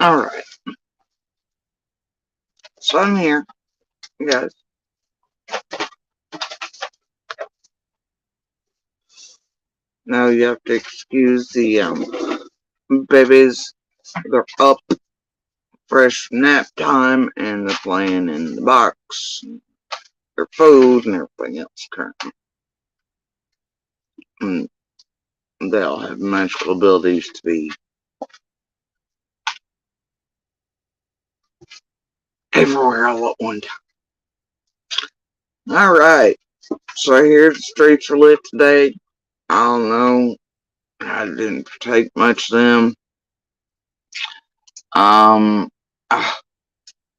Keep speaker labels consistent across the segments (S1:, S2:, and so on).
S1: Alright. So I'm here, you guys. Now you have to excuse the babies. They're up, fresh nap time, and they're playing in the box, their food, and everything else currently. And they all have magical abilities to be everywhere all at one time. Alright, so here the streets are lit today. I don't know. I didn't partake much of them.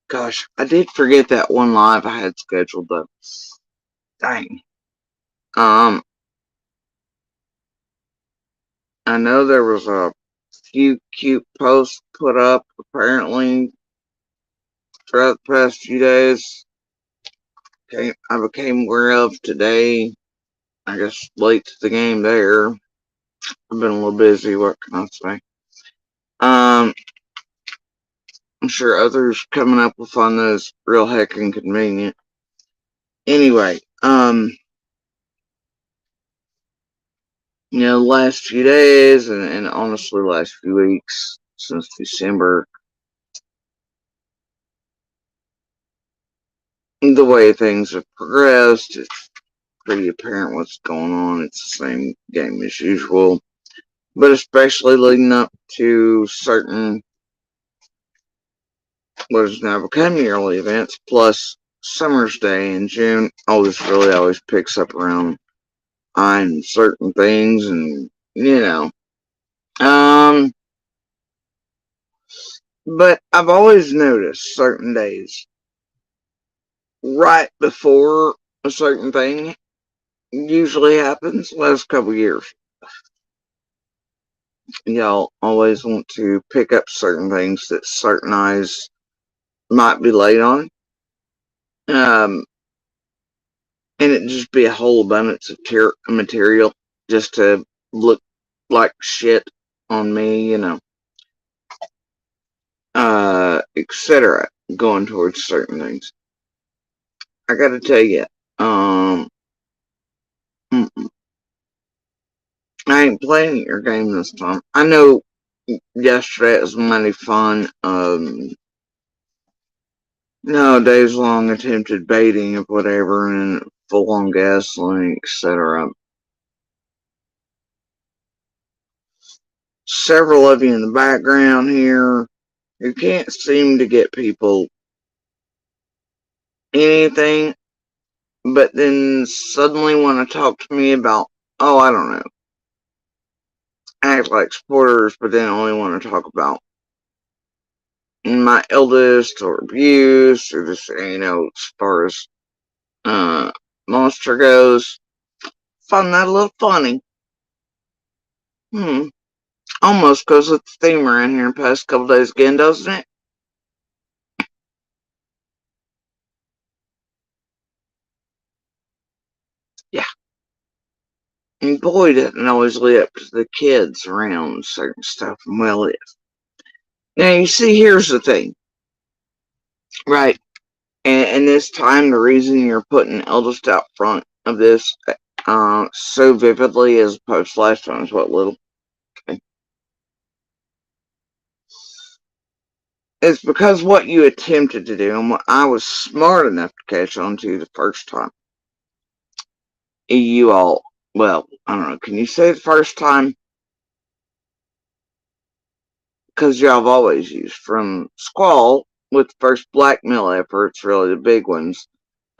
S1: Gosh, I did forget that one live I had scheduled though. Dang. I know there was a few cute posts put up apparently throughout the past few days. Okay, I became aware of today. I guess late to the game there. I've been a little busy, what can I say? I'm sure others coming up will find those real heck inconvenient. Anyway, last few days and honestly last few weeks since December, the way things have progressed, it's pretty apparent what's going on. It's the same game as usual, but especially leading up to certain what is now becoming yearly events, plus Summer's Day in June. All this really always picks up around on certain things, and but I've always noticed certain days right before a certain thing usually happens. Last couple years, y'all always want to pick up certain things that certain eyes might be late on. And it just be a whole abundance of material just to look like shit on me, etc. Going towards certain things. I gotta tell you, I ain't playing your game this time. I know yesterday it was mighty fun. Days long attempted baiting of whatever and full on gasoline, etc. Several of you in the background here who can't seem to get people anything, but then suddenly want to talk to me about, oh, I don't know, act like supporters, but then only want to talk about my eldest or abuse or just, as far as monster goes. Find that a little funny. Almost goes with the theme around here in the past couple days again, doesn't it? Yeah. And boy, doesn't always live up to the kids around certain stuff, and well, it is. Now, you see, here's the thing. Right. And this time, the reason you're putting eldest out front of this so vividly as opposed to last time is what, little? Okay. It's because what you attempted to do and what I was smart enough to catch on to the first time. You all, well, I don't know, can you say the first time? Because y'all have always used from Squall with the first blackmail efforts, really the big ones,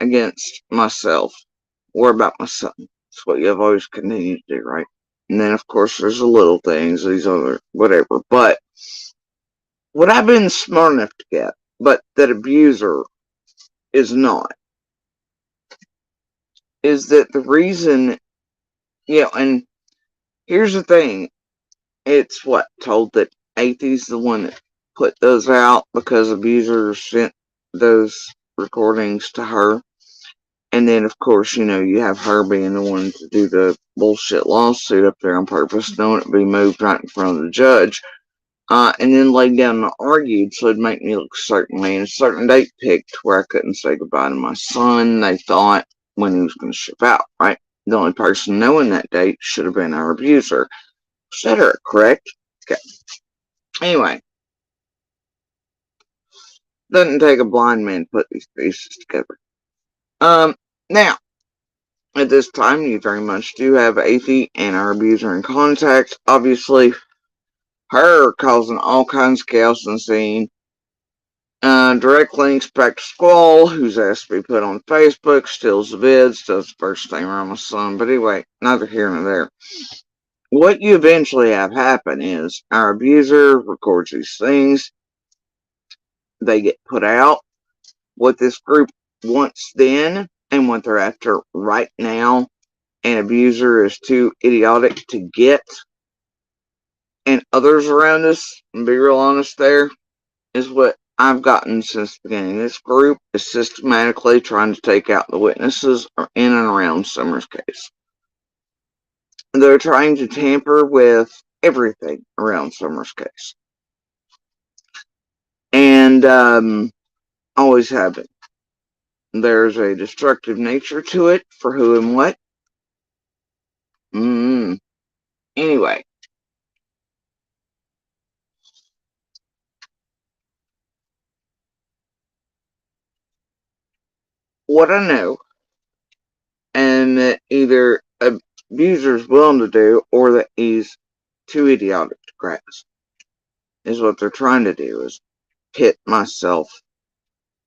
S1: against myself or about my son. That's what you have always continued to do, right? And then, of course, there's the little things, these other whatever. But what I've been smart enough to get, but that abuser is not, is that the reason, and here's the thing. It's told that Athe's the one that put those out because abusers sent those recordings to her. And then, of course, you have her being the one to do the bullshit lawsuit up there on purpose, knowing it be moved right in front of the judge. and then laid down and argued, so it'd make me look a certain way, and a certain date picked where I couldn't say goodbye to my son, they thought, when he was going to ship out, right? The only person knowing that date should have been our abuser, etc. Correct? Okay. Anyway, doesn't take a blind man to put these pieces together. Now, at this time, you very much do have Athie and our abuser in contact. Obviously, her causing all kinds of chaos in the scene. Direct links back to Squall, who's asked to be put on Facebook, steals the vids, does the first thing around my son. But anyway, neither here nor there. What you eventually have happen is our abuser records these things. They get put out. What this group wants then and what they're after right now, an abuser is too idiotic to get. And others around us, and be real honest there, is what I've gotten since the beginning. This group is systematically trying to take out the witnesses in and around Summer's case. They're trying to tamper with everything around Summer's case. And always have been. There's a destructive nature to it for who and what. Anyway. What I know, and that either abuser's willing to do, or that he's too idiotic to grasp, is what they're trying to do, is hit myself.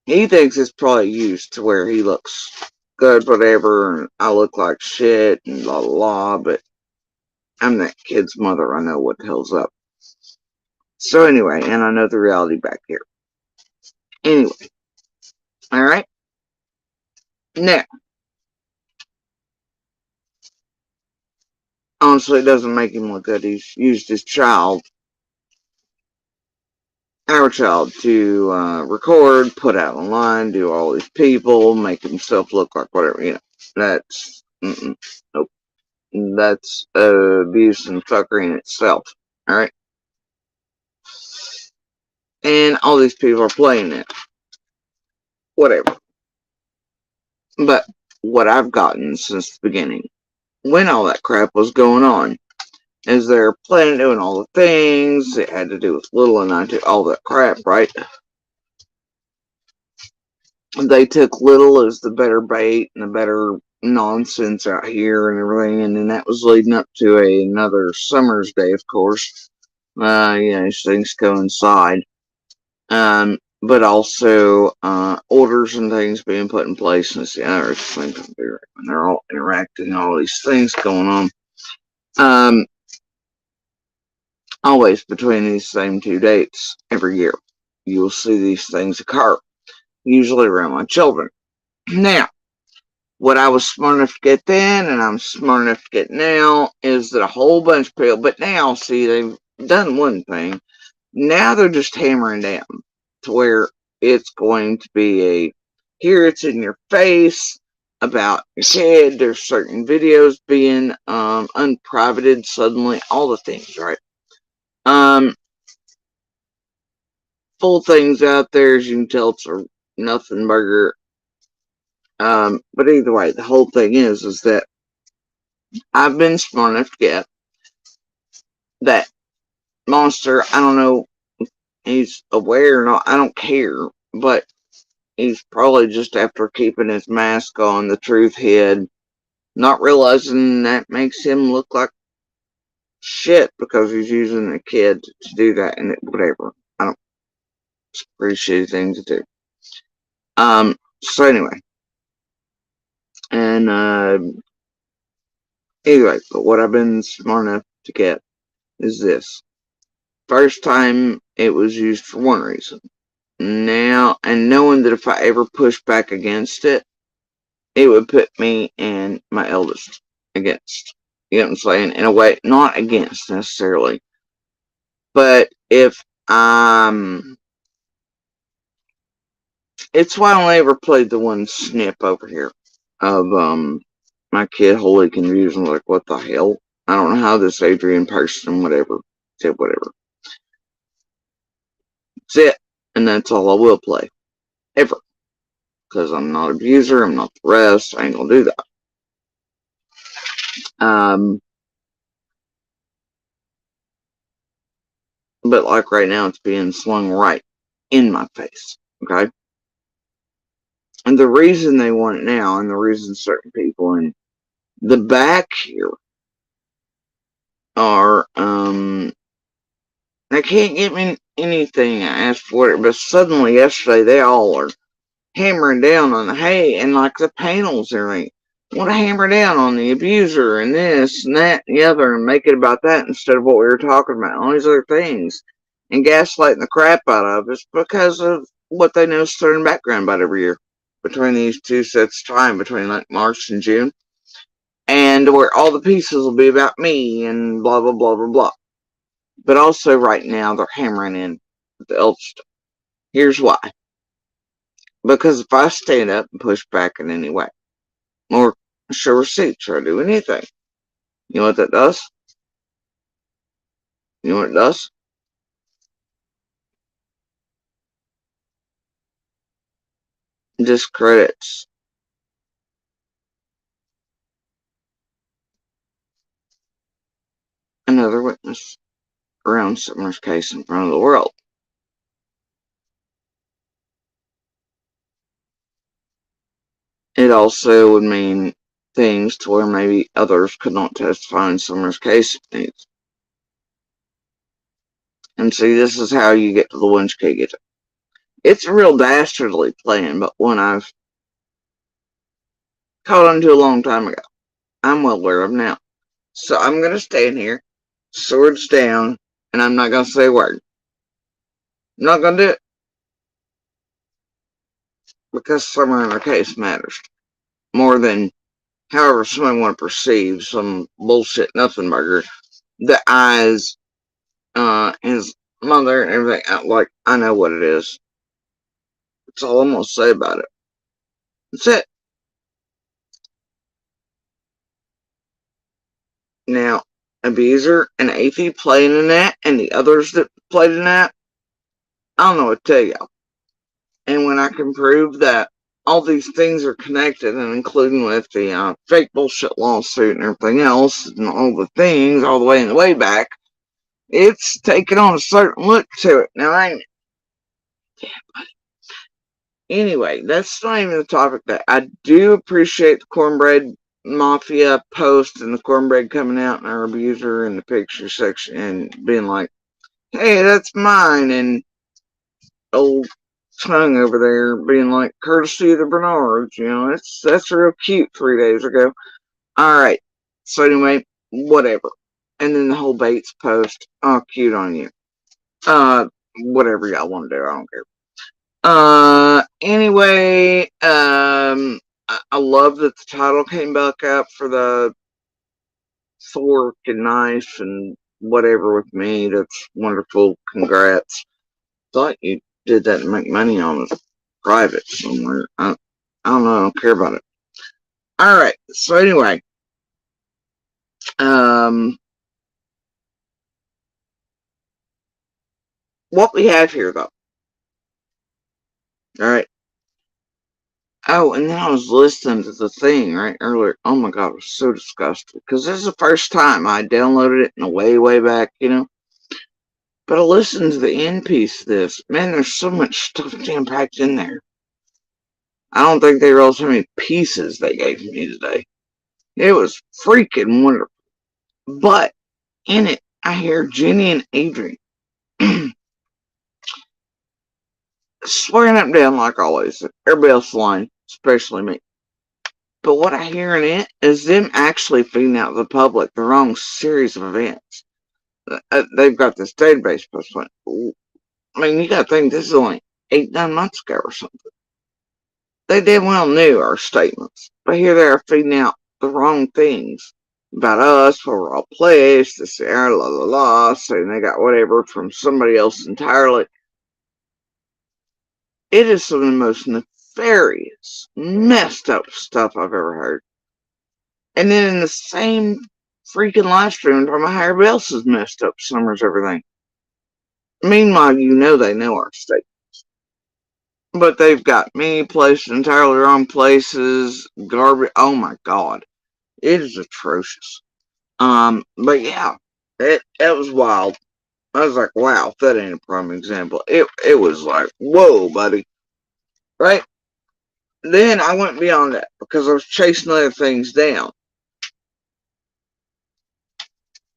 S1: He thinks it's probably used to where he looks good, whatever, and I look like shit, and blah, blah, blah, but I'm that kid's mother. I know what the hell's up. So anyway, and I know the reality back here. Anyway. Alright? Now, honestly, it doesn't make him look good. He's used his child, our child, to record, put out online, do all these people, make himself look like whatever, you know. That's, nope. That's abuse and fuckery in itself. Alright? And all these people are playing it. Whatever. But what I've gotten since the beginning, when all that crap was going on, is they're playing, doing all the things. It had to do with Little and I, all that crap, right? They took Little as the better bait and the better nonsense out here and everything, and then that was leading up to another Summer's Day, of course. These things coincide. But also orders and things being put in place, and they're all interacting, all these things going on. Always between these same two dates every year, you will see these things occur, usually around my children. Now, what I was smart enough to get then, and I'm smart enough to get now, is that a whole bunch of people, but now, see, they've done one thing. Now they're just hammering down to where it's going to be here it's in your face about your kid. There's certain videos being unprivated suddenly, all the things, right? Full things out there, as you can tell, it's a nothing burger. But either way, the whole thing is that I've been smart enough to get that monster. I don't know if he's aware or not, I don't care, but he's probably just after keeping his mask on, the truth hid, not realizing that makes him look like shit because he's using a kid to do that, and whatever. I don't. It's a pretty shitty thing to do. So anyway, and anyway, but what I've been smart enough to get is this. First time it was used for one reason. Now, and knowing that if I ever push back against it, it would put me and my eldest against. You know what I'm saying? In a way, not against necessarily. But if it's why I only ever played the one snip over here of my kid wholly confused and like, what the hell? I don't know how this Adrian person, whatever, said whatever. That's it. And that's all I will play. Ever. Because I'm not an abuser, I'm not the rest, I ain't gonna do that. But like right now, it's being slung right in my face. Okay? And the reason they want it now, and the reason certain people in the back here are, they can't give me anything I asked for it, but suddenly yesterday they all are hammering down on the hey, and like the panels and everything. Want to hammer down on the abuser and this and that and the other and make it about that instead of what we were talking about, all these other things, and gaslighting the crap out of us because of what they know certain background about every year between these two sets of time, between like March and June, and where all the pieces will be about me and blah blah blah blah blah. But also right now they're hammering in the elf stuff. Here's why. Because if I stand up and push back in any way, or show receipts, or do anything, you know what that does? You know what it does? It discredits another witness around Summer's case in front of the world. It also would mean things to where maybe others could not testify in Summer's case if needs. And see, this is how you get to the ones you can't get to. It's a real dastardly plan, but one I've caught on to a long time ago. I'm well aware of now. So I'm going to stand here, swords down, and I'm not going to say a word. I'm not going to do it because Summer in her case matters more than however somebody want to perceive some bullshit nothing burger. The eyes, his mother and everything. Like, I know what it is. That's all I'm going to say about it. That's it. Now, Abuser and Athie playing in that, and the others that played in that, I don't know what to tell y'all. And when I can prove that all these things are connected, and including with the fake bullshit lawsuit and everything else, and all the things, all the way in the way back, it's taken on a certain look to it. Now, anyway, that's not even the topic. That I do appreciate the Cornbread Mafia post and the Cornbread coming out and our abuser in the picture section and being like, hey, that's mine, and old tongue over there being like, courtesy of the Bernards, that's real cute 3 days ago. Alright, so anyway, whatever. And then the whole Bates post, oh, cute on you. Whatever y'all want to do, I don't care. Anyway, I love that the title came back up for the fork and knife and whatever with me. That's wonderful. Congrats. Thought you did that and make money on it private somewhere. I don't know. I don't care about it. All right. So anyway, what we have here though. All right. Oh, and then I was listening to the thing right earlier. Oh my God, I was so disgusted because this is the first time I downloaded it in a way back, But I listened to the end piece of this. Man, there's so much stuff jam packed in there. I don't think they realized how many pieces they gave me today. It was freaking wonderful. But in it, I hear Jenny and Adrian swearing up and down like always. Everybody else lying, especially me. But what I hear in it is them actually feeding out to the public the wrong series of events. They've got this database posted. I mean, you got to think this is only 8-9 months ago or something. They damn well knew our statements, but here they are feeding out the wrong things about us, where we're all placed, this, la la la, saying they got whatever from somebody else entirely. It is some of the most nefarious, messed up stuff I've ever heard. And then in the same freaking live stream, talking about how everybody else is messed up, Summers, everything. Meanwhile, they know our state. But they've got me placed entirely wrong places, garbage. Oh my God. It is atrocious. But yeah, it was wild. I was like, wow, that ain't a prime example. It was like, whoa, buddy. Right? Then I went beyond that because I was chasing other things down.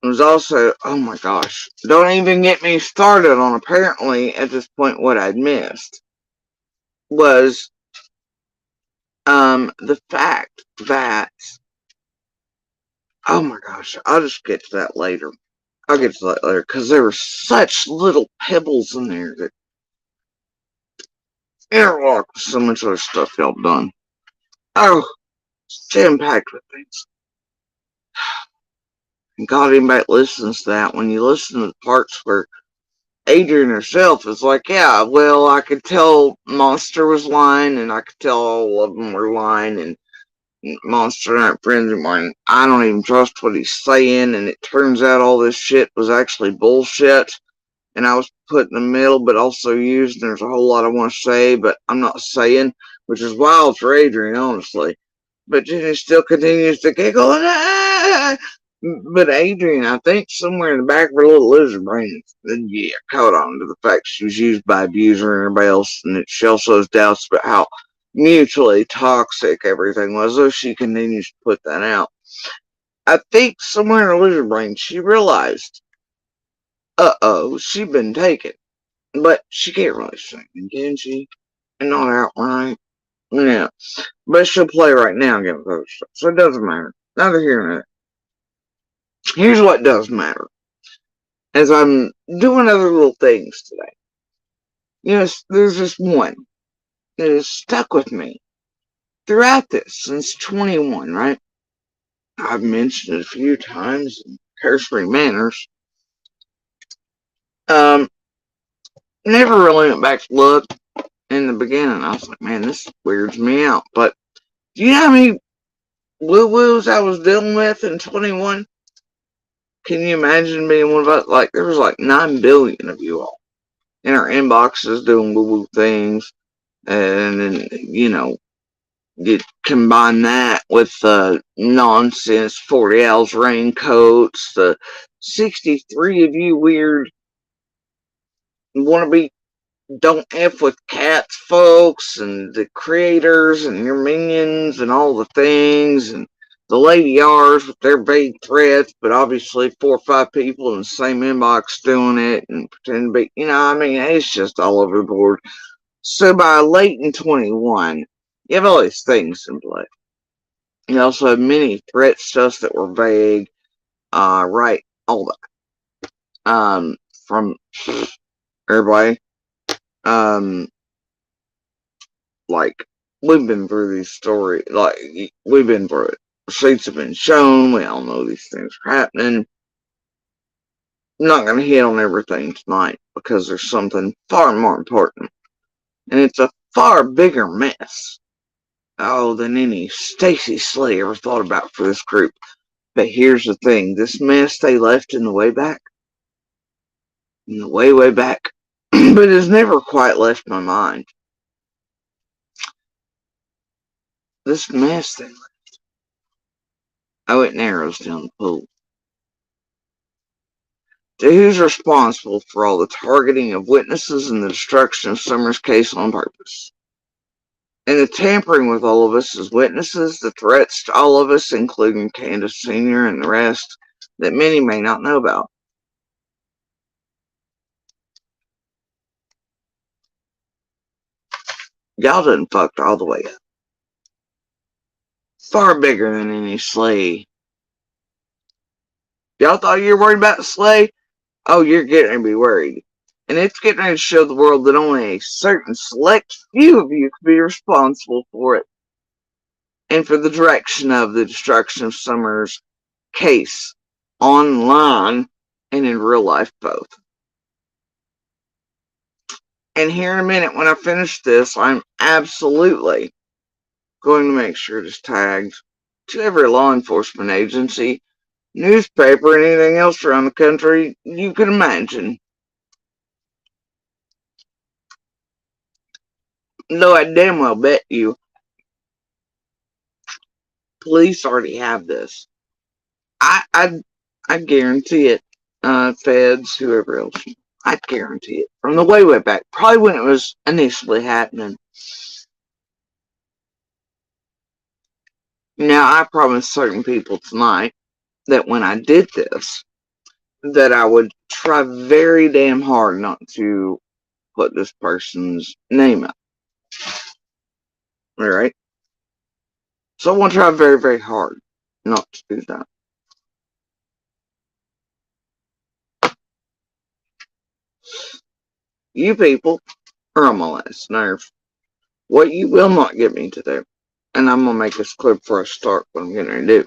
S1: It was also, oh my gosh, don't even get me started on apparently at this point what I'd missed was the fact that, oh my gosh, I'll just get to that later. I'll get to that later because there were such little pebbles in there that interlocked with so much other stuff y'all done. Oh, jam packed with things. And God, anybody listens to that, when you listen to the parts where Adrian herself is like, yeah, well, I could tell Monster was lying, and I could tell all of them were lying, and Monster aren't friends of mine. I don't even trust what he's saying, and it turns out all this shit was actually bullshit, and I was put in the middle, but also used, and there's a whole lot I want to say, but I'm not saying, which is wild for Adrian, honestly. But Jenny still continues to giggle, and but Adrian, I think somewhere in the back of her little lizard brain, yeah, caught on to the fact she was used by abuser and everybody else, and that she also has doubts about how mutually toxic everything was, though she continues to put that out. I think somewhere in her lizard brain, she realized, she'd been taken. But she can't really sing, can she? And not outright. Yeah. But she'll play right now against other stuff, so it doesn't matter. Neither here nor there. Here's what does matter. As I'm doing other little things today, there's this one that has stuck with me throughout this since 21, right? I've mentioned it a few times in cursory manners. Um, Never really went back to look in the beginning. I was like, man, this weirds me out. But do you know how many woo-woos I was dealing with in 21? Can you imagine being one of us? Like, there was like 9 billion of you all in our inboxes doing woo-woo things. And then, you combine that with the nonsense 40 ounce raincoats, the 63 of you weird wannabe don't F with cats folks, and the creators and your minions and all the things, and the Lady R's with their vague threats, but obviously 4 or 5 people in the same inbox doing it and pretend to be, it's just all over the board. So by late in 21, you have all these things in play. You also have many threat stuff that were vague, right, all that. From everybody. Like, we've been through these stories, like, we've been through it. Receipts have been shown, we all know these things are happening. I'm not going to hit on everything tonight because there's something far more important. And it's a far bigger mess, than any Stacy Slay ever thought about for this group. But here's the thing, this mess they left in the way back, in the way, way back, but has never quite left my mind. This mess they left. It narrows down the pool. To who's responsible for all the targeting of witnesses and the destruction of Summer's case on purpose. And the tampering with all of us as witnesses, the threats to all of us, including Candus Sr. and the rest, that many may not know about. Y'all done fucked all the way up. Far bigger than any Slay. Y'all thought you were worried about the Slay? Oh, you're getting to be worried. And it's getting ready to show the world that only a certain select few of you could be responsible for it. And for the direction of the destruction of Summer's case, online and in real life both. And here in a minute, when I finish this, I'm absolutely going to make sure it's tagged to every law enforcement agency, newspaper, and anything else around the country you can imagine. Though I damn well bet you police already have this. I guarantee it. Feds, whoever else. I guarantee it. From the way back. Probably when it was initially happening. Now, I promised certain people tonight that when I did this, that I would try very damn hard not to put this person's name up. Alright? So I want to try very, very hard not to do that. You people are on my last nerve. What you will not get me to do, and I'm going to make this clear before I start what I'm going to do.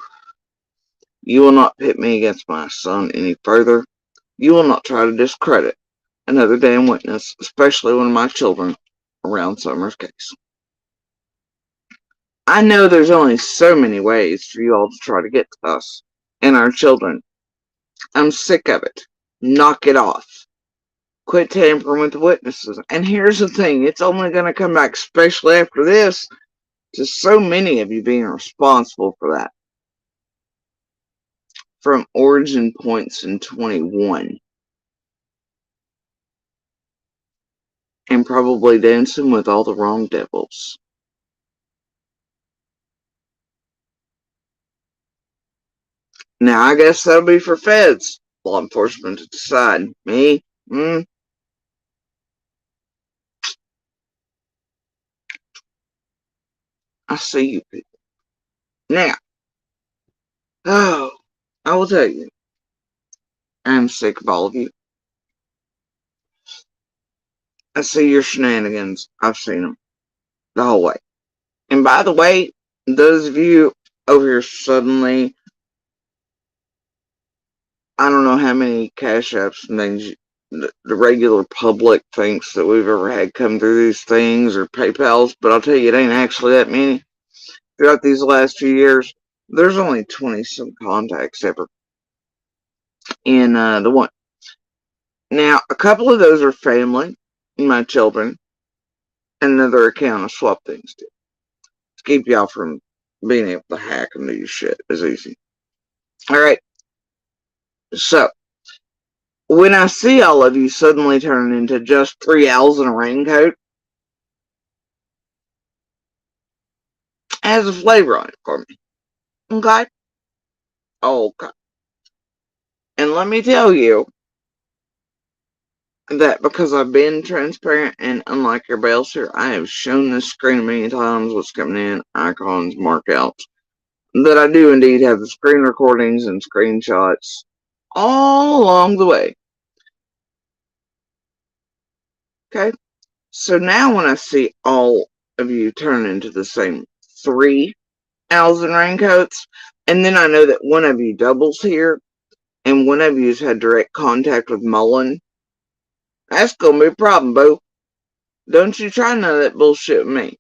S1: You will not pit me against my son any further. You will not try to discredit another damn witness, especially one of my children, around Summer's case. I know there's only so many ways for you all to try to get to us and our children. I'm sick of it. Knock it off. Quit tampering with the witnesses. And here's the thing, it's only going to come back, especially after this, to so many of you being responsible for that. From origin points in 21. And probably dancing with all the wrong devils. Now, I guess that'll be for feds, law enforcement to decide. Me? I see you people. Now, I will tell you, I'm sick of all of you. I see your shenanigans. I've seen them the whole way. And by the way, those of you over here suddenly, I don't know how many cash apps and things the regular public thinks that we've ever had come through these things, or PayPals, but I'll tell you, it ain't actually that many. Throughout these last few years, there's only 20-some contacts ever in the one. Now, a couple of those are family, my children, and another account I swap things to keep y'all from being able to hack and do your shit is easy. Alright, so when I see all of you suddenly turning into just 3 owls in a raincoat, it has a flavor on it for me. Okay? Okay. And let me tell you that because I've been transparent and unlike everybody else here, I have shown this screen many times what's coming in, icons, markouts, that I do indeed have the screen recordings and screenshots all along the way. Okay? So now when I see all of you turn into the same 3 owls in raincoats, and then I know that one of you doubles here, and one of you's had direct contact with Mullen, that's gonna be a problem, boo. Don't you try none of that bullshit with me.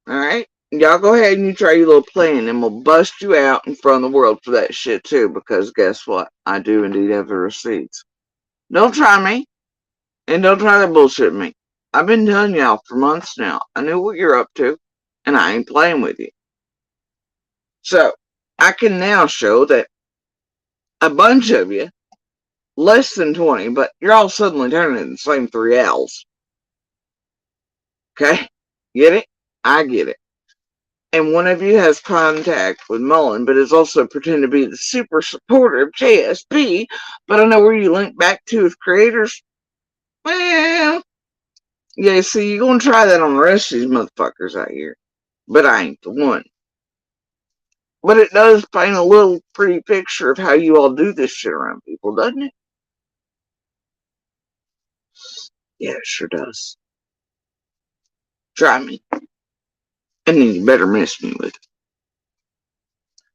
S1: Alright? Y'all go ahead and you try your little plan, and we'll bust you out in front of the world for that shit too, because guess what? I do indeed have the receipts. Don't try me, and don't try that bullshit with me. I've been telling y'all for months now. I know what you're up to, and I ain't playing with you. So, I can now show that a bunch of you, less than 20, but you're all suddenly turning into the same 3 owls. Okay? Get it? I get it. And one of you has contact with Mullen, but is also pretending to be the super supporter of JSP, but I know where you link back to as creators. Well, yeah, see, you're going to try that on the rest of these motherfuckers out here. But I ain't the one. But it does paint a little pretty picture of how you all do this shit around people, doesn't it? Yeah, it sure does. Try me. And then you better miss me with it.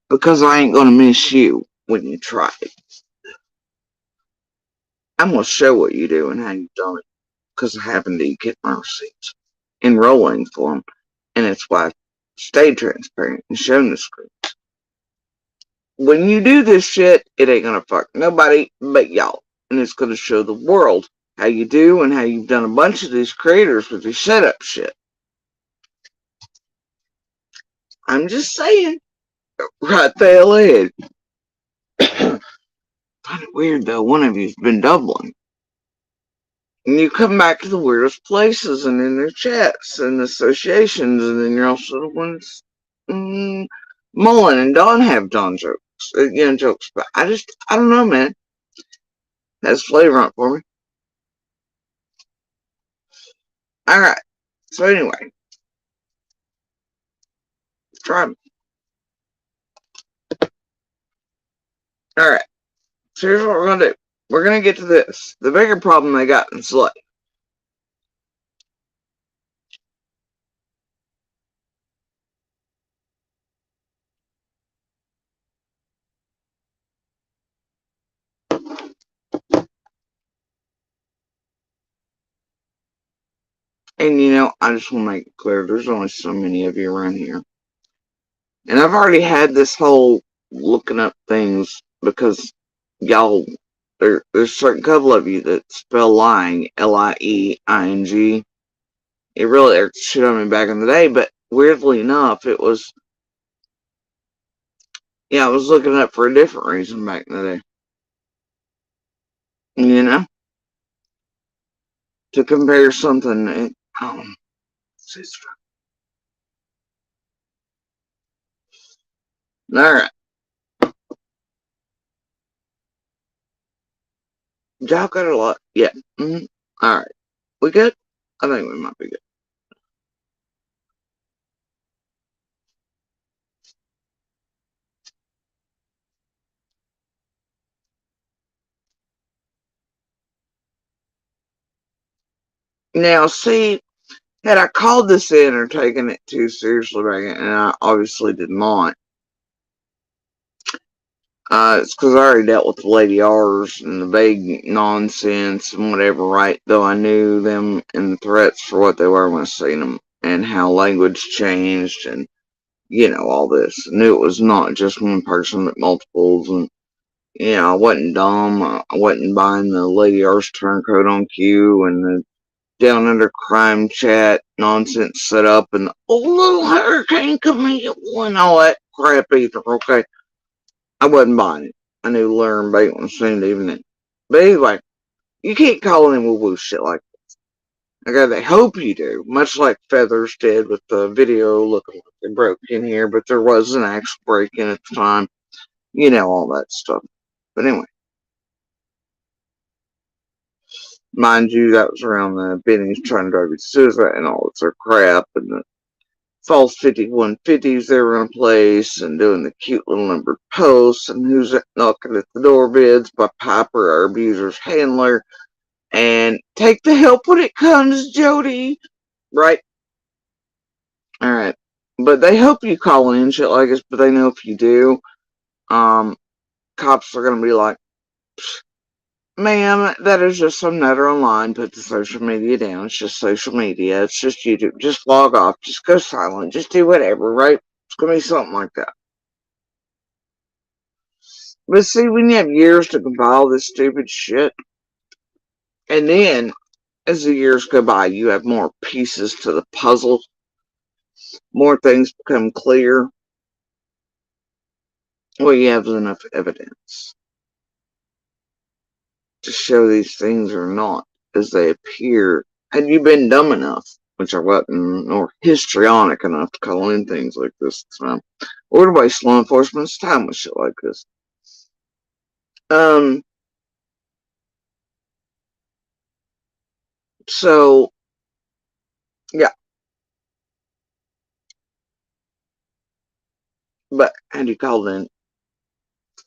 S1: Because I ain't gonna miss you when you try it. I'm gonna show what you do and how you done it. Because I happen to get my receipts in rolling form. And it's why I stayed transparent and shown the screen. When you do this shit, it ain't gonna fuck nobody but y'all. And it's gonna show the world how you do and how you've done a bunch of these creators with your setup shit. I'm just saying. Right the hell ahead. Kind of weird though, one of you's been doubling. And you come back to the weirdest places and in their chats and associations, and then you're also the ones. Mullen and Don have Don jokes, jokes, but I don't know, man. Has flavor on it for me. Alright, so anyway, try me. Alright, so here's what we're gonna do. We're gonna get to this. The bigger problem they got in Slay. And I just want to make it clear, there's only so many of you around here. And I've already had this whole looking up things because y'all, there's a certain couple of you that spell lying, L-I-E-I-N-G. It really irked shit on me back in the day, but weirdly enough, it was, I was looking up for a different reason back in the day. To compare something, alright. Y'all got a lot. Yeah. Alright. We good? I think we might be good. Now, see, had I called this in or taken it too seriously back, and I obviously did not, it's because I already dealt with the Lady R's and the vague nonsense and whatever, right? Though I knew them and the threats for what they were when I seen them and how language changed and, all this. I knew it was not just one person but multiples, and, I wasn't dumb. I wasn't buying the Lady R's turncoat on cue and the down under crime chat nonsense set up and the little hurricane comedian and all that crap either, okay? I wasn't buying it. I knew Lauren Bait was seen even then. But anyway, you can't call any woo-woo shit like this. Okay, they hope you do, much like Feathers did with the video looking like they broke in here, but there was an actual break-in at the time. All that stuff. But anyway, mind you, that was around the Benny's trying to drive you to suicide and all this other crap, and the false 5150s they were in place, and doing the cute little numbered posts, and who's knocking at the door bids by Piper, our abuser's handler, and take the help when it comes, Jody. Right? Alright. But they hope you call in shit like this, but they know if you do, cops are gonna be like, ma'am, that is just some nutter online. Put the social media down. It's just social media. It's just YouTube. Just log off. Just go silent. Just do whatever, right? It's going to be something like that. But see, when you have years to compile this stupid shit, and then as the years go by, you have more pieces to the puzzle, more things become clear. Well, you have enough evidence to show these things are not as they appear. Had you been dumb enough, which I wasn't, or histrionic enough to call in things like this, or to waste law enforcement's time with shit like this. So, yeah. But had you called in,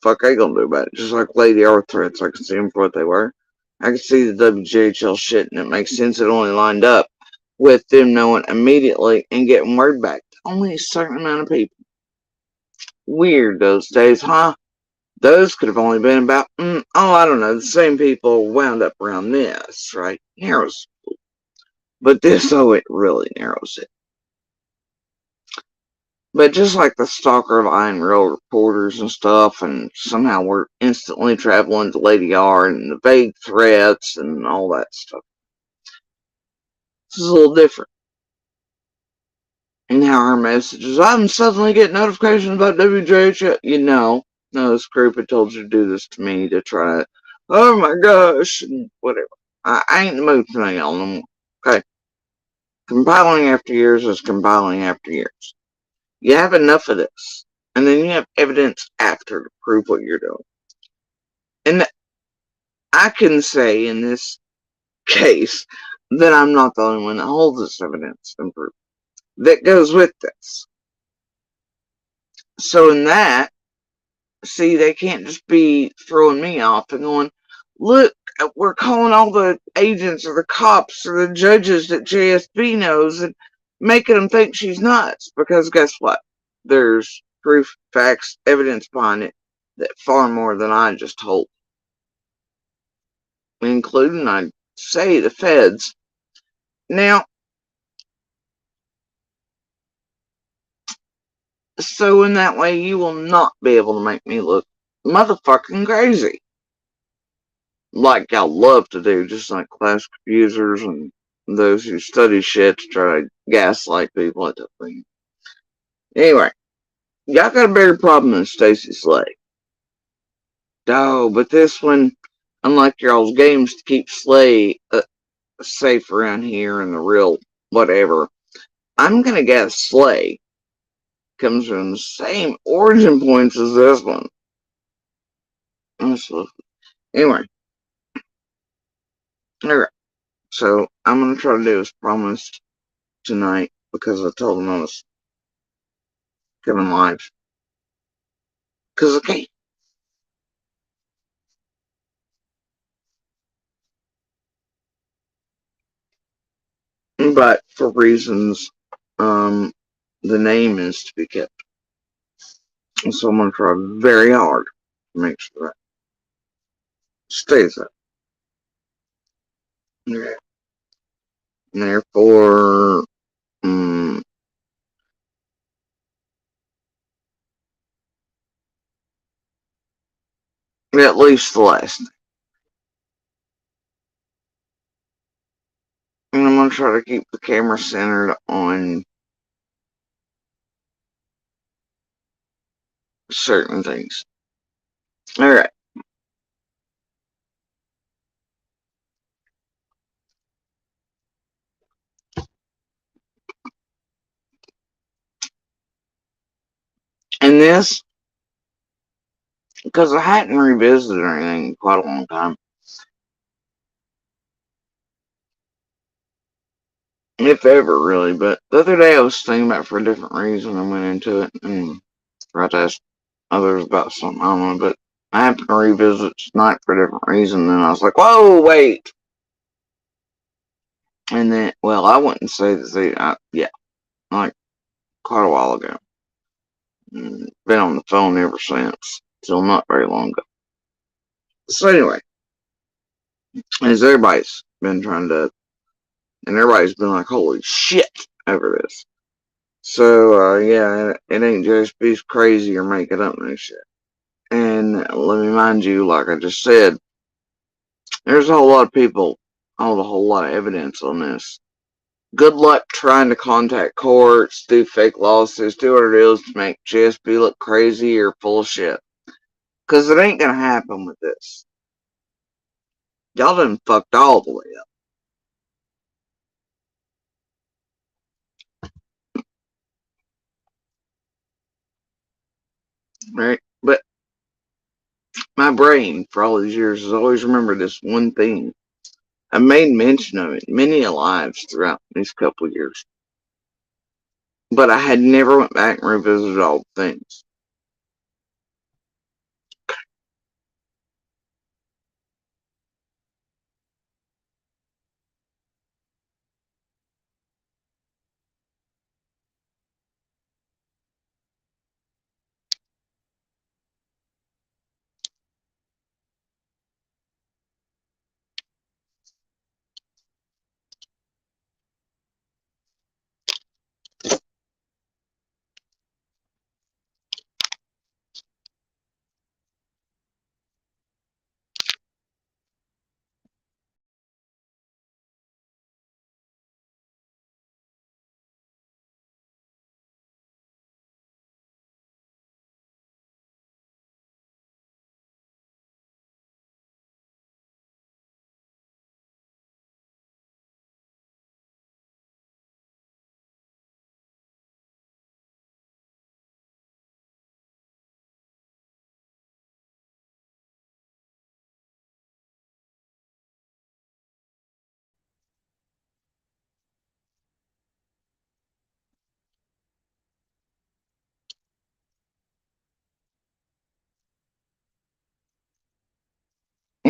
S1: fuck I gonna do about it? Just like Lady Up.Threats, I can see them for what they were. I can see the WJHL shit, and it makes sense. It only lined up with them knowing immediately and getting word back to only a certain amount of people. Weird those days, huh? Those could have only been about, I don't know, the same people wound up around this, right? Narrows. But this, it really narrows it. But just like the stalker of Iron Rail reporters and stuff, and somehow we're instantly traveling to Lady R and the vague threats and all that stuff. This is a little different. And how our messages, I'm suddenly getting notifications about WJH. You know, no, this group had told you to do this to me to try it. Oh my gosh, and whatever. I ain't in the mood for y'all no more. Okay. Compiling after years is compiling after years. You have enough of this. And then you have evidence after to prove what you're doing. And I can say in this case that I'm not the only one that holds this evidence and proof that goes with this. So in that, see, they can't just be throwing me off and going, look, we're calling all the agents or the cops or the judges that JSB knows and making them think she's nuts. Because guess what? There's proof, facts, evidence behind it that far more than I just told. Including, I'd say, the feds. Now, so in that way, you will not be able to make me look motherfucking crazy. Like y'all love to do, just like class confusers and those who study shit to try to gaslight people at that thing. Anyway, y'all got a bigger problem than Stacy Slay. Oh, but this one, unlike y'all's games to keep Slay safe around here and the real whatever, I'm gonna guess Slay comes from the same origin points as this one. Anyway, alright. So I'm gonna try to do as promised tonight because I told them I was coming live. Because I can't. But for reasons, the name is to be kept. So I'm gonna try very hard to make sure that stays up. Yeah. And therefore, at least the last name. And I'm gonna try to keep the camera centered on certain things. Alright. And this, because I hadn't revisited anything in quite a long time. If ever, really. But the other day I was thinking about it for a different reason and went into it and tried to ask others about something. I don't know, but I happened to revisit tonight for a different reason. And I was like, whoa, wait. And then, well, I wouldn't say that yeah, like quite a while ago. Been on the phone ever since, till not very long ago. So anyway, as everybody's been trying to, and everybody's been like, holy shit over this. So, yeah, it ain't just be crazy or making up no shit. And let me mind you, like I just said, there's a whole lot of people, hold a whole lot of evidence on this. Good luck trying to contact courts, do fake lawsuits, do what it is to make GSP look crazy or full of shit. Because it ain't gonna happen with this. Y'all done fucked all the way up. Right? But my brain, for all these years, has always remembered this one thing. I made mention of it many a lives throughout these couple of years. But I had never went back and revisited all the things.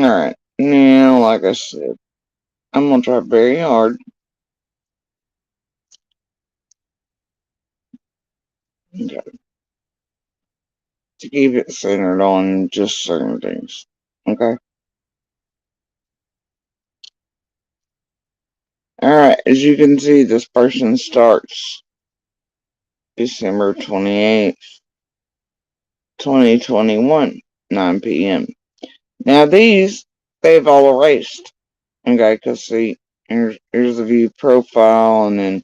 S1: Alright, now, like I said, I'm gonna try very hard to keep it centered on just certain things. Okay? Alright, as you can see, this person starts December 28th, 2021, 9 p.m. Now these, they've all erased. Okay, because see, here's the view profile, and then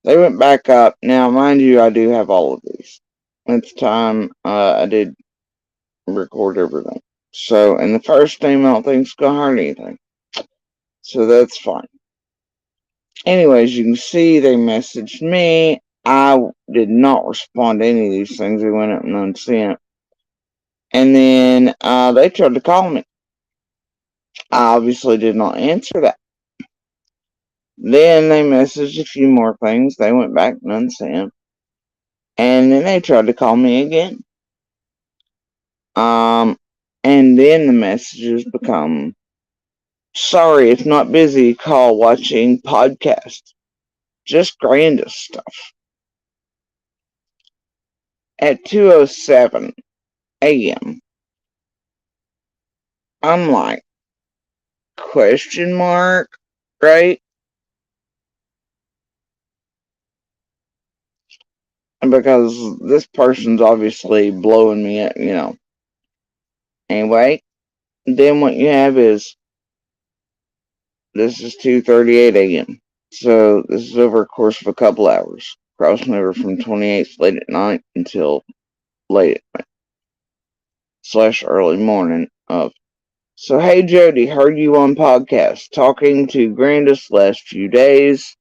S1: they went back up. Now, mind you, I do have all of these. At the time, I did record everything. So, and the first name I don't think is going to hurt anything. So that's fine. Anyways, you can see they messaged me. I did not respond to any of these things. They went up and unsent. And then they tried to call me. I obviously did not answer that. Then they messaged a few more things. They went back and unsent. And then they tried to call me again. And then the messages become, sorry if not busy, call watching podcast. Just Candus stuff. At 2:07 a.m. I'm like, question mark, right? Because this person's obviously blowing me up, you know. Anyway, then what you have is, this is 2:38 a.m. So this is over a course of a couple hours, crossing over from 28th late at night until late at night / early morning of. So hey Jody, heard you on podcast talking to Candus last few days,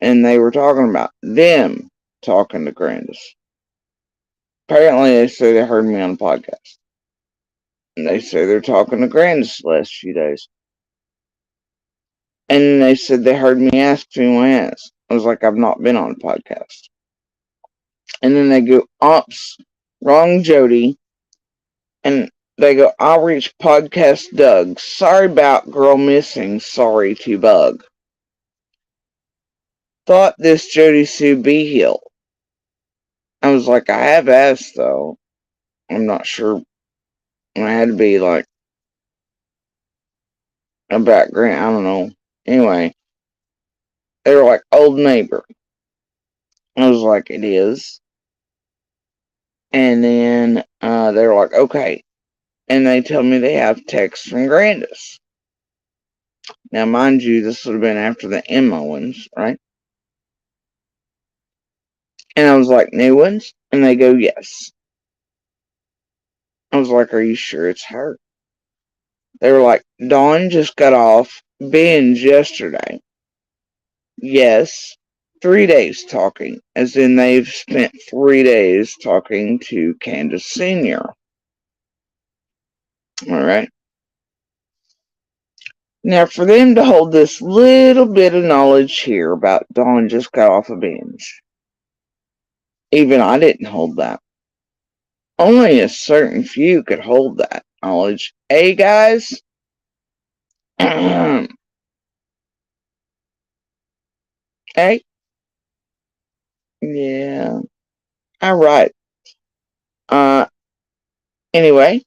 S1: and they were talking about them talking to Candus. Apparently they say they heard me on a podcast. And they say they're talking to Candus the last few days. And they said they heard me ask anyone else. I was like, I've not been on a podcast. And then they go, oops, wrong Jody. And they go, I'll reach podcast Doug. Sorry about girl missing. Sorry to bug. Thought this Jody Sue be healed. I was like, I have asked though. I'm not sure. I had to be like a background. I don't know. Anyway, they were like, old neighbor. I was like, it is. And then they were like, okay. And they tell me they have texts from Candus. Now, mind you, this would have been after the Emma ones, right? And I was like, new ones? And they go, yes. I was like, are you sure it's her? They were like, Dawn just got off binge yesterday. Yes. 3 days talking. As in they've spent 3 days talking to Candus Sr. Alright. Now, for them to hold this little bit of knowledge here about Dawn just got off a binge, even I didn't hold that. Only a certain few could hold that knowledge. Hey, guys? Hey? Yeah. Alright. Anyway.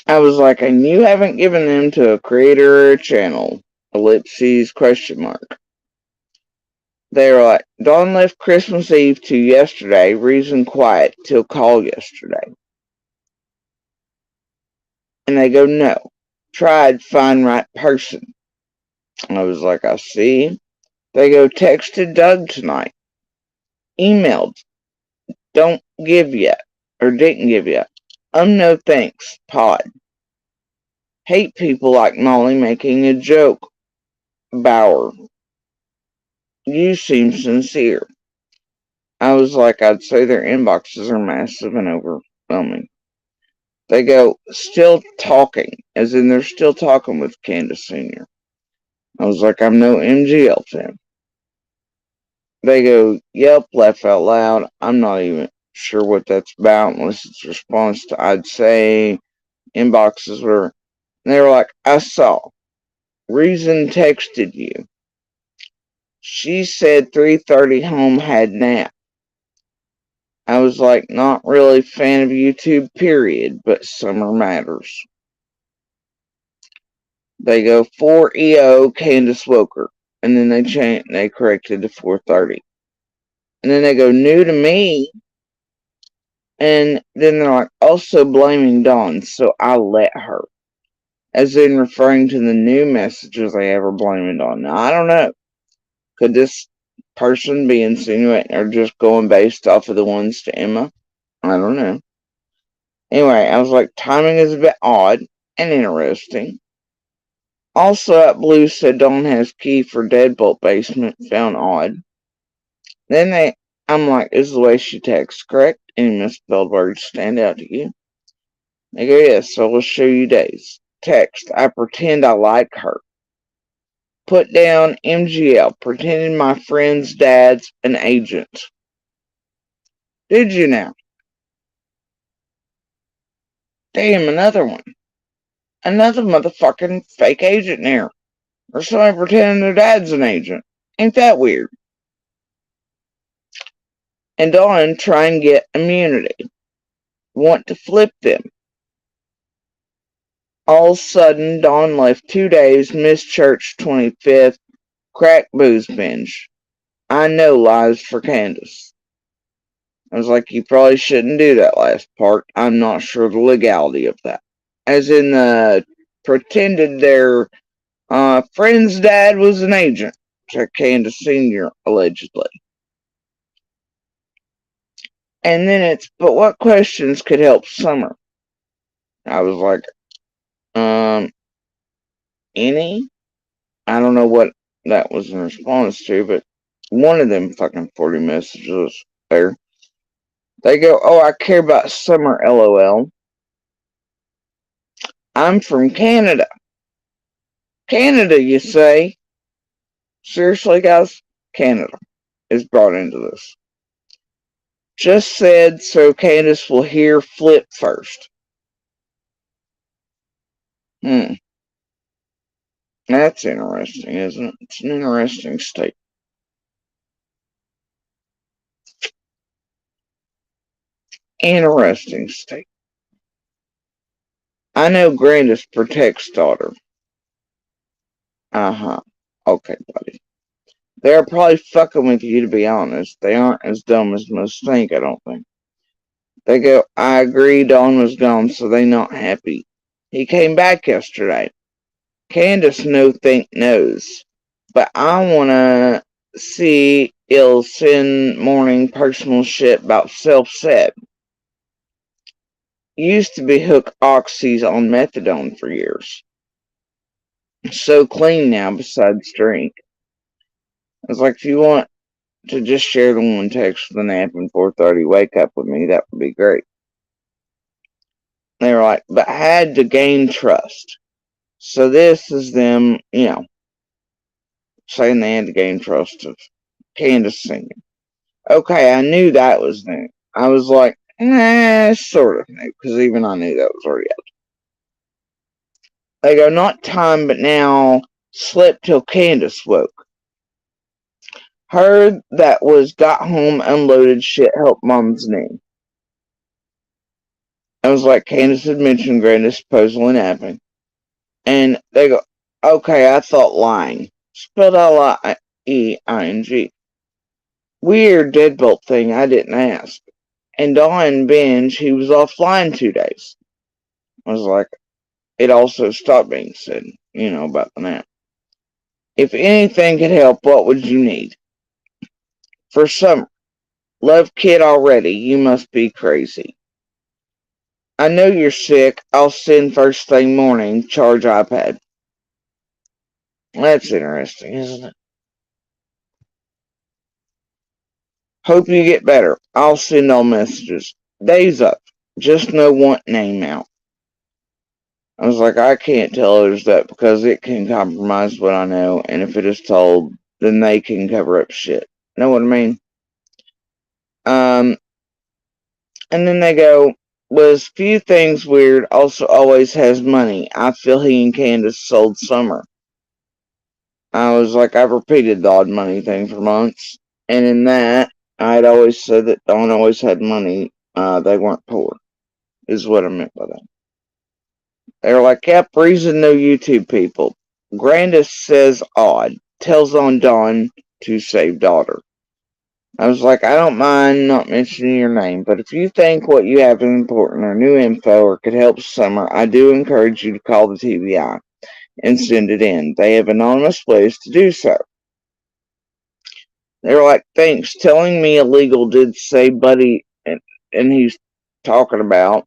S1: I was like, and you haven't given them to a creator or a channel. Ellipses, question mark. They were like, Dawn left Christmas Eve to yesterday, reason quiet till call yesterday. And they go, no. Tried, find right person. I was like, I see. They go, texted Doug tonight. Emailed. Don't give yet. Or didn't give yet. No thanks. Pod. Hate people like Molly making a joke. Bauer. You seem sincere. I was like, I'd say their inboxes are massive and overwhelming. They go, still talking, as in they're still talking with Candus Sr. I was like, I'm no MGL fan. They go, yep, laugh out loud. I'm not even sure what that's about unless it's a response to I'd say, inboxes, whatever. And they were like, I saw. Reason texted you. She said 3:30 home had nap. I was like, not really fan of YouTube, period, but summer matters. They go 4 EO, Candus woke her. And then they corrected to 4:30. And then they go new to me. And then they're like, also blaming Dawn, so I let her. As in referring to the new messages they ever blaming Dawn. Now, I don't know. Could this person be insinuating or just going based off of the ones to Emma? I don't know. Anyway, I was like, timing is a bit odd and interesting. Also, Blue said Dawn has key for Deadbolt basement. Found odd. Then I'm like, is the way she texts correct? Any misspelled words stand out to you? They go, yes, so we'll show you days. Text, I pretend I like her. Put down MGL, pretending my friend's dad's an agent. Did you now? Damn, another one. Another motherfucking fake agent there. Or somebody pretending their dad's an agent. Ain't that weird? And Dawn try and get immunity. Want to flip them. All of a sudden, Dawn left 2 days, missed church 25th, crack booze binge. I know lies for Candus. I was like, you probably shouldn't do that last part. I'm not sure the legality of that. As in, pretended their friend's dad was an agent. To Candus Sr., allegedly. And then but what questions could help Summer? I was like, any? I don't know what that was in response to, but one of them fucking 40 messages there. They go, oh, I care about Summer, LOL. I'm from Canada. Canada, you say? Seriously, guys? Canada is brought into this. Just said so Candus will hear flip first. That's interesting, isn't it? It's an interesting statement. Interesting statement. I know Grandis protects daughter. Uh-huh. Okay, buddy. They're probably fucking with you, to be honest. They aren't as dumb as most think, I don't think. They go, I agree Dawn was gone, so they not happy. He came back yesterday. Candus no think knows. But I wanna see he'll send morning personal shit about self-set. Used to be hooked oxys on methadone for years. So clean now besides drink. I was like, if you want to just share the one text for the nap and 4:30 wake up with me, that would be great. They were like, but had to gain trust. So this is them, saying they had to gain trust of Candus singing. Okay, I knew that was new. I was like, sort of new, because even I knew that was already out. They go, not time, but now slept till Candus woke. Heard that was got home, unloaded shit, helped mom's knee. I was like, Candus had mentioned Grandis supposedly napping. And they go, okay, I thought lying. Spelled L-I-E-I-N-G. Weird deadbolt thing, I didn't ask. And Dawn binge, he was offline 2 days. I was like, it also stopped being said, about the nap. If anything could help, what would you need? For summer. Love kid already, you must be crazy. I know you're sick, I'll send first thing morning, charge iPad. That's interesting, isn't it? Hope you get better. I'll send all messages. Days up. Just no want name out. I was like, I can't tell others that because it can compromise what I know, and if it is told, then they can cover up shit. Know what I mean? And then they go, was few things weird, also always has money. I feel he and Candus sold Summer. I was like, I've repeated the odd money thing for months. And in that, I'd always said that Dawn always had money. They weren't poor, is what I meant by that. They were like, yep, reason no YouTube people. Grandis says odd. Tells on Dawn to save daughter. I was like, I don't mind not mentioning your name, but if you think what you have is important or new info or could help Summer, I do encourage you to call the TBI and send it in. They have anonymous ways to do so. They were like, thanks. Telling me illegal did say Buddy, and he's talking about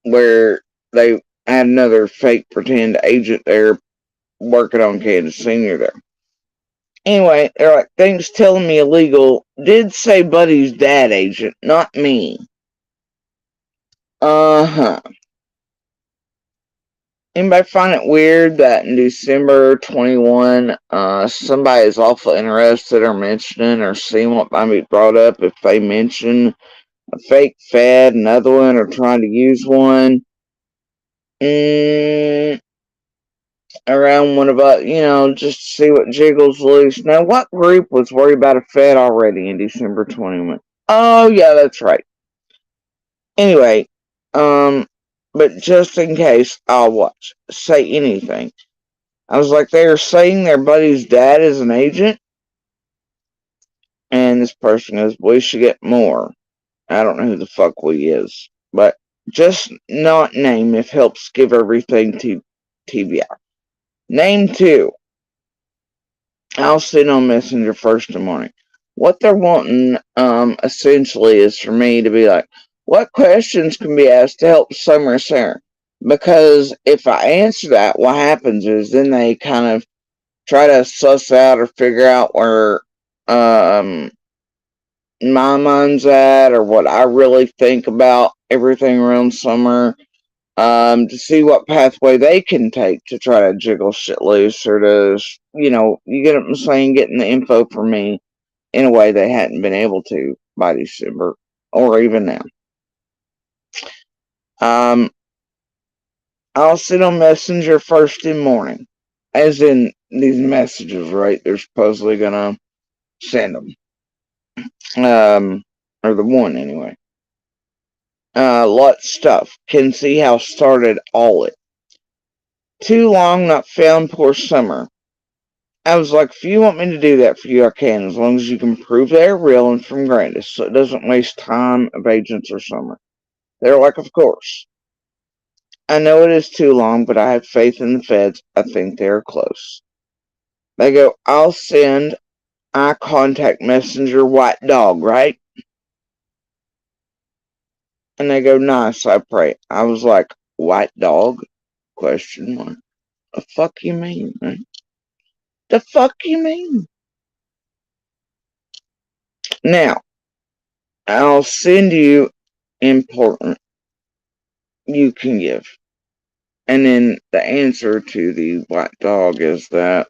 S1: where they had another fake pretend agent there working on Candus Sr. there. Anyway, they're like, thanks telling me illegal. Did say Buddy's dad agent, not me. Uh-huh. Anybody find it weird that in December 21, somebody is awful interested or mentioning or seeing what might be brought up if they mention a fake fad, another one, or trying to use one? Around one of us, just to see what jiggles loose. Now, what group was worried about a fad already in December 21? Oh, yeah, that's right. Anyway, but just in case, I'll watch. Say anything. I was like, they're saying their buddy's dad is an agent? And this person goes, we should get more. I don't know who the fuck we is. But just not name if helps give everything to TBI. Name 2. I'll send on Messenger first in the morning. What they're wanting, essentially, is for me to be like, what questions can be asked to help Summer Sarah? Because if I answer that, what happens is then they kind of try to suss out or figure out where my mind's at or what I really think about everything around Summer. To see what pathway they can take to try to jiggle shit loose or to, you get what I'm saying, getting the info from me in a way they hadn't been able to by December or even now. I'll sit on Messenger first in morning, as in these messages, right? They're supposedly gonna send them, or the one anyway. Lot of stuff. Can see how started all it. Too long not found poor Summer. I was like, if you want me to do that for you, I can, as long as you can prove they're real and from Grandis, so it doesn't waste time of agents or Summer. They're like, of course. I know it is too long, but I have faith in the feds. I think they are close. They go, I'll send eye contact messenger white dog, right? And they go, nice, I pray. I was like, white dog? Question mark. The fuck you mean, man? The fuck you mean? Now, I'll send you important you can give. And then the answer to the white dog is that,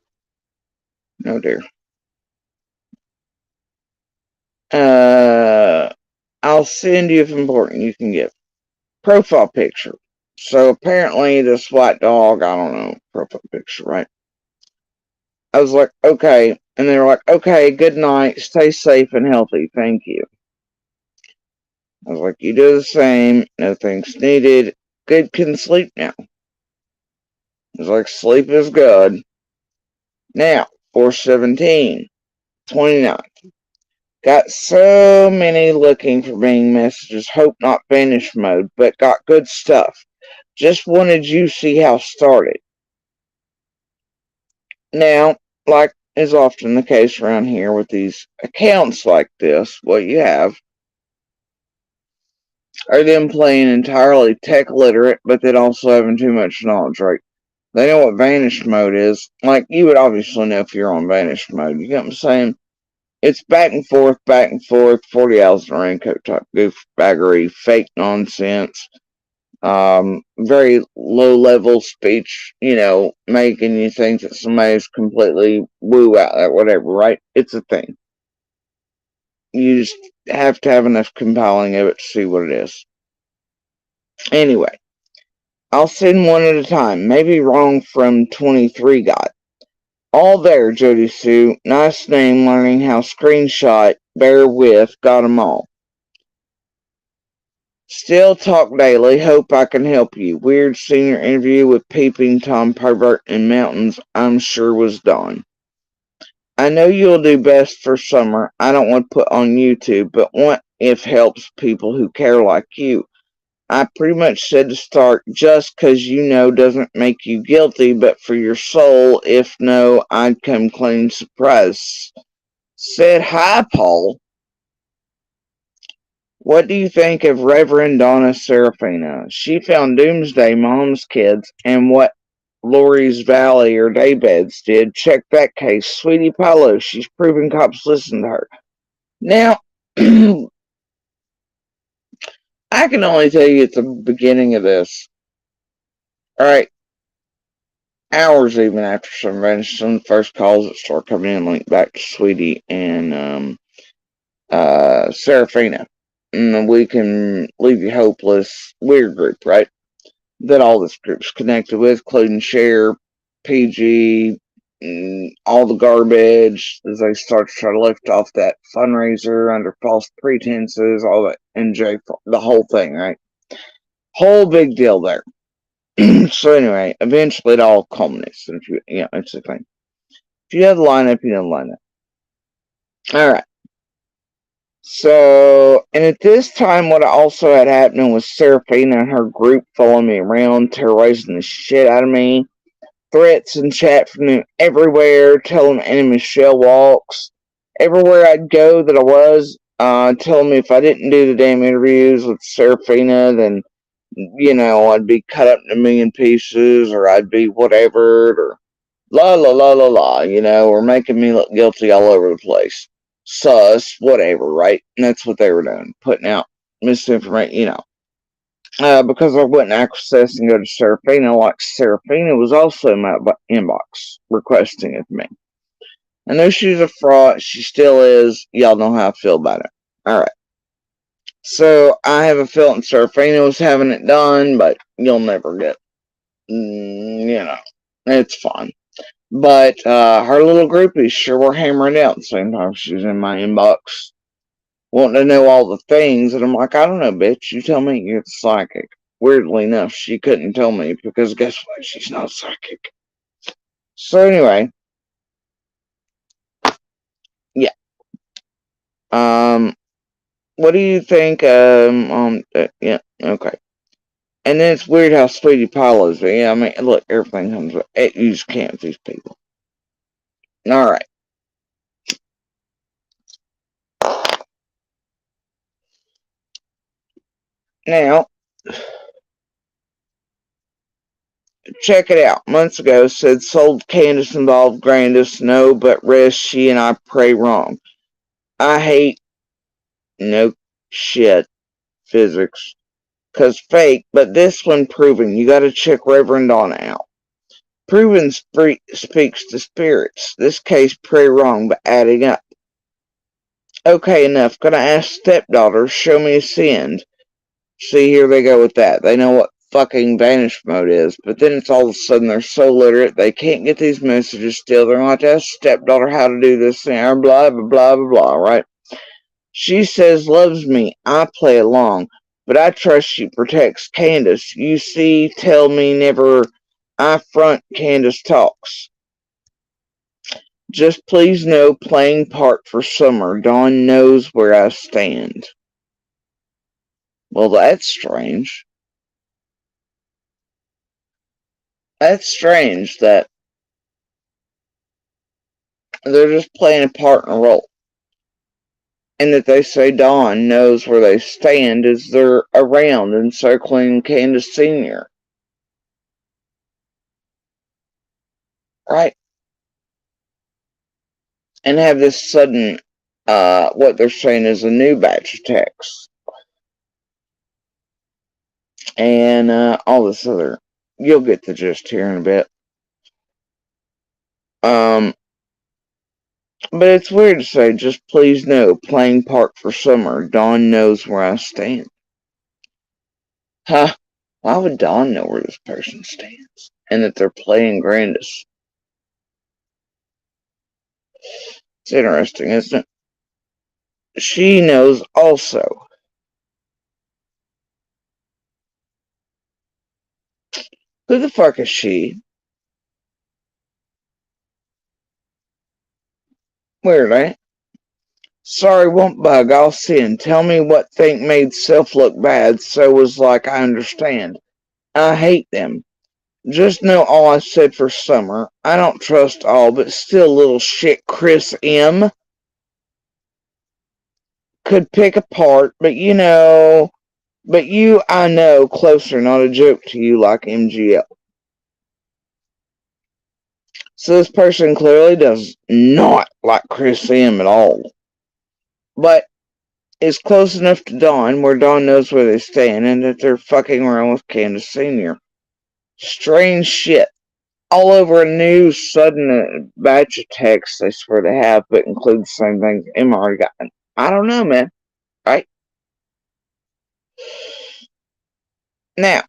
S1: no dear. I'll send you if important you can give. Profile picture. So apparently this white dog, I don't know, profile picture, right? I was like, okay. And they were like, okay, good night. Stay safe and healthy. Thank you. I was like, you do the same. No thanks needed. Good can sleep now. I was like, sleep is good. Now, 417, 29. Got so many looking for being messages. Hope not vanish mode, but got good stuff. Just wanted you to see how started. Now, like is often the case around here with these accounts like this, what you have are them playing entirely tech literate, but then also having too much knowledge, right? They know what vanish mode is. Like, you would obviously know if you're on vanish mode. You get what I'm saying? It's back and forth, 40 hours in a raincoat type goof baggery, fake nonsense, very low level speech, making you think that somebody's completely woo out or whatever, right? It's a thing. You just have to have enough compiling of it to see what it is. Anyway, I'll send one at a time. Maybe wrong from 23 got. All there, Jody Sue. Nice name, learning how screenshot, bear with, got 'em all. Still talk daily, hope I can help you. Weird senior interview with peeping Tom Pervert in mountains, I'm sure was done. I know you'll do best for summer. I don't want to put on YouTube, but what if helps people who care like you? I pretty much said to start just 'cause you know doesn't make you guilty, but for your soul, if no, I'd come clean surprise. Said hi, Paul. What do you think of Reverend Donna Serafina? She found Doomsday Mom's kids and what Lori's Valley or Daybeds did. Check that case. Sweetie Paulo, she's proven cops listen to her. Now, I can only tell you at the beginning of this. Alright, hours even after some first calls that start coming in, link back to Sweetie and Serafina. And we can leave you hopeless. Weird group, right? That all this group's connected with, including Share, PG, all the garbage as they start to try to lift off that fundraiser under false pretenses, all that, and Jay, the whole thing, right? Whole big deal there. So anyway, eventually it all culminates. If you, it's the thing. If you have the lineup, you know the lineup. All right. So, and at this time, what also had happening was Seraphina and her group following me around, terrorizing the shit out of me. Threats and chat from them everywhere, telling Annie Michelle walks. Everywhere I'd go that I was, telling me if I didn't do the damn interviews with Seraphina, then, I'd be cut up in a million pieces, or I'd be whatever, or la la la la la, or making me look guilty all over the place. Sus, whatever, right? And that's what they were doing, putting out misinformation, because I wouldn't access and go to Seraphina, like Seraphina was also in my inbox requesting it to me. I know she's a fraud. She still is. Y'all know how I feel about it. Alright. So, I have a feeling Seraphina was having it done, but you'll never get, it's fine. But her little groupies sure were hammering out the same time she was in my inbox, wanting to know all the things, and I'm like, I don't know, bitch. You tell me. You're psychic. Weirdly enough, she couldn't tell me because guess what? She's not psychic. So anyway, yeah. What do you think? Yeah, okay. And then it's weird how Sweetie Paulo's. Yeah, I mean, look, everything comes with it. You just can't with these people. All right. Now, check it out. Months ago, said sold Candus involved Grandis. No, but rest she and I pray wrong. I hate no shit physics. Cause fake, but this one proven. You gotta check Reverend Donna out. Proven speaks to spirits. This case pretty wrong, but adding up. Okay, enough. Gonna ask stepdaughter, show me a send. See, here they go with that. They know what fucking vanish mode is, but then it's all of a sudden they're so literate they can't get these messages still. They're going to ask stepdaughter how to do this thing, blah, blah, blah, blah, blah, right? She says loves me. I play along, but I trust she protects Candus. You see, tell me never. I front Candus talks. Just please know playing part for summer. Dawn knows where I stand. Well, that's strange. That's strange that they're just playing a part in a role. And that they say Dawn knows where they stand as they're around encircling Candus Sr. Right? And have this sudden, what they're saying is a new batch of texts. And all this other. You'll get the gist here in a bit. But it's weird to say, just please know, playing park for summer. Dawn knows where I stand. Huh? Why would Dawn know where this person stands? And that they're playing Grandis? It's interesting, isn't it? She knows also. Who the fuck is she? Weird, ain't it? Sorry, won't bug. I'll sin. Tell me what think made self look bad, so was like I understand. I hate them. Just know all I said for summer. I don't trust all, but still little shit Chris M. could pick apart, but I know closer, not a joke to you like MGL. So this person clearly does not like Chris M at all. But is close enough to Dawn where Dawn knows where they stand and that they're fucking around with Candus Sr. Strange shit. All over a new sudden batch of texts they swear they have, but include the same things Emma already got. I don't know, man. Right? Now,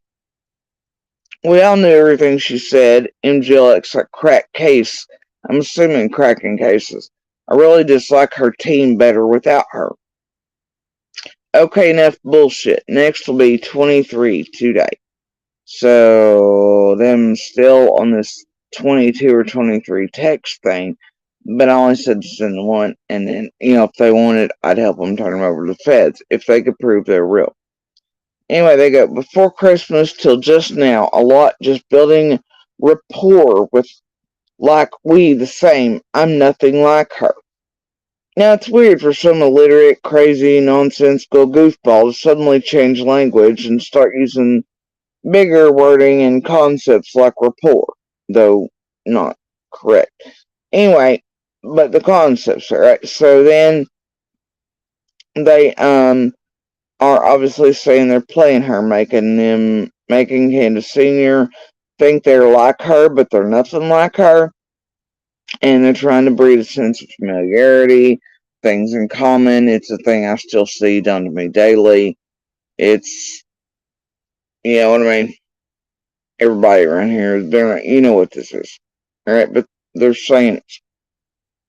S1: we all knew everything she said. MGLX a crack case. I'm assuming cracking cases. I really dislike her team better without her. Okay, enough bullshit. Next will be 23 today. So, them still on this 22 or 23 text thing, but I only said to send the one, and then, if they wanted, I'd help them turn them over to the feds if they could prove they're real. Anyway, they go, before Christmas till just now, a lot just building rapport with like we the same. I'm nothing like her. Now, it's weird for some illiterate, crazy, nonsensical goofball to suddenly change language and start using bigger wording and concepts like rapport, though not correct. Anyway, but the concepts are right. So then they are obviously saying they're playing her, making Candace Sr. think they're like her, but they're nothing like her. And they're trying to breed a sense of familiarity, things in common. It's a thing I still see done to me daily. It's, you know what I mean? Everybody around here, you know what this is. Alright, but they're saying it's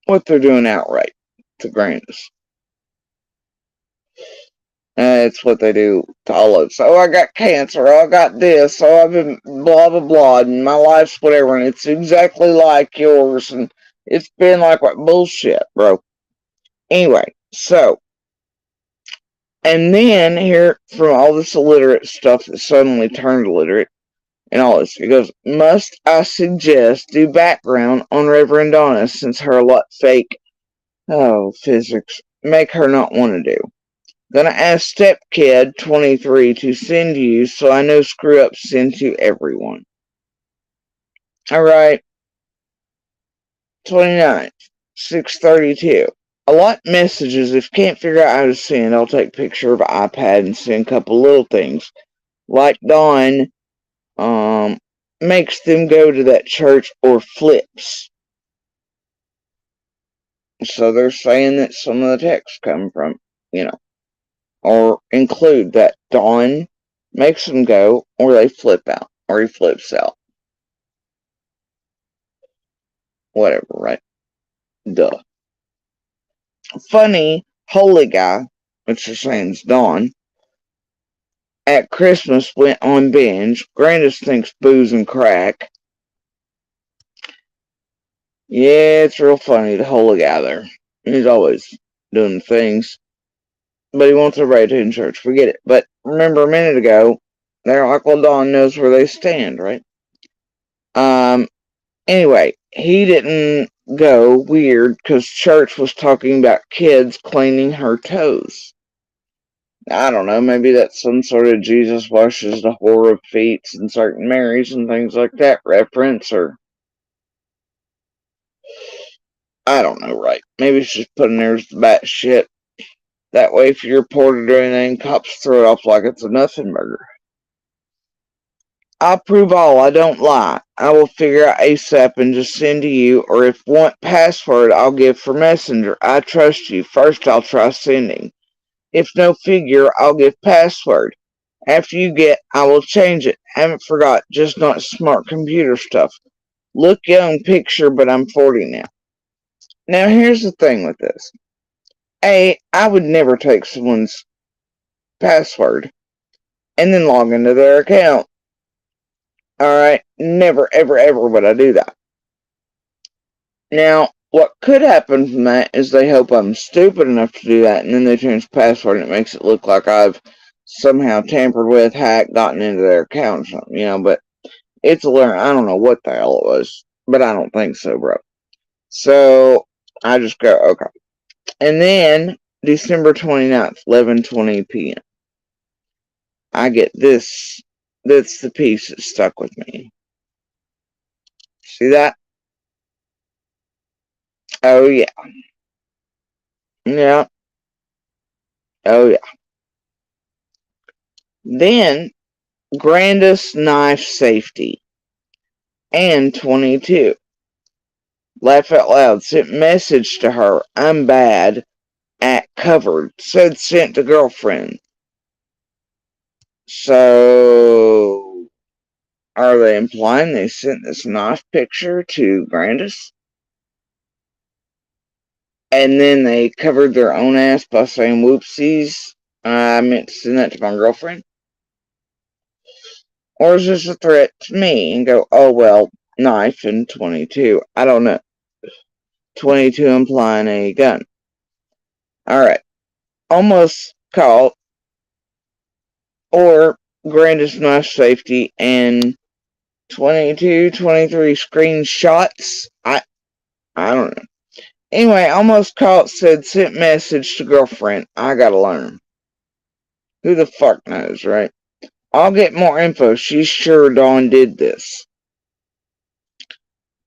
S1: what they're doing outright to Grandis. It's what they do to all of us. Oh, I got cancer. Oh, I got this. Oh, I've been blah, blah, blah. And my life's whatever. And it's exactly like yours. And it's been like what bullshit, bro. Anyway, so. And then here, from all this illiterate stuff that suddenly turned illiterate and all this, it goes, must I suggest do background on Reverend Donna since her lot fake, physics, make her not want to do. Gonna ask Stepkid 23 to send you so I know screw ups send to everyone. Alright. 29th, 6:32. A lot of messages. If can't figure out how to send, I'll take a picture of an iPad and send a couple little things. Like Dawn makes them go to that church or flips. So they're saying that some of the texts come from, or include that Dawn makes them go, or they flip out, or he flips out. Whatever, right? Duh. Funny, holy guy, which they're saying is Dawn, at Christmas went on binge. Grandis thinks booze and crack. Yeah, it's real funny, the holy guy there. He's always doing things. But he wants everybody to in church. Forget it. But remember a minute ago, they're like, well, Dawn knows where they stand, right? Anyway, he didn't go weird because church was talking about kids cleaning her toes. I don't know, maybe that's some sort of Jesus washes the whore of feet and certain Marys and things like that reference, or I don't know, right? Maybe it's just putting there as the bat shit. That way, if you're reported or anything, cops throw it off like it's a nothing burger. I'll prove all, I don't lie. I will figure out ASAP and just send to you, or if want password, I'll give for messenger. I trust you. First I'll try sending. If no figure, I'll give password. After you get, I will change it. Haven't forgot, just not smart computer stuff. Look young picture, but I'm 40 now. Now here's the thing with this. I would never take someone's password and then log into their account. Alright? Never, ever, ever would I do that. Now, what could happen from that is they hope I'm stupid enough to do that, and then they change the password and it makes it look like I've somehow tampered with, hacked, gotten into their account or something, but it's a learn. I don't know what the hell it was, but I don't think so, bro. So, I just go, okay. And then, December 29th, 11:20 p.m. I get this. That's the piece that stuck with me. See that? Oh, yeah. Yeah. Oh, yeah. Then, Grandest Knife Safety and 22. Laugh out loud. Sent message to her. I'm bad. At covered. Said sent to girlfriend. So, are they implying they sent this knife picture to Grandis? And then they covered their own ass by saying, whoopsies, I meant to send that to my girlfriend? Or is this a threat to me? And go, oh well, knife and 22. I don't know. 22 implying a gun. Alright. Almost caught. Or Grandis knife safety and 22, 23 screenshots. I don't know. Anyway, almost caught said sent message to girlfriend. I gotta learn. Who the fuck knows, right? I'll get more info. She's sure Dawn did this.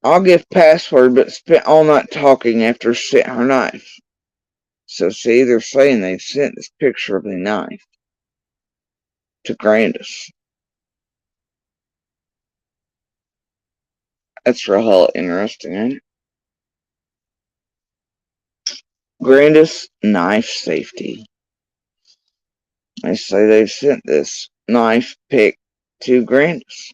S1: I'll give password, but spent all night talking after sent her knife. So see, they're saying they sent this picture of the knife to Grandis. That's real hell interesting, ain't it? Grandis knife safety. They say they sent this knife pic to Grandis.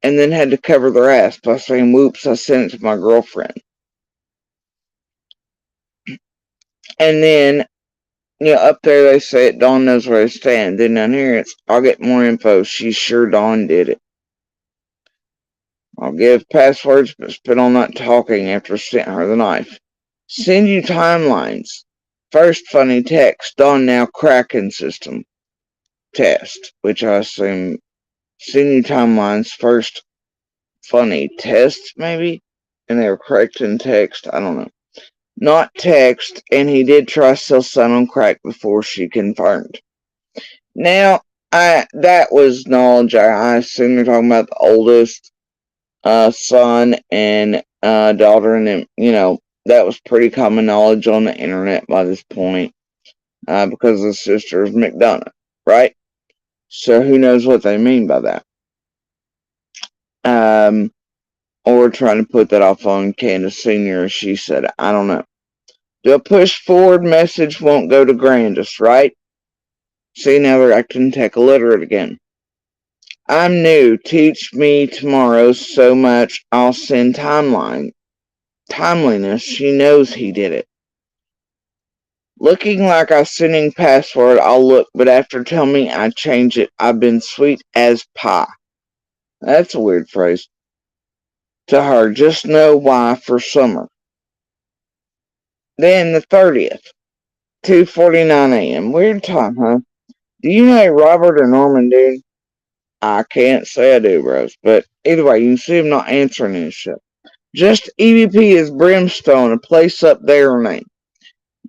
S1: And then had to cover their ass by saying, whoops, I sent it to my girlfriend. And then, up there they say it, Dawn knows where I stand. Then down here it's, I'll get more info. She's sure Dawn did it. I'll give passwords, but spit on that talking after sent her the knife. Send you timelines. First funny text, Dawn now cracking system test, which I assume send you timelines first funny test, maybe? And they were correcting text, I don't know. Not text, and he did try still sun on crack before she confirmed. Now, that was knowledge. I assume you're talking about the oldest son and daughter, and that was pretty common knowledge on the internet by this point, because the sister is McDonough, right? So who knows what they mean by that? Or trying to put that off on Candus Sr. She said, I don't know. The push forward message won't go to Grandis, right? See, now they're acting tech illiterate again. I'm new. Teach me tomorrow so much I'll send timeliness. She knows he did it. Looking like I'm sending password, I'll look, but after tell me I change it, I've been sweet as pie. That's a weird phrase. To her, just know why for summer. Then the 30th, 2:49 a.m. Weird time, huh? Do you know Robert or Norman, dude? I can't say I do, bros. But either way, you can see him not answering this shit. Just EVP is Brimstone, a place up there name.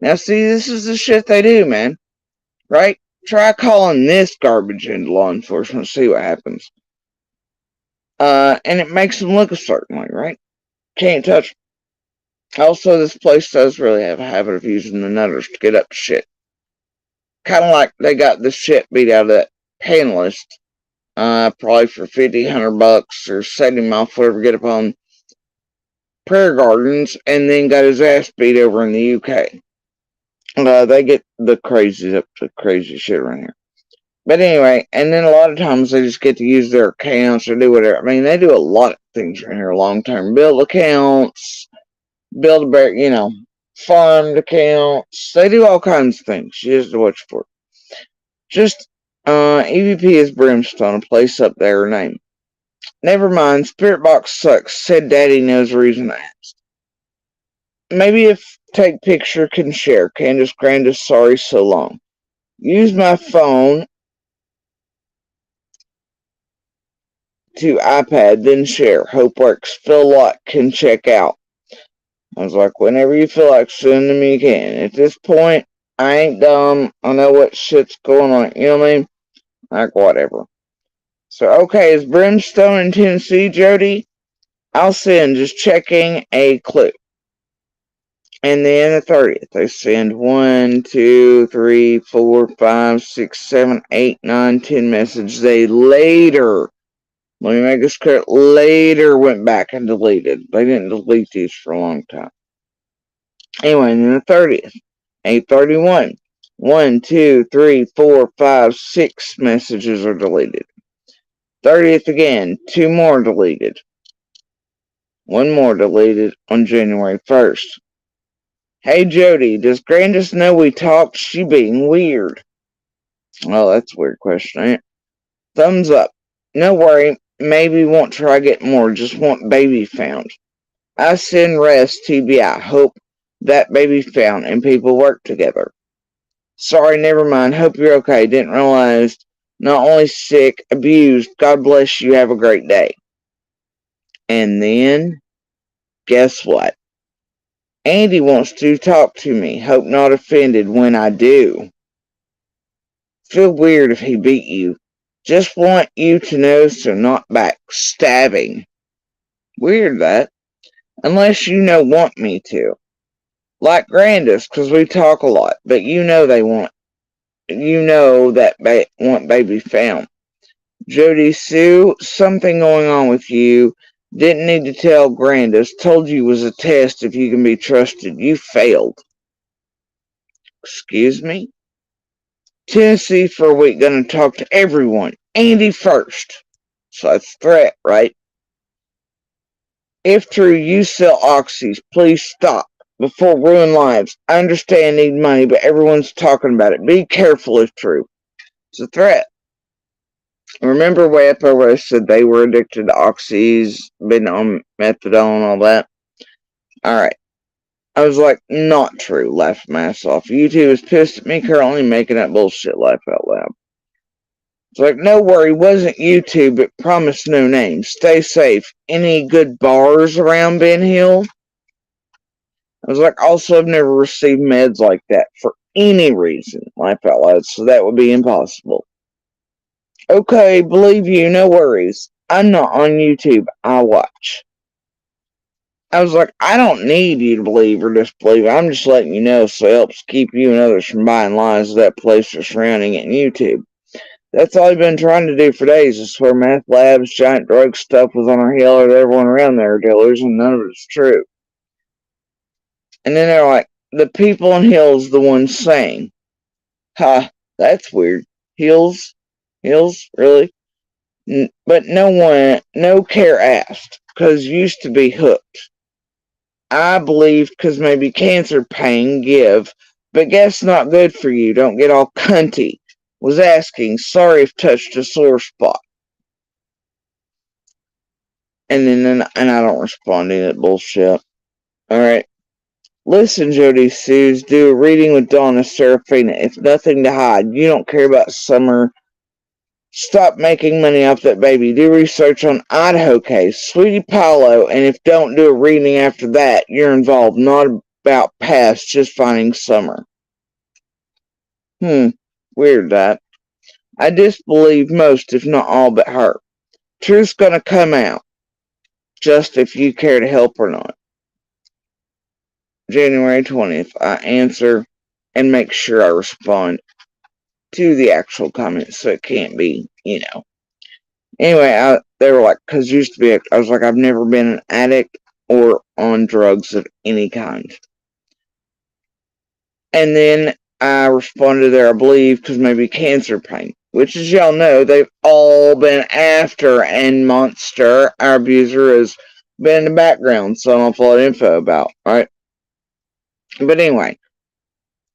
S1: Now, see, this is the shit they do, man. Right? Try calling this garbage into law enforcement, see what happens. And it makes them look a certain way, right? Can't touch them. Also, this place does really have a habit of using the nutters to get up to shit. Kind of like they got the shit beat out of that panelist probably for 50, $100 or set him off, whatever, get up on prayer gardens, and then got his ass beat over in the UK. They get the crazies up to crazy shit around here. But anyway, and then a lot of times they just get to use their accounts or do whatever. I mean, they do a lot of things around here long term. Build accounts, build a bear, farmed accounts. They do all kinds of things. You just have to watch for it. Just, EVP is Brimstone, a place up there, name. Never mind, Spirit Box sucks, said Daddy knows the reason I asked. Maybe if take picture can share. Candus Grandis, sorry so long. Use my phone to iPad, then share. Hope works. Phil Lott can check out. I was like, whenever you feel like sending me, you can. At this point, I ain't dumb. I know what shit's going on. You know what I mean? Like, whatever. So, okay, is Brimstone in Tennessee, Jody? I'll send, just checking a clue. And then the 30th, they send 1, 2, 3, 4, 5, 6, 7, 8, 9, 10 messages. They later, let me make this clear, later went back and deleted. They didn't delete these for a long time. Anyway, and then the 30th, 8:31. 1, 2, 3, 4, 5, 6 messages are deleted. 30th again, 2 more deleted. 1 more deleted on January 1st. Hey Jody, does Grandis know we talked? She being weird. Well, that's a weird question, ain't it? Thumbs up. No worry, maybe won't try get more, just want baby found. I send rest TBI. Hope that baby found and people work together. Sorry, never mind. Hope you're okay. Didn't realize not only sick, abused. God bless you. Have a great day. And then, guess what? Andy wants to talk to me. Hope not offended when I do. Feel weird if he beat you. Just want you to know so not backstabbing. Weird that. Unless want me to. Like Grandis, because we talk a lot. But they want. That want baby found. Jody Sue, something going on with you. Didn't need to tell Grandis. Told you it was a test if you can be trusted. You failed. Excuse me? Tennessee for a week. Gonna talk to everyone. Andy first. So that's threat, right? If true, you sell oxys. Please stop. Before ruin lives. I understand need money, but everyone's talking about it. Be careful if true. It's a threat. Remember way up there where I said they were addicted to oxys, been on methadone and all that? Alright. I was like, not true. Laughed my ass off. YouTube is pissed at me currently making that bullshit laugh out loud. It's like, no worry, wasn't YouTube, but promise no names. Stay safe. Any good bars around Ben Hill? I was like, also, I've never received meds like that for any reason. Laugh out loud, so that would be impossible. Okay, believe you, no worries. I'm not on YouTube. I watch. I was like, I don't need you to believe or disbelieve. I'm just letting you know so it helps keep you and others from buying lies of that place or surrounding it in YouTube. That's all I've been trying to do for days. I swear meth labs, giant drug stuff was on our hill or everyone around there are dealers and none of it's true. And then they're like, the people on Hill's the ones saying. Ha, that's weird. Hills? Really? But no care asked, because used to be hooked. I believe because maybe cancer pain give, but guess not good for you. Don't get all cunty. Was asking, sorry if touched a sore spot. And I don't respond to that bullshit. Alright. Listen, Jody Suze, do a reading with Donna Serafina. It's nothing to hide. You don't care about Summer. Stop making money off that baby. Do research on Idaho case. Sweetie Paolo, and if don't do a reading after that, you're involved. Not about past, just finding Summer. Weird that. I disbelieve most, if not all, but her. Truth's gonna come out. Just if you care to help or not. January 20th. I answer and make sure I respond to the actual comments so it can't be, Anyway, they were like, because used to be, I was like, I've never been an addict or on drugs of any kind. And then I responded there, I believe, because maybe cancer pain. Which, as y'all know, they've all been after, and Monster, our abuser, has been in the background, so I don't have a lot of info about, right? But anyway,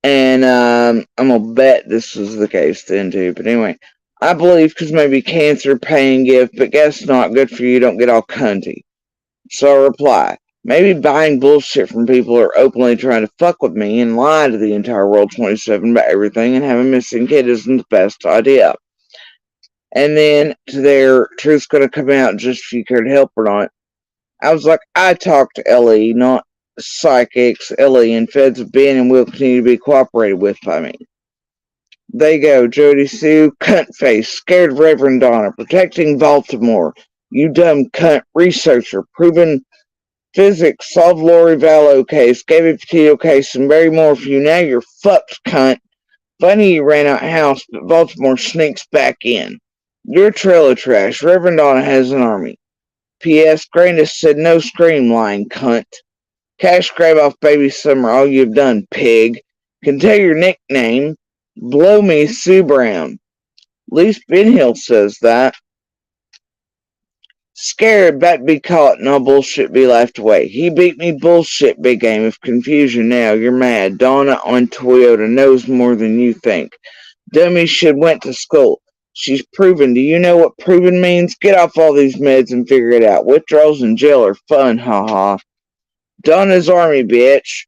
S1: and I'm gonna bet this was the case then too. But anyway, I believe because maybe cancer, pain, gift, but guess not good for you. Don't get all cunty. So I reply, maybe buying bullshit from people who are openly trying to fuck with me and lie to the entire world 27 about everything and have a missing kid isn't the best idea. And then to their truth's gonna come out just if you care to help or not. I was like, I talked to Ellie, not psychics. Ellie and feds have been and will continue to be cooperated with by me. They go, Jody Sue, cunt face, scared Reverend Donna, protecting Baltimore. You dumb cunt researcher, proven physics, solved Lori Vallow case, gave a potato case, and very more for you. Now you're fucked, cunt. Funny you ran out house, but Baltimore sneaks back in. You're trailer trash. Reverend Donna has an army. P.S. Grandis said no scream line, cunt. Cash grab off baby Summer, all you've done, pig. Can tell your nickname. Blow me, Sue Brown. At least Ben Hill says that. Scared, about to be caught, and all bullshit be laughed away. He beat me bullshit, big game of confusion now. You're mad. Donna on Toyota knows more than you think. Dummy should went to school. She's proven. Do you know what proven means? Get off all these meds and figure it out. Withdrawals in jail are fun, haha. Donna's army, bitch.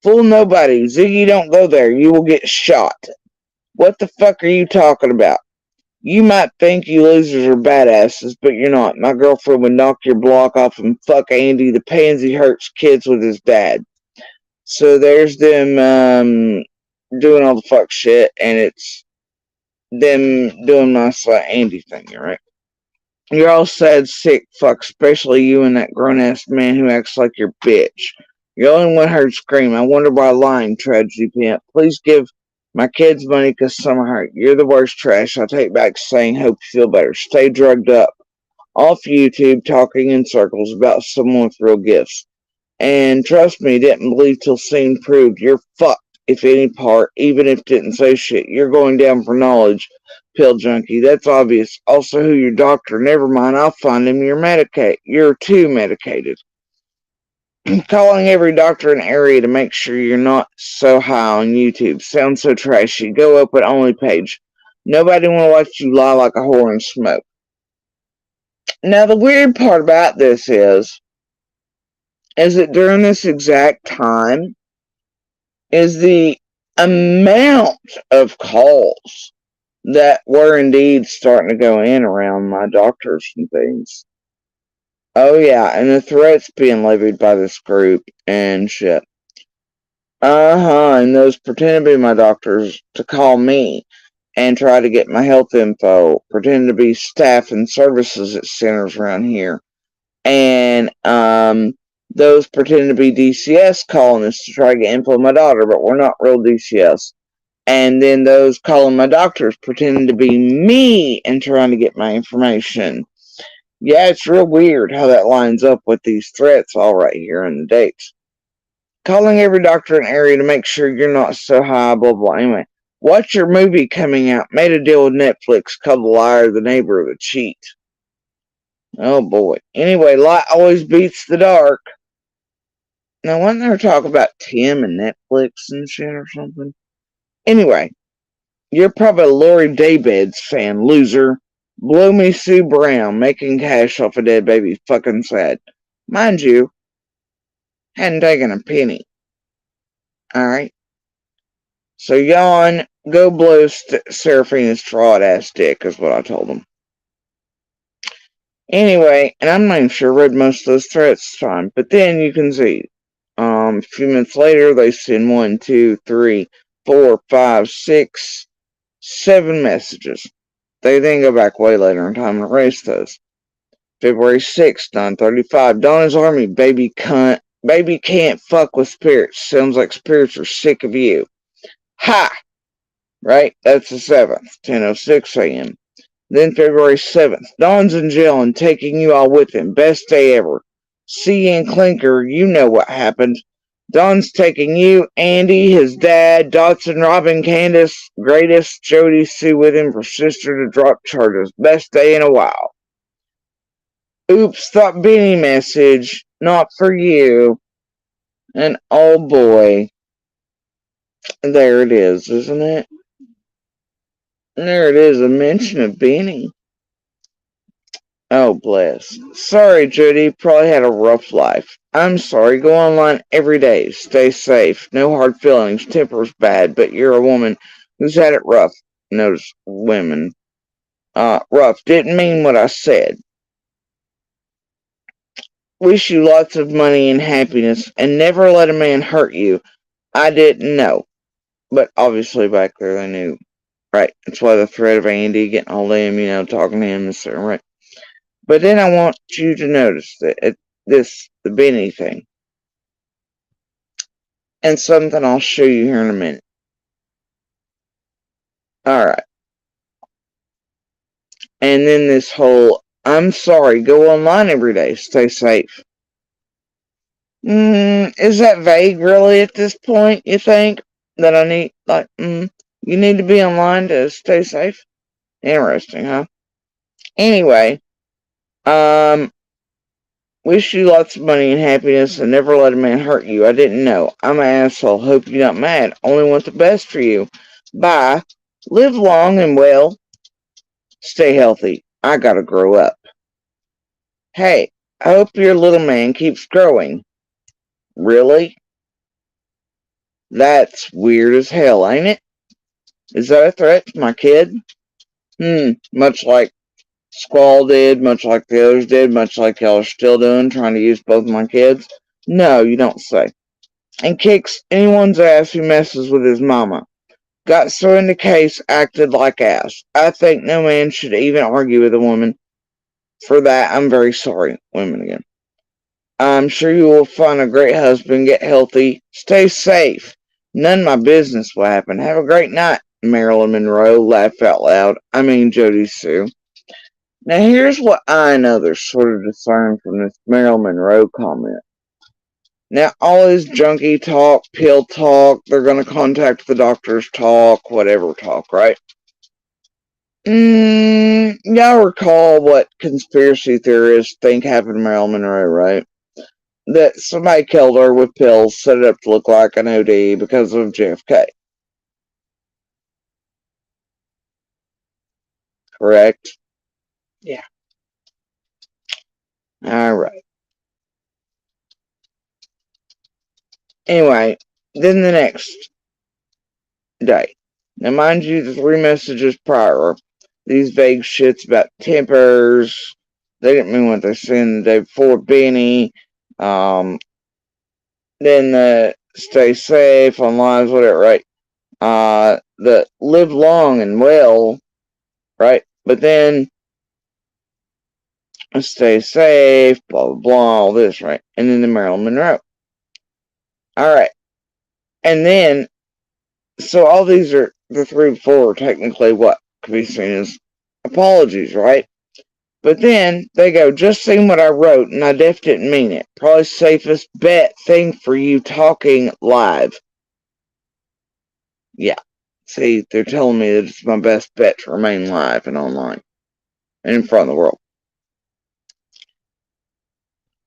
S1: Fool nobody. Ziggy, don't go there. You will get shot. What the fuck are you talking about? You might think you losers are badasses, but you're not. My girlfriend would knock your block off and fuck Andy. The pansy hurts kids with his dad. So there's them doing all the fuck shit, and it's them doing my Andy thing, right? You're all sad, sick fuck, especially you and that grown-ass man who acts like your bitch. You're the only one heard scream. I wonder why lying, tragedy pimp. Please give my kids money because some are hurt. You're the worst trash. I'll take back saying hope you feel better. Stay drugged up. Off YouTube talking in circles about someone with real gifts. And trust me, didn't believe till seen proved. You're fucked if any part, even if didn't say shit. You're going down for knowledge, pill junkie. That's obvious. Also, who your doctor? Never mind, I'll find him. You're too medicated. Calling every doctor in the area to make sure you're not so high on YouTube. Sounds so trashy. Go up at only page. Nobody want to watch you lie like a whore and smoke. Now, the weird part about this is that during this exact time is the amount of calls that were indeed starting to go in around my doctors and things. Oh yeah, and the threats being levied by this group and shit. And those pretend to be my doctors to call me and try to get my health info, pretend to be staff and services at centers around here. And those pretend to be DCS calling us to try to get info on my daughter, but we're not real DCS. And then those calling my doctors pretending to be me and trying to get my information. Yeah, it's real weird how that lines up with these threats all right here in the dates. Calling every doctor in the area to make sure you're not so high, blah, blah. Anyway, watch your movie coming out. Made a deal with Netflix called The Liar, the Neighbor, the Cheat. Oh, boy. Anyway, light always beats the dark. Now, wasn't there talk about Tim and Netflix and shit or something? Anyway, you're probably a Lori Daybeds fan, loser. Blow me Sue Brown, making cash off a dead baby. Fucking sad. Mind you, hadn't taken a penny. Alright? So yawn, go blow Seraphina's fraud ass dick, is what I told them. Anyway, and I'm not even sure I read most of those threats this time, but then you can see. A few minutes later, they send 1, 2, 3, 4, 5, 6, 7 messages. They then go back way later in time and erase those. February 6th, 9:35. Donna's Army, baby cunt. Baby can't fuck with spirits. Sounds like spirits are sick of you. Ha! Right? That's the 7th, 10:06 a.m. Then February 7th, Don's in jail and taking you all with him. Best day ever. C and Clinker, you know what happened. Don's taking you, Andy, his dad, Dotson, Robin, Candus, Greatest, Jody, Sue with him for sister to drop charges. Best day in a while. Oops, thought Benny message. Not for you. And oh boy. There it is, isn't it? There it is, a mention of Benny. Oh, bless. Sorry, Judy. Probably had a rough life. I'm sorry. Go online every day. Stay safe. No hard feelings. Temper's bad, but you're a woman who's had it rough. Notice women. Rough. Didn't mean what I said. Wish you lots of money and happiness, and never let a man hurt you. I didn't know. But obviously back there they knew. Right. That's why the threat of Andy getting all of him, talking to him, etc. Right. But then I want you to notice that the Benny thing. And something I'll show you here in a minute. Alright. And then this whole, I'm sorry, go online every day, stay safe. Is that vague really at this point, you think? That I need, you need to be online to stay safe? Interesting, huh? Anyway, wish you lots of money and happiness and never let a man hurt you. I didn't know. I'm an asshole. Hope you're not mad. Only want the best for you. Bye. Live long and well. Stay healthy. I gotta grow up. Hey, I hope your little man keeps growing. Really? That's weird as hell, ain't it? Is that a threat to my kid? Much like Squall did, much like the others did, much like y'all are still doing, trying to use both my kids? No, you don't say. And kicks anyone's ass who messes with his mama. Got so in the case, acted like ass. I think no man should even argue with a woman. For that, I'm very sorry. Women again. I'm sure you will find a great husband, get healthy, stay safe. None of my business will happen. Have a great night, Marilyn Monroe. Laugh out loud. I mean Jody Sue. Now here's what I and others sort of discern from this Marilyn Monroe comment. Now all this junkie talk, pill talk, they're going to contact the doctors talk, whatever talk, right? Y'all recall what conspiracy theorists think happened to Marilyn Monroe, right? That somebody killed her with pills, set it up to look like an OD because of JFK. Correct? Yeah. Alright. Anyway, then the next day. Now, mind you, the 3 messages prior, these vague shits about tempers, they didn't mean what they said the day before, Benny, then the stay safe on lives, whatever, right? The live long and well, right? But then stay safe, blah, blah, blah, all this, right? And then the Marilyn Monroe. Alright. And then, so all these are, the 3 before, technically what could be seen as apologies, right? But then they go, just seen what I wrote, and I def didn't mean it. Probably safest bet thing for you talking live. Yeah. See, they're telling me that it's my best bet to remain live and online and in front of the world.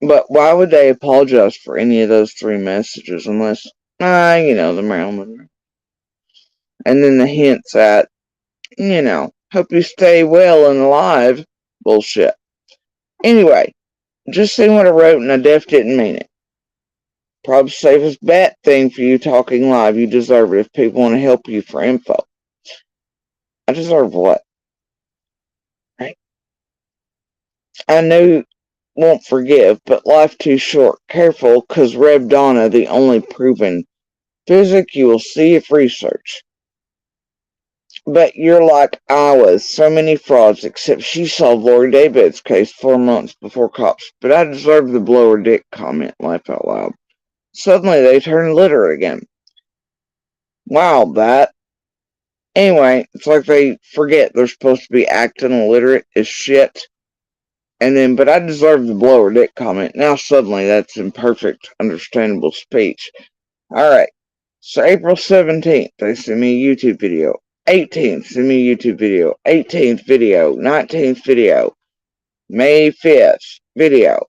S1: But why would they apologize for any of those 3 messages unless, the Marilyn Monroe. And then the hints at, hope you stay well and alive. Bullshit. Anyway, just seeing what I wrote and I def didn't mean it. Probably safest bet thing for you talking live. You deserve it if people want to help you for info. I deserve what? Right? I know won't forgive, but life too short. Careful, cause Reb Donna, the only proven physic you will see if research. But you're like I was, so many frauds, except she solved Lori David's case 4 months before cops. But I deserve the blower dick comment, laugh out loud. Suddenly they turned literate again. Wow, that. Anyway, it's like they forget they're supposed to be acting illiterate as shit. And then, but I deserve the blower dick comment. Now suddenly that's imperfect, understandable speech. Alright. So April 17th, they sent me a YouTube video. 18th, send me a YouTube video. 18th video. 19th video. May 5th video.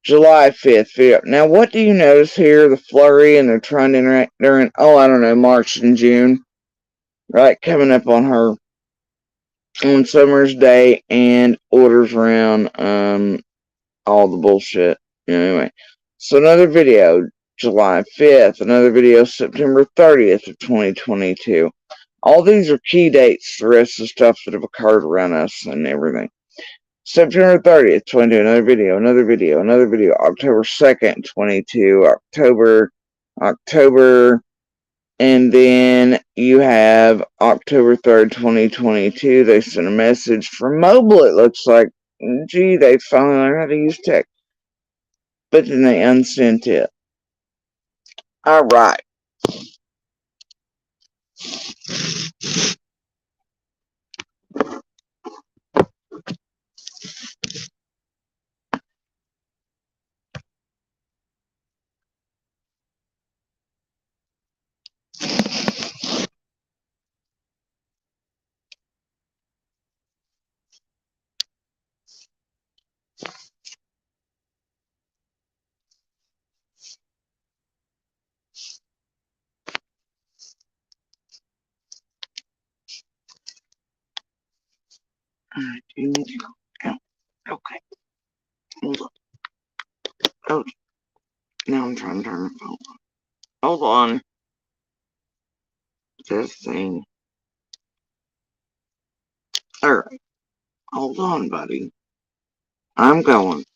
S1: July 5th video. Now what do you notice here? The flurry, and they're trying to interact during, I don't know, March and June. Right? Coming up on her on Summer's Day and orders around all the bullshit. Anyway. So another video, July 5th, another video, September 30th of 2022. All these are key dates, the rest of the stuff that have occurred around us and everything. September 30th, 22, another video, October 2nd, 22, October, and then you have October 3rd, 2022, they sent a message from mobile, it looks like. Gee, they finally learned how to use tech. But then they unsent it. Alright. Alright, you need to go out. Okay. Hold on. Oh, now I'm trying to turn the phone on. Hold on. This thing. Alright. Hold on, buddy. I'm going.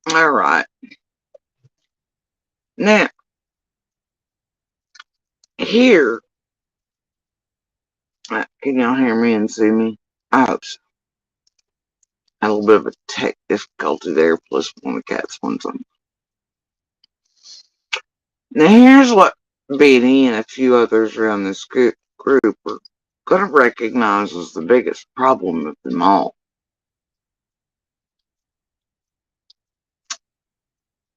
S1: Alright. Now, here. Can y'all hear me and see me? I hope so. Had a little bit of a tech difficulty there, plus one of the cats wants something. Now, here's what Benny and a few others around this group are going to recognize as the biggest problem of them all.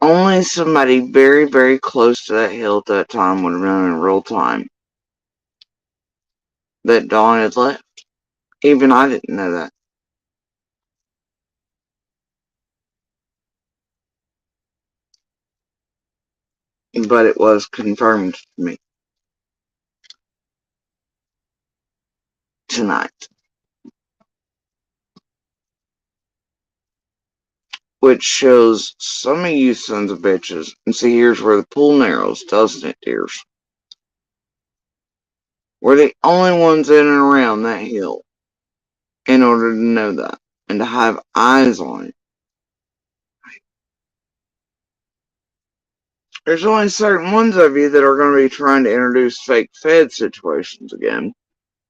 S1: Only somebody very, very close to that hill at that time would have known in real time that Dawn had left. Even I didn't know that. But it was confirmed to me tonight. which shows some of you sons of bitches. And see, here's where the pool narrows, doesn't it, dears? We're the only ones in and around that hill in order to know that and to have eyes on it. There's only certain ones of you that are going to be trying to introduce fake Fed situations again.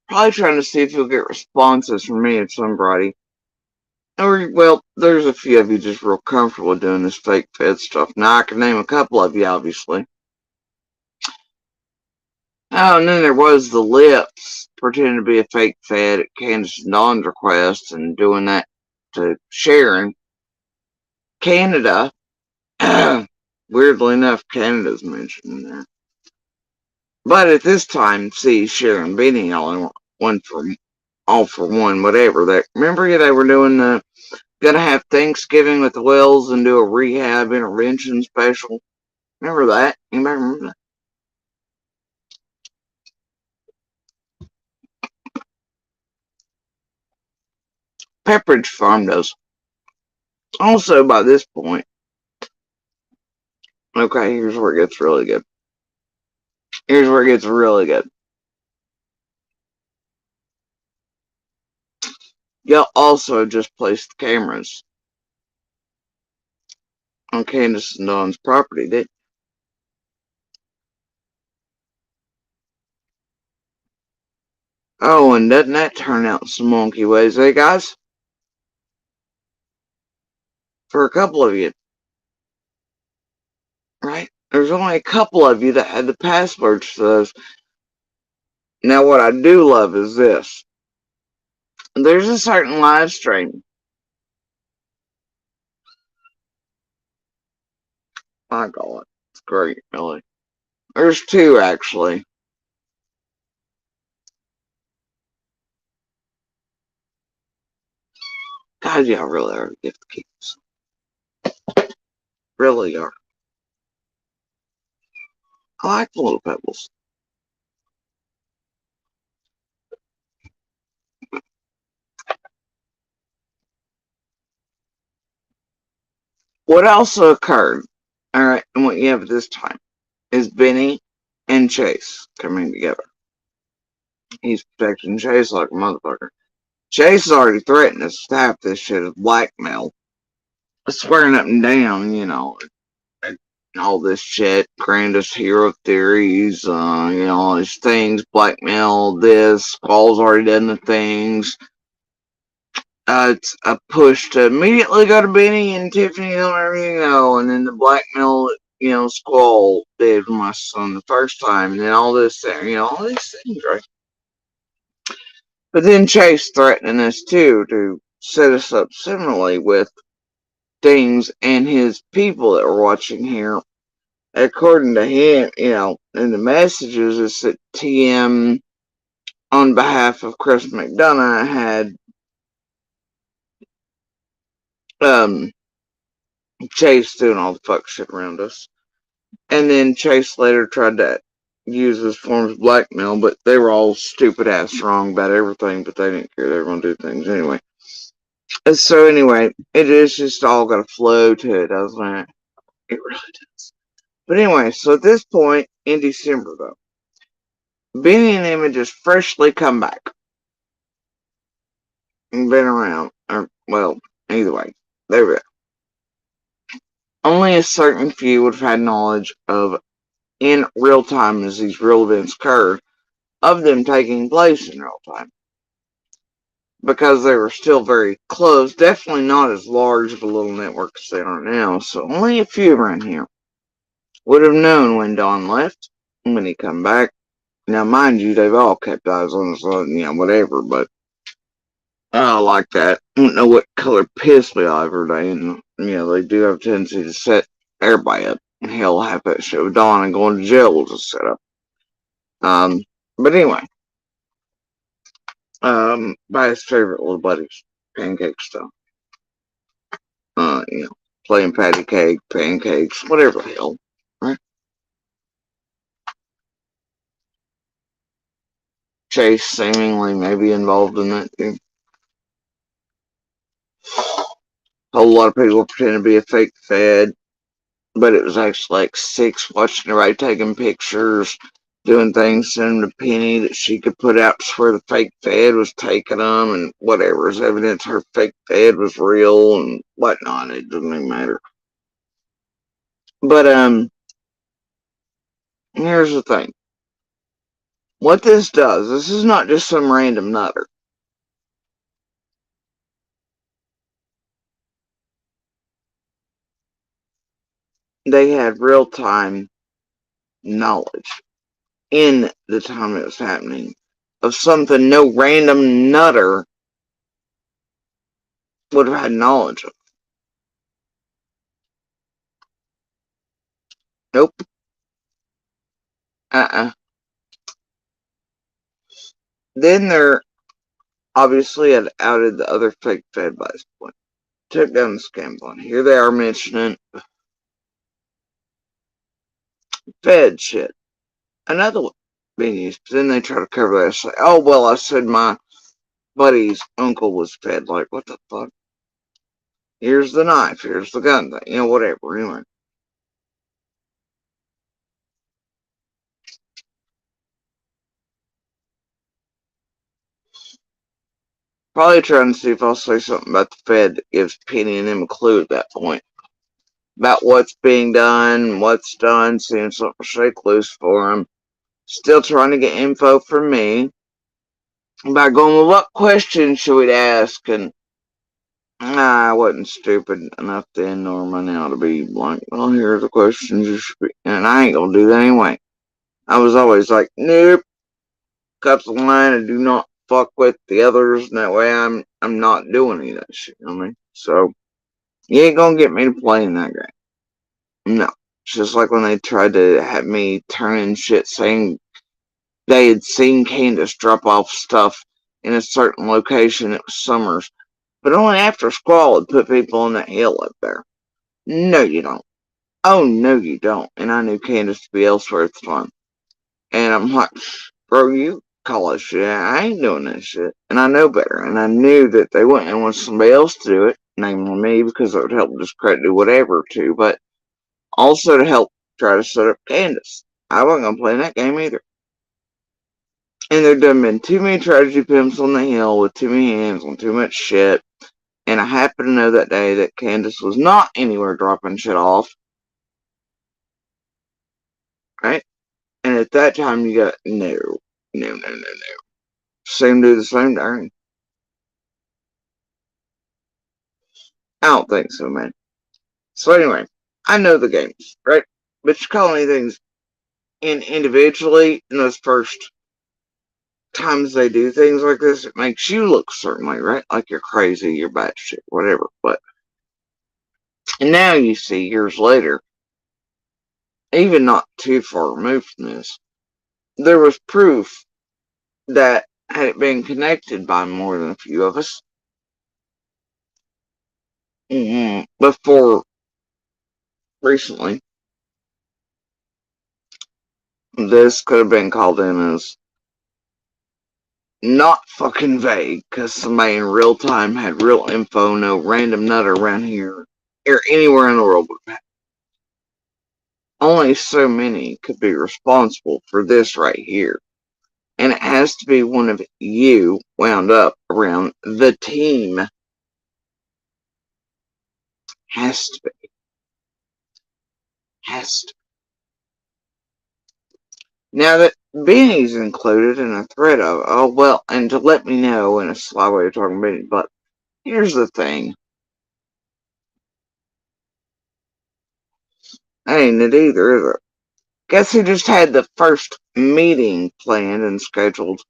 S1: Probably trying to see if you'll get responses from me at somebody. Or, well, there's a few of you just real comfortable doing this fake Fed stuff. Now, I can name a couple of you, obviously. Oh, and then there was the Lips, pretending to be a fake Fed at Candus and Dawn's request and doing that to Sharon. Canada, weirdly enough, Canada's mentioned in there. But at this time, see, Sharon Benny, all for one, whatever. Remember they were doing gonna have Thanksgiving with the Wells and do a rehab intervention special. Remember that? Anybody remember that? Pepperidge Farm does. Also, by this point, okay, here's where it gets really good. Here's where it gets really good. Y'all also just placed the cameras on Candace and Dawn's property, didn't you? Oh, and doesn't that turn out some monkey ways, eh, guys? For a couple of you, right? There's only a couple of you that had the passwords to those. Now, what I do love is this. There's a certain live stream. My God, it's great, really. There's two, actually. God, y'all really are gift keepers. Really are. I like the little pebbles. What also occurred, alright, and what you have at this time, is Benny and Chase coming together. He's protecting Chase like a motherfucker. Chase has already threatened us to have this shit as blackmail. Swearing up and down, all this shit, Candus hero theories, all these things, blackmail, this, Squall's already done the things. It's a push to immediately go to Benny and Tiffany and everything, and then the blackmail that, Squall did with my son the first time, and then all this there, all these things, right? But then Chase threatening us too to set us up similarly with things and his people that were watching here. According to him, in the messages, it's that TM, on behalf of Chris McDonough, had Chase doing all the fuck shit around us. And then Chase later tried to use this form of blackmail, but they were all stupid ass wrong about everything, but they didn't care. They were going to do things anyway. So anyway, it is just all got a flow to it, doesn't it? It really does. But anyway, so at this point in December, though, Benny and him had just freshly come back and been around, or, well, either way, they were there. Only a certain few would have had knowledge of, in real time as these real events occurred, of them taking place in real time. Because they were still very close, definitely not as large of a little network as they are now, so only a few around here would have known when Don left, when he come back. Now, mind you, they've all kept eyes on us, whatever, but I like that. I don't know what color piss we all every day, and, they do have a tendency to set everybody up. Hell, half that shit with Don and going to jail was a setup. But anyway, by his favorite little buddies, pancake stuff. Uh, you know, playing patty cake, pancakes, whatever the hell, right? Chase seemingly maybe involved in that too. A whole lot of people pretend to be a fake Fed, but it was actually like six watching everybody taking pictures, doing things, sending them to Penny that she could put out to where the fake Fed was taking them and whatever. As evidence her fake Fed was real and whatnot. It doesn't even matter. But here's the thing. What this does, this is not just some random nutter. They had real time knowledge in the time it was happening of something no random nutter would have had knowledge of. Nope. Uh-uh. Then they're obviously had outed the other fake Fed by this point. Took down the scam plan. Here they are mentioning Fed shit. Another one being used. But then they try to cover that. Say, oh, well, I said my buddy's uncle was Fed. Like, what the fuck? Here's the knife. Here's the gun thing. You know, whatever. Anyway. Probably trying to see if I'll say something about the Fed that gives Penny and them a clue at that point. About what's being done, what's done, seeing something shake loose for them. Still trying to get info from me. About going, well, what questions should we ask? And I wasn't stupid enough then, nor am I now, to be like, well, here are the questions you should be. And I ain't gonna do that anyway. I was always like, nope, cut the line and do not fuck with the others. And that way I'm not doing any of that shit, you know what I mean? So, you ain't gonna get me to play in that game. No. It's just like when they tried to have me turn in shit saying they had seen Candus drop off stuff in a certain location. It was Summers. But only after Squall had put people on that hill up there. No, you don't. Oh, no, you don't. And I knew Candus to be elsewhere at the time. And I'm like, bro, you call that shit. I ain't doing that shit. And I know better. And I knew that they wouldn't want somebody else to do it, namely me, because it would help discredit do whatever to, but also to help try to set up Candus. I wasn't going to play in that game either. And there done been too many tragedy pimps on the hill with too many hands on too much shit. And I happen to know that day that Candus was not anywhere dropping shit off. Right? And at that time, you got, no. Same do the same darn. I don't think so, man. So anyway, I know the games, right? But you call me things in individually in those first times they do things like this, it makes you look certainly, right? Like you're crazy, you're batshit, whatever. But and now you see years later, even not too far removed from this, there was proof that had it been connected by more than a few of us before recently, this could have been called in as not fucking vague because somebody in real time had real info, no random nutter around here or anywhere in the world. Only so many could be responsible for this right here. And it has to be one of you wound up around the team. Has to be. Has to. Now that Benny's included in a thread of, oh, well, and to let me know in a sly way of talking Benny, but here's the thing. That ain't it either, is it? Guess who just had the first meeting planned and scheduled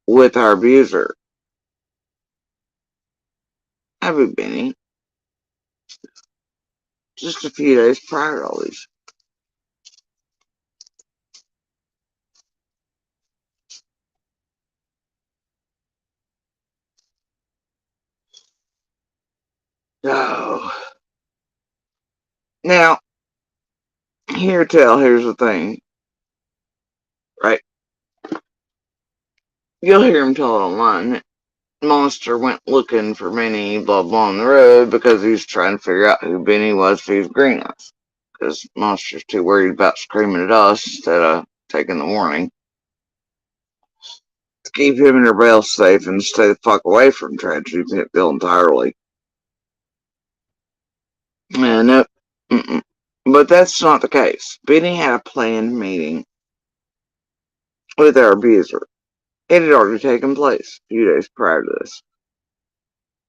S1: with our abuser? Happy Benny. Just a few days prior to all these. Oh. Now, here's the thing, right? You'll hear him tell it online. Monster went looking for Benny, blah blah, on the road because he was trying to figure out who Benny was if he was green eyes. Because Monster's too worried about screaming at us instead of taking the warning. To keep him and Rebel safe and stay the fuck away from Tragedy Pitville entirely. No, but that's not the case. Benny had a planned meeting with our abuser. It had already taken place a few days prior to this.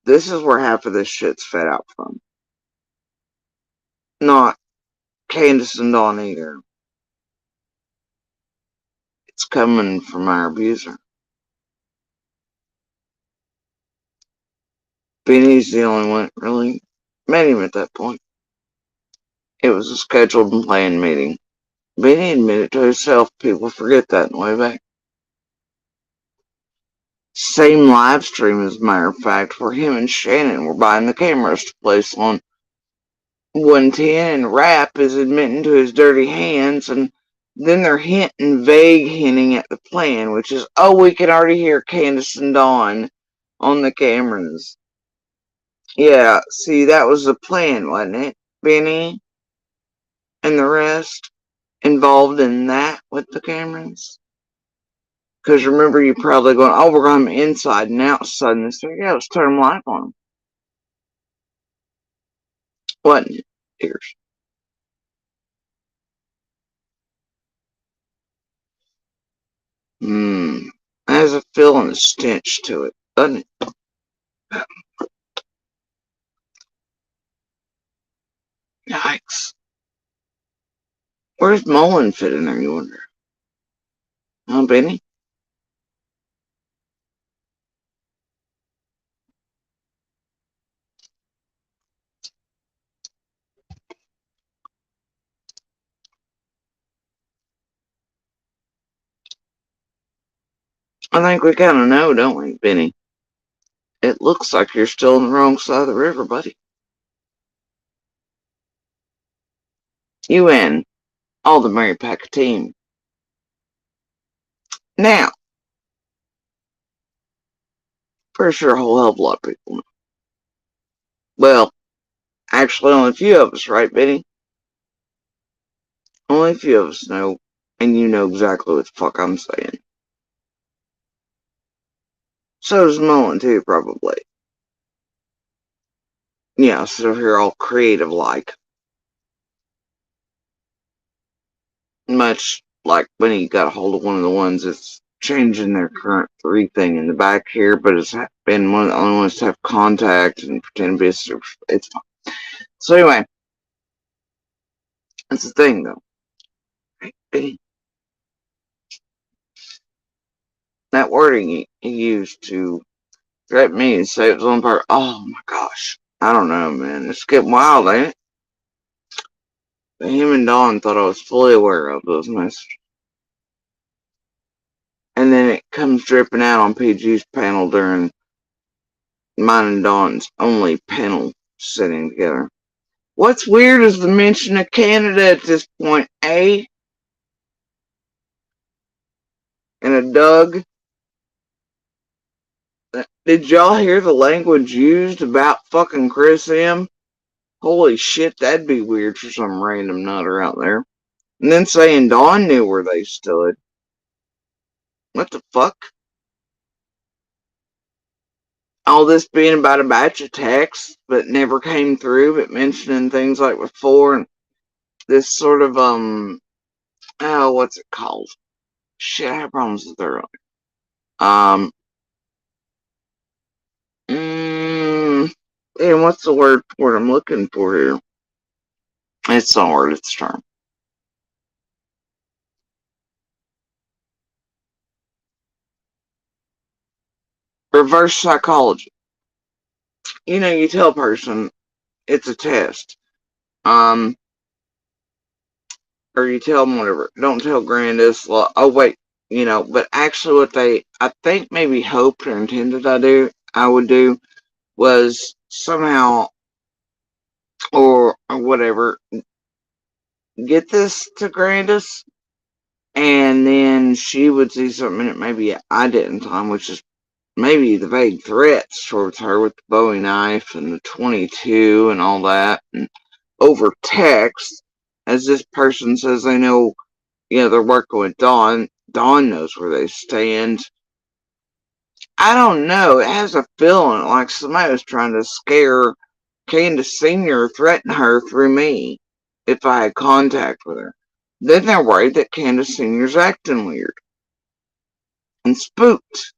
S1: This is where half of this shit's fed out from. Not Candus and Dawn either. It's coming from our abuser. Benny's the only one that really met him at that point. It was a scheduled and planned meeting. Benny admitted to himself, people forget that in way back. Same live stream, as a matter of fact, where him and Shannon were buying the cameras to place on 110, and Rap is admitting to his dirty hands, and then they're vague hinting at the plan, which is, oh, we can already hear Candus and Dawn on the cameras. Yeah, see, that was the plan, wasn't it? Benny and the rest involved in that with the cameras? Because remember, you probably going, oh, we're going inside and outside, and this, yeah, let's turn them live on them. Wasn't it, dears? Has a feeling a stench to it, doesn't it? Yikes. Where's Mullen fit in there, you wonder? Oh, Benny? I think we kind of know, don't we, Benny? It looks like you're still on the wrong side of the river, buddy. You and all the Mary Packer team. Now, pretty sure a whole hell of a lot of people know. Well, actually, only a few of us, right, Benny? Only a few of us know, and you know exactly what the fuck I'm saying. So does Mullen, too, probably. Yeah, so here all creative like. Much like when he got a hold of one of the ones that's changing their current 3 thing in the back here, but it's been one of the only ones to have contact and pretend to be a super. It's fine. So anyway, that's the thing though. That wording he used to threaten me and say it was on part. Oh my gosh. I don't know, man. It's getting wild, ain't it? But him and Dawn thought I was fully aware of those messages. And then it comes dripping out on PG's panel during mine and Dawn's only panel sitting together. What's weird is the mention of Canada at this point, eh? And a Doug. Did y'all hear the language used about fucking Chris M? Holy shit, that'd be weird for some random nutter out there. And then saying Dawn knew where they stood. What the fuck? All this being about a batch of texts that never came through, but mentioning things like before, and this sort of, what's it called? Shit, I had problems with earlier. And what's the word for it I'm looking for here? It's not a word, it's a term. Reverse psychology. You know, you tell a person it's a test. Or you tell them whatever. Don't tell Grandis, oh wait, but actually what I think maybe hoped or intended I would do was somehow, or whatever, get this to Grandis, and then she would see something in it maybe I didn't, Tom, which is maybe the vague threats towards her with the Bowie knife and the 22 and all that, and over text, as this person says they know, they're working with Dawn. Dawn knows where they stand. I don't know. It has a feeling like somebody was trying to scare Candus Sr. threaten her through me if I had contact with her. Then they're worried that Candus Sr.'s acting weird and spooked.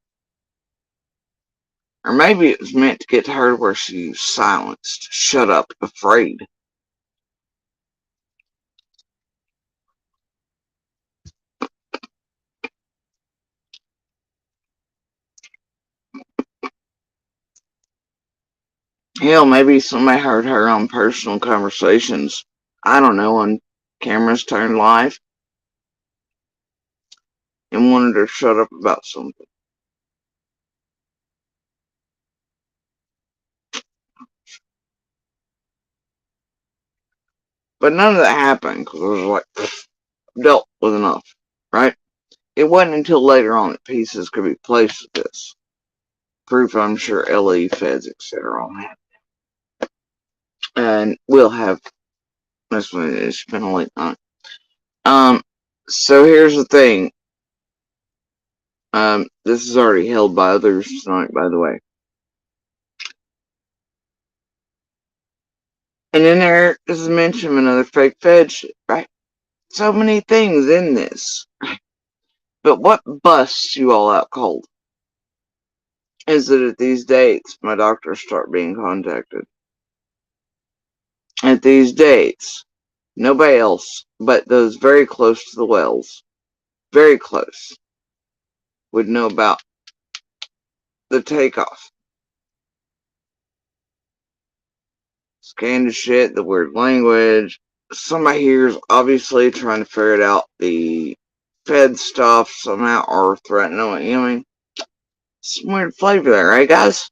S1: Or maybe it was meant to get to her where she was silenced, shut up, afraid. Hell, maybe somebody heard her on personal conversations. I don't know, on cameras turned live and wanted her to shut up about something. But none of that happened because I was like, dealt with enough, right? It wasn't until later on that pieces could be placed with this. Proof, I'm sure, LE, feds, etc. all have. And we'll have, that's what it is, it's been a late night. So here's the thing. This is already held by others tonight, by the way. And then there is a mention of another fake Fed shit, right? So many things in this. But what busts you all out cold is that at these dates, my doctors start being contacted. At these dates, nobody else but those very close to the wells, very close, would know about the takeoff. Scandal shit, the weird language. Somebody here is obviously trying to figure it out, the Fed stuff somehow, or threatening, you know what I mean? Some weird flavor there, right, guys?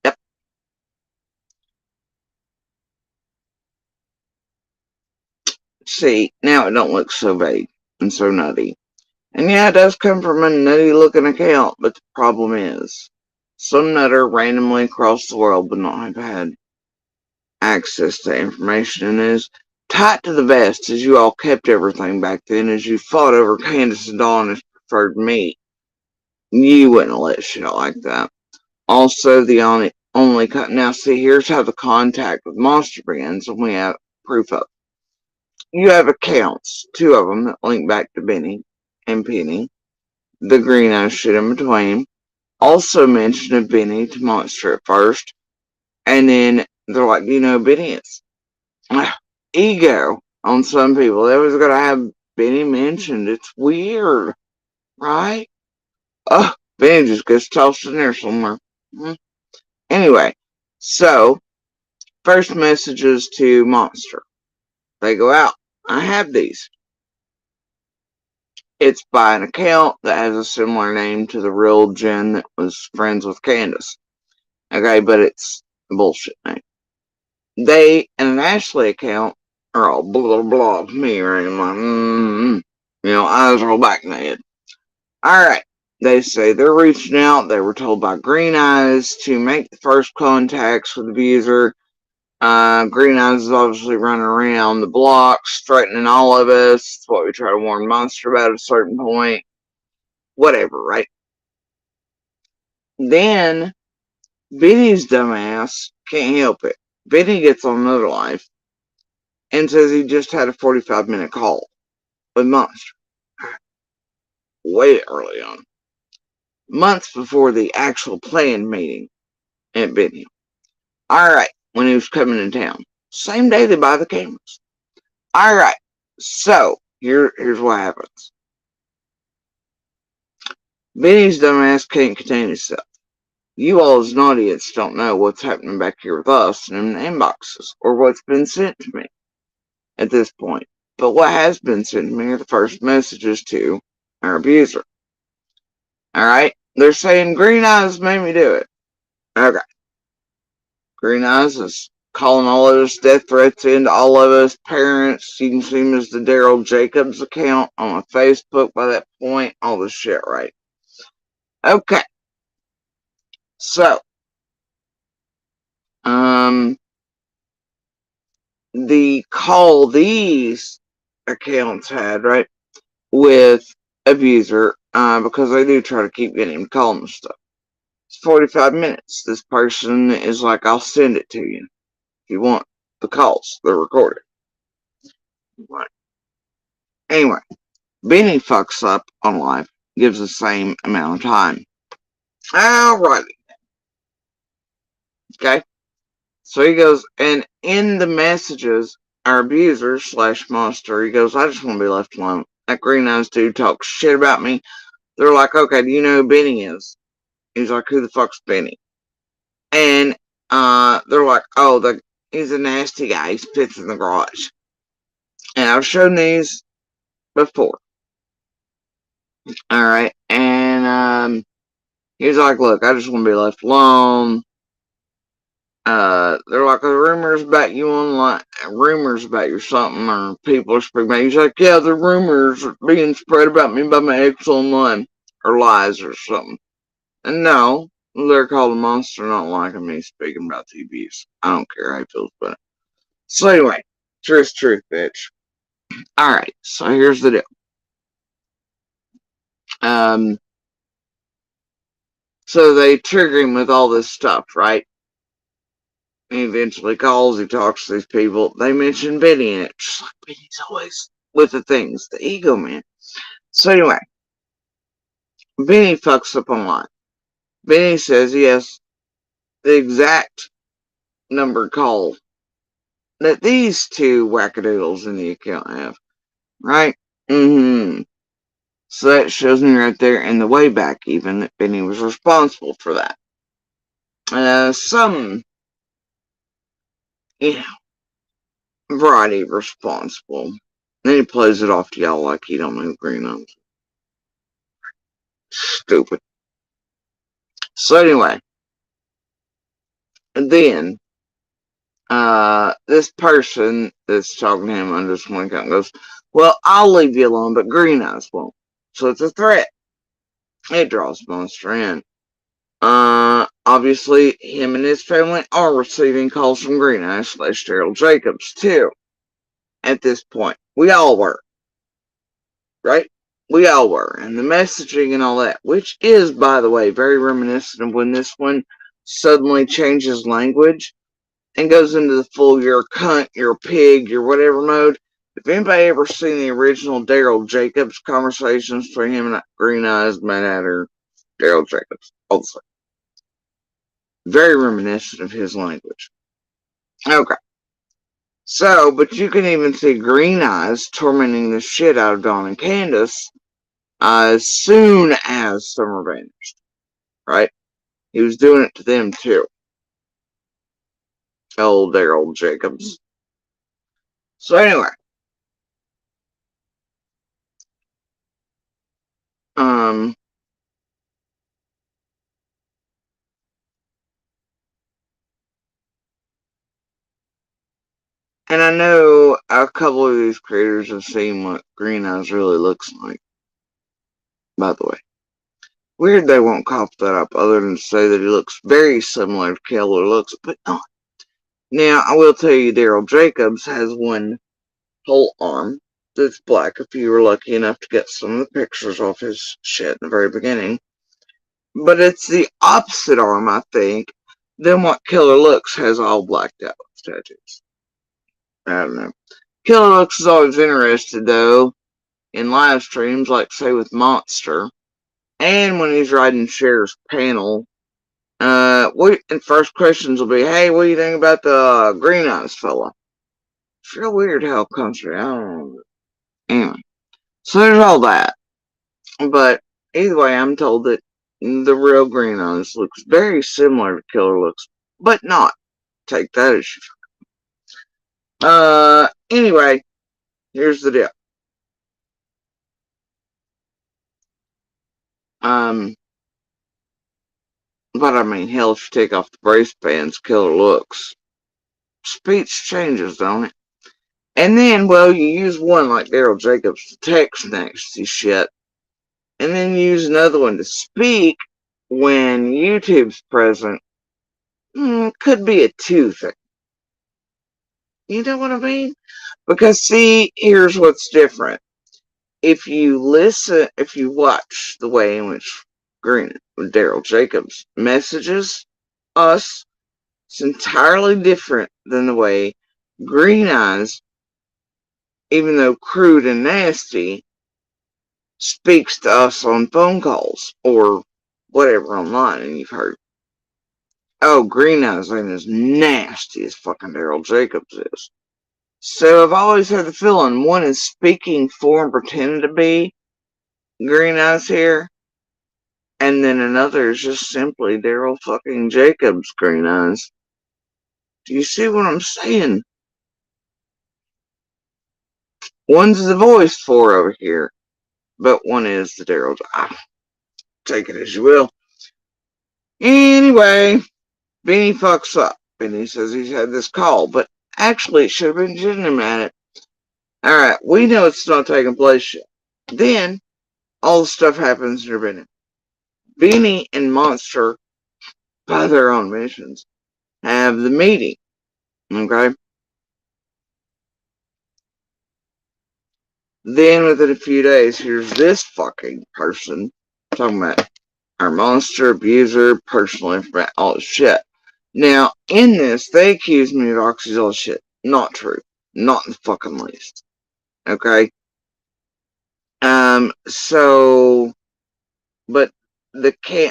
S1: Yep. See, now it don't look so vague and so nutty. And yeah, it does come from a nutty looking account, but the problem is, some nutter randomly across the world would not have had access to information, and is tight to the vest as you all kept everything back then, as you fought over Candus and Dawn as preferred meat. You wouldn't let shit like that. Also, the only now see, here's how the contact with Monster begins, and we have proof of. You have accounts, two of them that link back to Benny and Penny, the green eyes shit in between. Also mention of Benny to Monster at first, and then they're like, Benny is. Ego on some people. They was gonna have Benny mentioned. It's weird, right? Oh, Benny just gets tossed in there somewhere. Anyway, so first messages to Monster. They go out. I have these. It's by an account that has a similar name to the real Jen that was friends with Candus. Okay, but it's a bullshit name. They and an Ashley account are all blah blah to me, right? I'm like, eyes roll back in the head. Alright. They say they're reaching out. They were told by Green Eyes to make the first contacts with the abuser. Green Eyes is obviously running around the blocks, threatening all of us. It's what we try to warn Monster about at a certain point. Whatever, right? Then, Benny's dumbass can't help it. Benny gets on another live and says he just had a 45-minute call with Monster. Way early on. Months before the actual planned meeting at Benny. Alright, when he was coming in town. Same day they buy the cameras. Alright, so here's what happens. Benny's dumbass can't contain himself. You all as an audience don't know what's happening back here with us and in the inboxes, or what's been sent to me at this point. But what has been sent to me are the first messages to our abuser. Alright, they're saying Green Eyes made me do it. Okay. Green Eyes is calling all of us death threats into all of us parents. You can see him as the Daryl Jacobs account on my Facebook by that point. All this shit, right? Okay. So, the call these accounts had, right, with abuser, because they do try to keep getting him calling and stuff. It's 45 minutes. This person is like, I'll send it to you if you want the calls. They're recorded. Right. Anyway, Benny fucks up on live, gives the same amount of time. Alrighty. Okay. So he goes, and in the messages, our abuser / monster, he goes, I just want to be left alone. That green eyes dude talks shit about me. They're like, okay, do you know who Benny is? He's like, who the fuck's Benny? And they're like, oh, he's a nasty guy. He spits in the garage. And I've shown these before. Alright. And he's like, look, I just want to be left alone. They're like, rumors about you online, rumors about you or something, or people are speaking about you. He's like, yeah, the rumors are being spread about me by my ex online, or lies or something. And no, they're called a monster, not liking me speaking about the abuse. I don't care how he feels about it. So anyway, truth, bitch. Alright, so here's the deal. So they trigger him with all this stuff, right? He eventually calls, he talks to these people. They mention Benny in it. Just like Benny's always with the things, the ego man. So anyway, Benny fucks up online. Benny says he has the exact number call that these two wackadoodles in the account have, right? So that shows me right there in the way back even that Benny was responsible for that. Some, variety responsible. Then he plays it off to y'all like he don't know green owns. Stupid. So anyway, and then this person that's talking to him under this one account goes, well, I'll leave you alone, but Green Eyes won't. So it's a threat. It draws monster in. Obviously, him and his family are receiving calls from Green Eyes / Daryl Jacobs, too. At this point. We all were. Right? We all were. And the messaging and all that, which is, by the way, very reminiscent of when this one suddenly changes language and goes into the full you're a cunt, you're a pig, you're whatever mode. If anybody ever seen the original Daryl Jacobs conversations between him and Green Eyes, Mad Hatter, Daryl Jacobs, also very reminiscent of his language. Okay. So, but you can even see Green Eyes tormenting the shit out of Dawn and Candus as soon as Summer vanished. Right? He was doing it to them too. Old Daryl Jacobs. So anyway. And I know a couple of these creators have seen what Green Eyes really looks like. By the way. Weird they won't cough that up other than say that he looks very similar to Keller looks, but not. Now, I will tell you Daryl Jacobs has one whole arm that's black if you were lucky enough to get some of the pictures off his shit in the very beginning. But it's the opposite arm, I think, than what Killer Looks has all blacked out with tattoos. I don't know. Killer Looks is always interested, though, in live streams, like, say, with Monster. And when he's riding Cher's panel, and first questions will be, hey, what do you think about the Green Eyes fella? It's real weird how country, I don't know. Anyway, so there's all that. But either way, I'm told that the real Green Eyes looks very similar to Killer Looks, but not. Take that as you. Anyway, here's the deal. But I mean, hell, if you take off the brace bands, Killer Looks speech changes, don't it? And then, well, you use one like Daryl Jacobs to text nasty shit, and then you use another one to speak when YouTube's present. Could be a two thing. You know what I mean? Because see, here's what's different. If you watch the way in which Daryl Jacobs messages us, it's entirely different than the way Green Eyes, even though crude and nasty, speaks to us on phone calls or whatever online, and you've heard. Oh, Green Eyes ain't as nasty as fucking Daryl Jacobs is. So I've always had the feeling one is speaking for and pretending to be Green Eyes here, and then another is just simply Daryl fucking Jacobs Green Eyes. Do you see what I'm saying? One's the voice for over here, but one is the Daryl. Take it as you will. Anyway, Benny fucks up. Benny says he's had this call, but actually it should have been Jim at it. Alright, we know it's not taking place yet. Then, all the stuff happens near Benny. Benny and Monster, by their own missions, have the meeting. Okay? Then, within a few days, here's this fucking person talking about our monster, abuser, personal information, all this shit. Now, in this, they accuse me of oxyzol shit. Not true. Not in the fucking least. Okay? But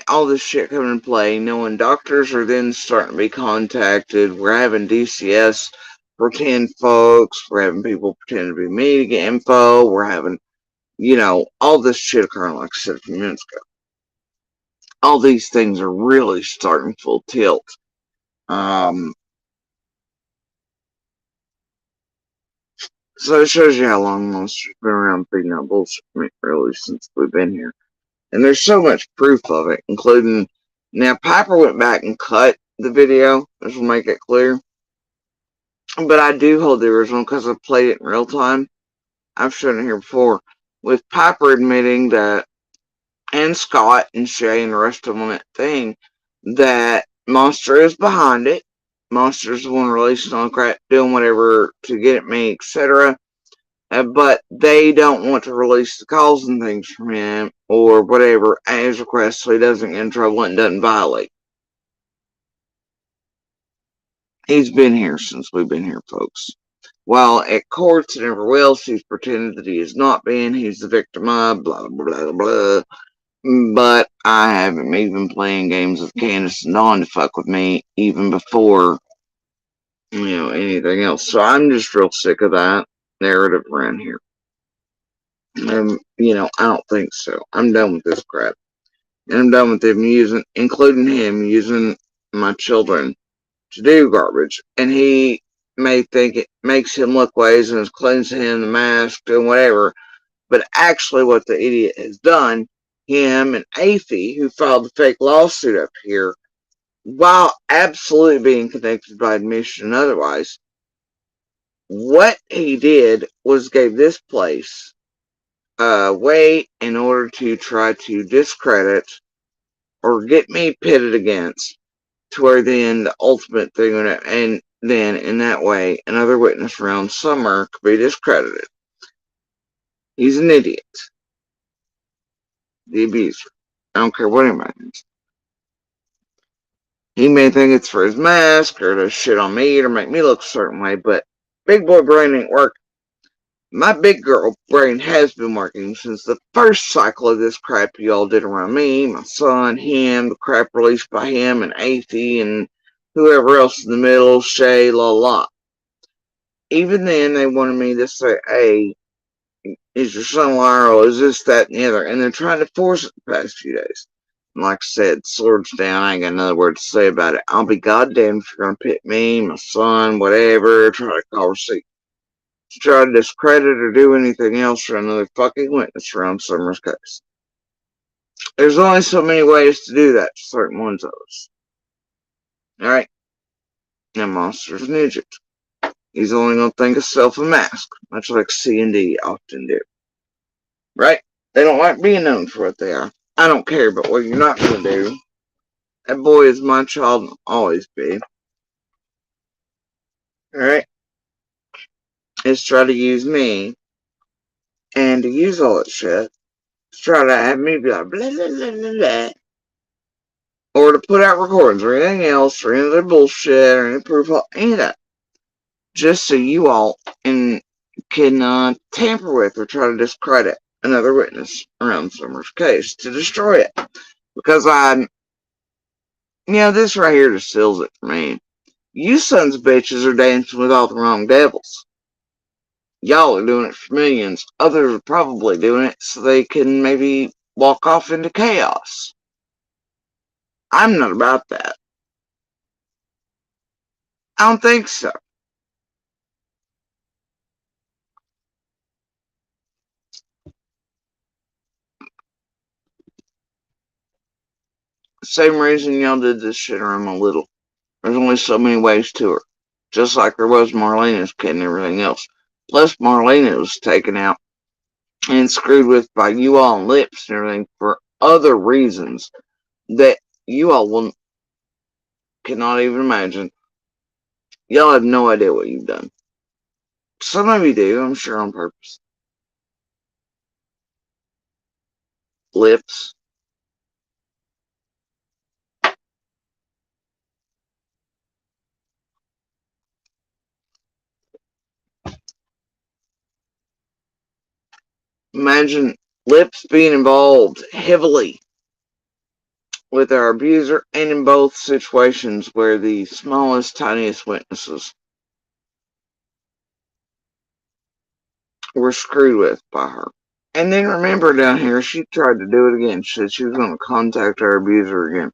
S1: all this shit coming into play, knowing doctors are then starting to be contacted. We're having DCS pretend folks. We're having people pretend to be me to get info. We're having, all this shit occurring, like I said a few minutes ago. All these things are really starting full tilt. So it shows you how long Monster's been around feeding out bullshit, really, since we've been here. And there's so much proof of it, including, now Piper went back and cut the video, this will make it clear. But I do hold the original because I played it in real time. I've shown it here before, with Piper admitting that, and Scott and Shay and the rest of them on that thing, that Monster is behind it. Monster's the one releasing all the crap, doing whatever to get at me, etc. But they don't want to release the calls and things from him or whatever as requested, so he doesn't get in trouble and doesn't violate. He's been here since we've been here, folks. While at courts and everywhere else, he's pretended that he has not been. He's the victim of blah, blah, blah. But I haven't even playing games with Candus and Dawn to fuck with me even before, anything else. So I'm just real sick of that narrative around here. I don't think so. I'm done with this crap. And I'm done with him including him using my children to do garbage. And he may think it makes him look ways and is cleansing him the mask and whatever. But actually what the idiot has done, him and Athie, who filed the fake lawsuit up here, while absolutely being connected by admission and otherwise, what he did was gave this place way in order to try to discredit or get me pitted against, to where then the ultimate thing, and then in that way another witness around Summer could be discredited. He's an idiot. The abuser. I don't care what anybody thinks. He may think it's for his mask or to shit on me or make me look a certain way, but big boy brain ain't working. My big girl brain has been working since the first cycle of this crap y'all did around me, my son, him, the crap released by him and Athie and whoever else in the middle, Shay, la. Even then, they wanted me to say, hey, is your son Lyra? Is this, that, and the other? And they're trying to force it the past few days. And like I said, swords down, I ain't got another word to say about it. I'll be goddamned if you're going to pit me, my son, whatever, try to call receipt. To try to discredit or do anything else for another fucking witness around Summer's case. There's only so many ways to do that to certain ones of us. Alright? Now, Monster's an idiot. He's only going to think of self and mask, much like C&D often do. Right? They don't like being known for what they are. I don't care about what you're not going to do. That boy is my child and will always be. Alright? Is try to use me and to use all that shit. To try to have me be like blah blah blah blah blah. Or to put out recordings or anything else or any other bullshit or any proof of any of that. Just so you all can tamper with or try to discredit another witness around Summer's case to destroy it. Because this right here just seals it for me. You sons of bitches are dancing with all the wrong devils. Y'all are doing it for millions. Others are probably doing it so they can maybe walk off into chaos. I'm not about that. I don't think so. Same reason y'all did this shit around my little. There's only so many ways to her. Just like there was Marlena's kid and everything else. Plus Marlena was taken out and screwed with by you all and Lips and everything for other reasons that you all cannot even imagine. Y'all have no idea what you've done. Some of you do, I'm sure on purpose. Lips. Imagine Lips being involved heavily with our abuser and in both situations where the smallest, tiniest witnesses were screwed with by her. And then remember down here, she tried to do it again. She said she was going to contact our abuser again.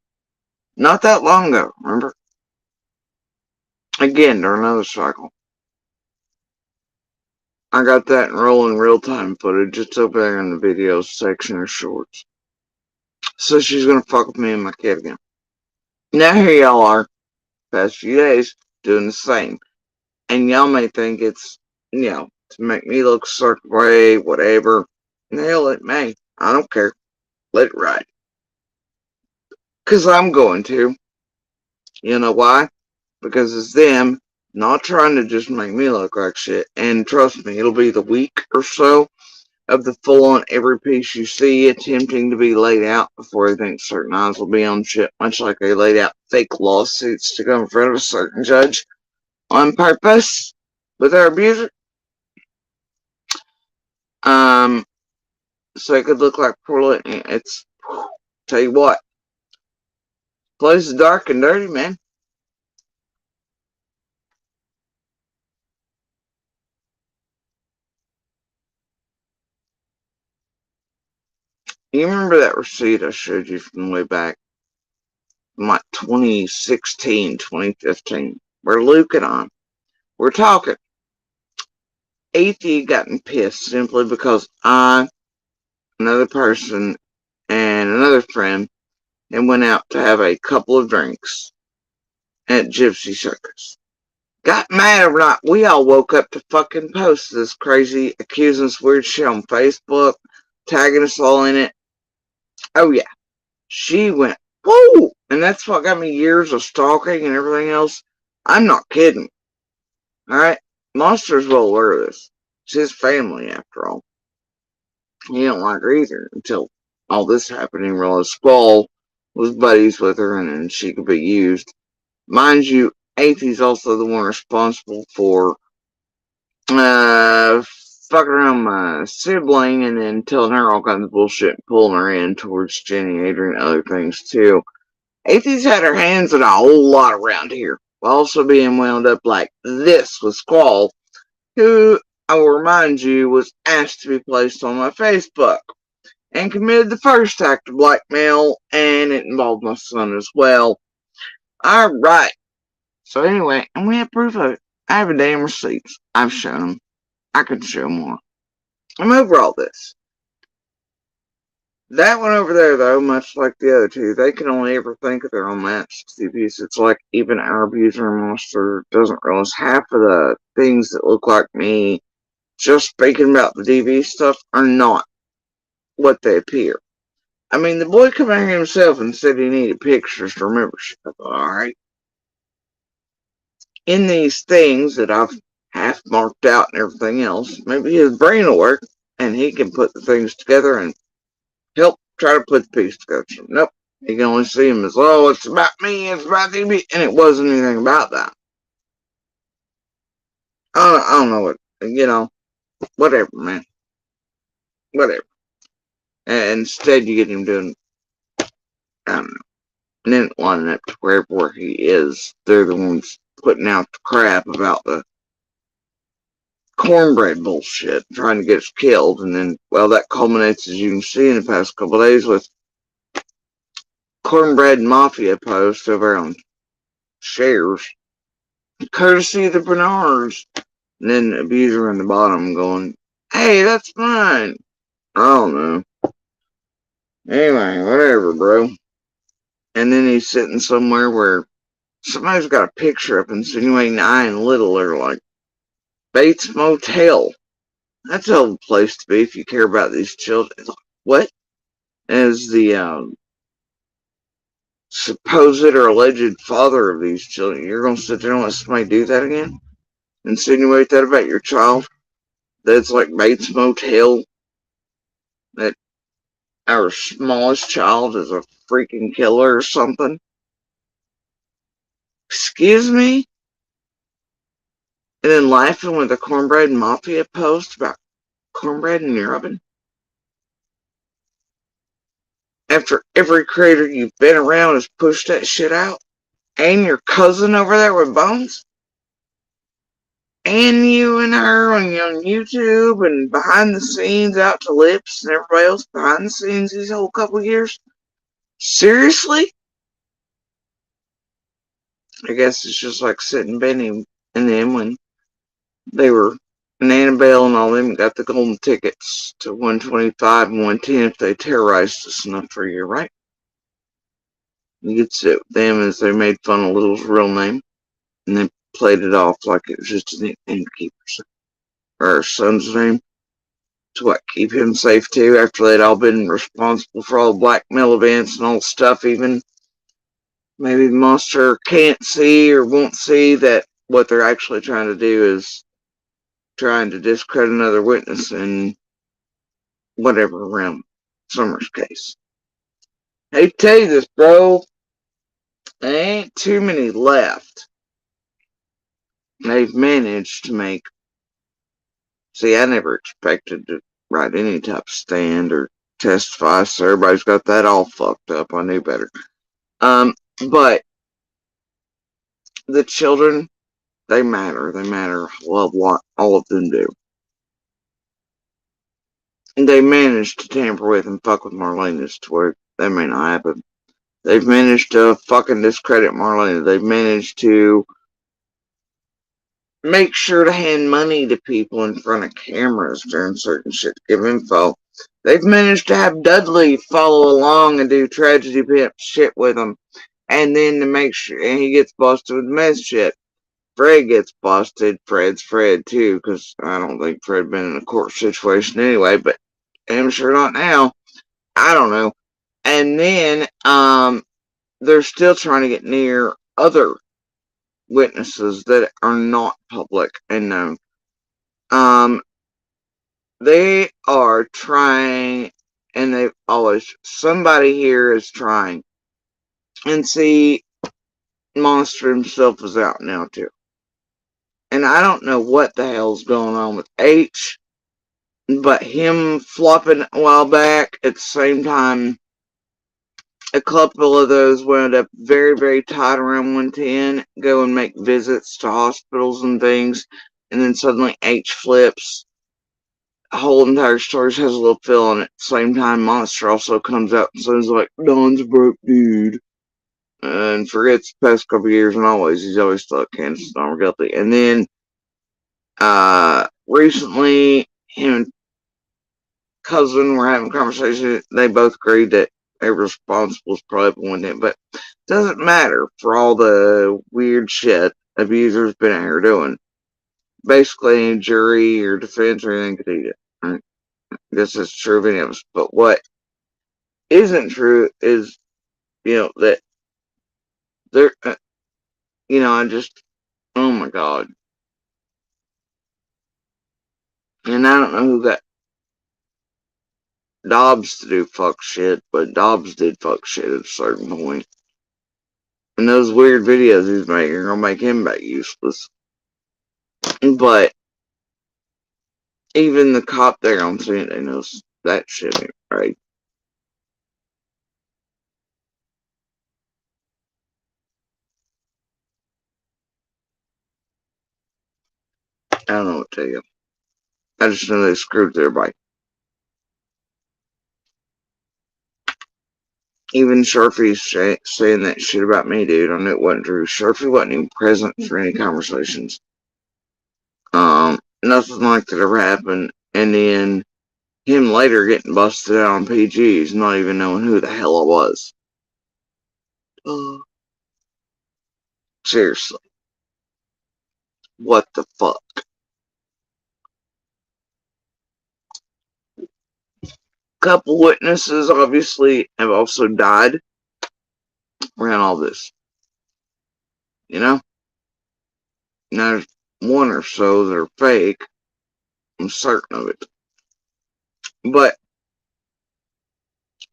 S1: Not that long ago, remember? Again, during another cycle. I got that in rolling real-time footage. It's over there in the videos section or shorts. So she's going to fuck with me and my kid again. Now here y'all are, past few days, doing the same. And y'all may think it's, to make me look a certain way, whatever. Hell, it may. I don't care. Let it ride. Because I'm going to. You know why? Because it's them not trying to just make me look like shit. And trust me, it'll be the week or so of the full-on every piece you see attempting to be laid out before they think certain eyes will be on shit. Much like they laid out fake lawsuits to go in front of a certain judge on purpose with their abuser. So it could look like poor litany. It's, tell you what, place is dark and dirty, man. You remember that receipt I showed you from way back, from like 2016, 2015, where Luke and I were talking. Athie gotten pissed simply because I, another person, and another friend, and went out to have a couple of drinks at Gypsy Circus. Got mad or not, we all woke up to fucking post this crazy, accusing us weird shit on Facebook, tagging us all in it. Oh yeah, she went, whoa! And that's what got me years of stalking and everything else. I'm not kidding. Alright? Monster's well aware of this. It's his family, after all. He don't like her either until all this happened and realized Squall was buddies with her and then she could be used. Mind you, Athie's also the one responsible for fucking around my sibling and then telling her all kinds of bullshit and pulling her in towards Jenny, Adrian, and other things too. Athie's had her hands in a whole lot around here, while also being wound up like this with Squall, who, I will remind you, was asked to be placed on my Facebook, and committed the first act of blackmail, and it involved my son as well. Alright. So anyway, and we have proof of it. I have a damn receipts. I've shown them. I could show more. I'm over all this. That one over there, though, much like the other two, they can only ever think of their own match. It's like even our abuser monster doesn't realize half of the things that look like me just speaking about the DV stuff are not what they appear. I mean, the boy came out here himself and said he needed pictures to remember shit. Alright. In these things that I've half marked out and everything else, maybe his brain will work and he can put the things together and help try to put the piece together. So, nope. You can only see him as, oh, it's about me, it's about DV, and it wasn't anything about that. I don't know what, whatever, man. Whatever. And instead, you get him doing, I don't know, and then lining up to wherever he is. They're the ones putting out the crap about the cornbread bullshit, trying to get us killed. And then, well, that culminates, as you can see, in the past couple of days with cornbread mafia posts over on shares, courtesy of the Bernards. And then the abuser on the bottom going, hey, that's mine. I don't know. Anyway, whatever, bro. And then he's sitting somewhere where somebody's got a picture up insinuating I and Little are like Bates Motel. That's a hell of a place to be if you care about these children. What? As the supposed or alleged father of these children, you're going to sit there and let somebody do that again? Insinuate that about your child? That's like Bates Motel? That our smallest child is a freaking killer or something? Excuse me? And then laughing with the cornbread mafia post about cornbread in your oven? After every creator you've been around has pushed that shit out? And your cousin over there with Bones? And you and her on YouTube and behind the scenes out to Lips and everybody else behind the scenes these whole couple years? Seriously? I guess it's just like sitting Benny and them when they were, and Annabelle and all them got the golden tickets to 125 and 110 if they terrorized us enough for a year, right? You could sit with them as they made fun of Little's real name and they played it off like it was just a nickname to keep her son's name. To what, keep him safe too after they'd all been responsible for all the blackmail events and all the stuff. Even maybe the monster can't see or won't see that what they're actually trying to do is trying to discredit another witness in whatever around Summer's case. I hate to tell you this, bro. There ain't too many left. They've managed to make. See, I never expected to write any type of stand or testify, so everybody's got that all fucked up. I knew better. But the children, they matter. They matter a lot. All of them do. And they managed to tamper with and fuck with Marlena's to where that may not happen. They've managed to fucking discredit Marlena. They've managed to make sure to hand money to people in front of cameras during certain shit to give info. They've managed to have Dudley follow along and do tragedy pimp shit with them. And then to make sure, and he gets busted with meth shit. Fred gets busted. Fred's Fred too, because I don't think Fred been in a court situation anyway, but I'm sure not now. I don't know. And then, they're still trying to get near other witnesses that are not public and known. They are trying, and they've always, somebody here is trying. And see, Monster himself is out now too. And I don't know what the hell's going on with H, but him flopping a while back at the same time, a couple of those wound up very, very tight around 110, go and make visits to hospitals and things, and then suddenly H flips. The whole entire story has a little fill in it. At the same time, Monster also comes out and says, like, Don's a broke dude. And forgets the past couple of years, and he's always thought Candus and Don were guilty. And then, recently, him and cousin were having a conversation. They both agreed that they were responsible for probably one day, but it doesn't matter for all the weird shit abusers been out here doing. basically any jury or defense or anything could eat it. Right? I guess that's true of any of us. But what isn't true is, that they're, I just, oh my God. And I don't know who got Dobbs to do fuck shit, but Dobbs did fuck shit at a certain point. And those weird videos he's making are gonna make him back useless. But even the cop there on scene, they knows that shit ain't right. I don't know what to tell you. I just know they screwed everybody. Even Sharpie's saying that shit about me, dude. I knew it wasn't true. Sharpie wasn't even present for any conversations. Nothing like that ever happened. And then him later getting busted out on PGs, not even knowing who the hell I was. Seriously. What the fuck? Couple witnesses obviously have also died around all this. Now there's one or so that are fake. I'm certain of it. But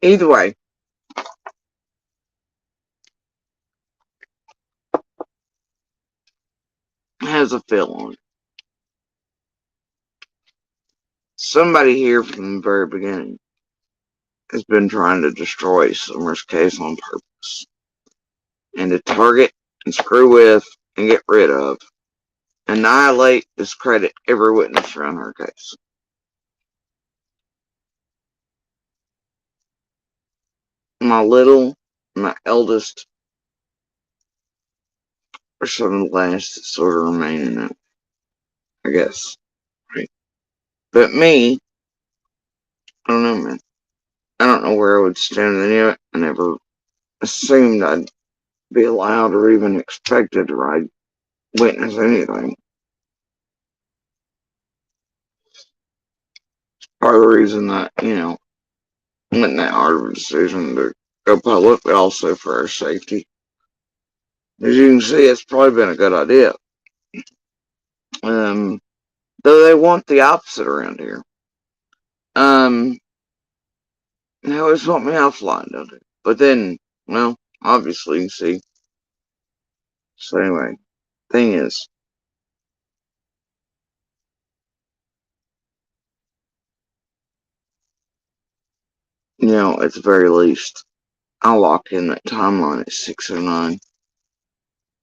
S1: either way, it has a feel on it. Somebody here from the very beginning has been trying to destroy Summer's case on purpose. And to target and screw with and get rid of, annihilate, discredit every witness around her case. My eldest, are some of the last that sort of remain in it, I guess. Right? But me, I don't know, man. I don't know where I would stand in it. I never assumed I'd be allowed or even expected to witness anything. Part of the reason that, wasn't that hard of a decision to go public, but also for our safety. As you can see, it's probably been a good idea. Though they want the opposite around here. They always want me offline, don't they? But then, well, obviously, you see. So anyway, thing is, at the very least, I'll lock in that timeline at 6:09.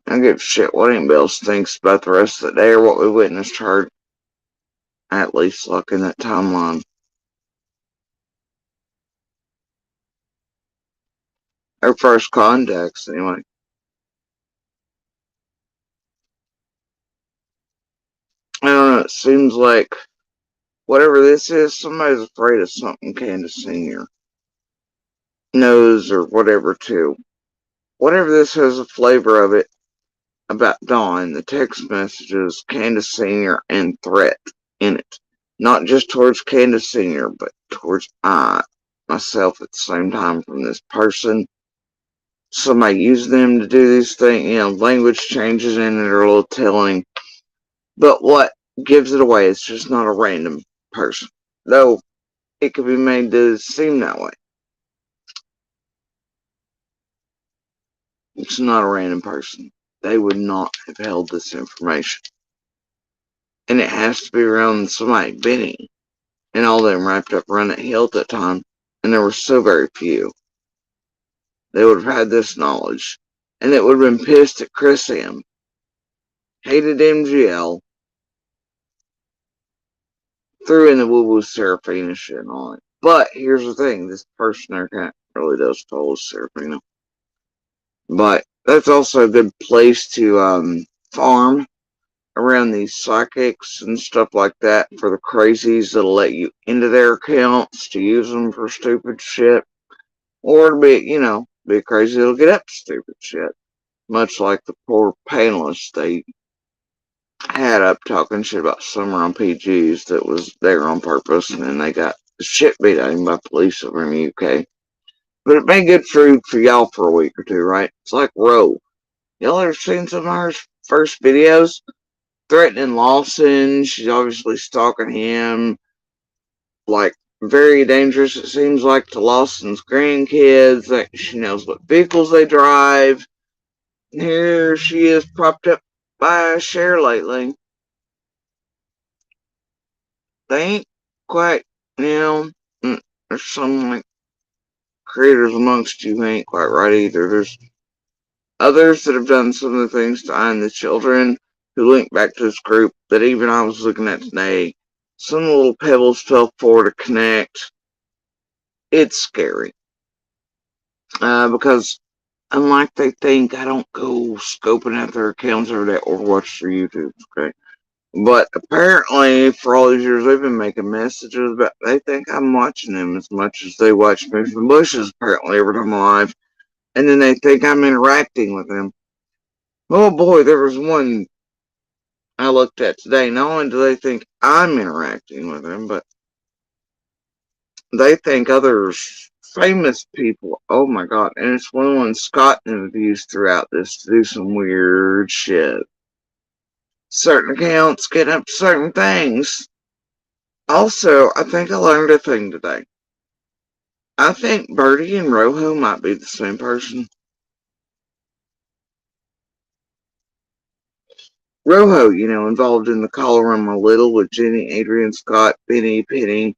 S1: I don't give a shit what anybody else thinks about the rest of the day or what we witnessed, heard. I at least lock in that timeline. Our first contacts, anyway. I don't know, it seems like whatever this is, somebody's afraid of something Candus Sr. knows or whatever, too. Whatever this has a flavor of it about Dawn, the text messages, Candus Sr. and threat in it. Not just towards Candus Sr., but towards myself at the same time from this person. Somebody using them to do these things, language changes in it are a little telling. But what gives it away is just not a random person. Though it could be made to seem that way. It's not a random person. They would not have held this information. And it has to be around somebody, Benny, and all them wrapped up around that hill at that time. And there were so very few. They would have had this knowledge. And it would have been pissed at Chris M. Hated MGL. Threw in the woo-woo Serafina shit and all that. But here's the thing. This person there kind of really does follow Serafina. But that's also a good place to farm around these psychics and stuff like that for the crazies that'll let you into their accounts to use them for stupid shit. Or to be a crazy that'll get up to stupid shit. Much like the poor panelists they had up talking shit about Summer on PGs that was there on purpose, and then they got the shit beat out of him by police over in the UK. But it made good food for y'all for a week or two, right? It's like Roe. Y'all ever seen some of her first videos? Threatening Lawson. She's obviously stalking him. Like, very dangerous, it seems like, to Lawson's grandkids. Like, she knows what vehicles they drive. Here she is propped up by a share lately. They ain't quite, there's some like creators amongst you who ain't quite right either. There's others that have done some of the things to iron the children who link back to this group that even I was looking at today. Some little pebbles fell forward to connect. It's scary. Because unlike they think, I don't go scoping out their accounts every day or watch their YouTube, okay? But apparently, for all these years, they've been making messages, but they think I'm watching them as much as they watch me from the bushes, apparently, every time I'm live. And then they think I'm interacting with them. Oh boy, there was one I looked at today. Not only do they think I'm interacting with them, but they think others, famous people, oh my god, and it's one of the ones Scott interviews throughout this to do some weird shit. Certain accounts get up to certain things. Also, I think I learned a thing today. I think Birdie and Rojo might be the same person. Rojo, involved in the Call Around My Little with Jenny, Adrian, Scott, Benny, Penny,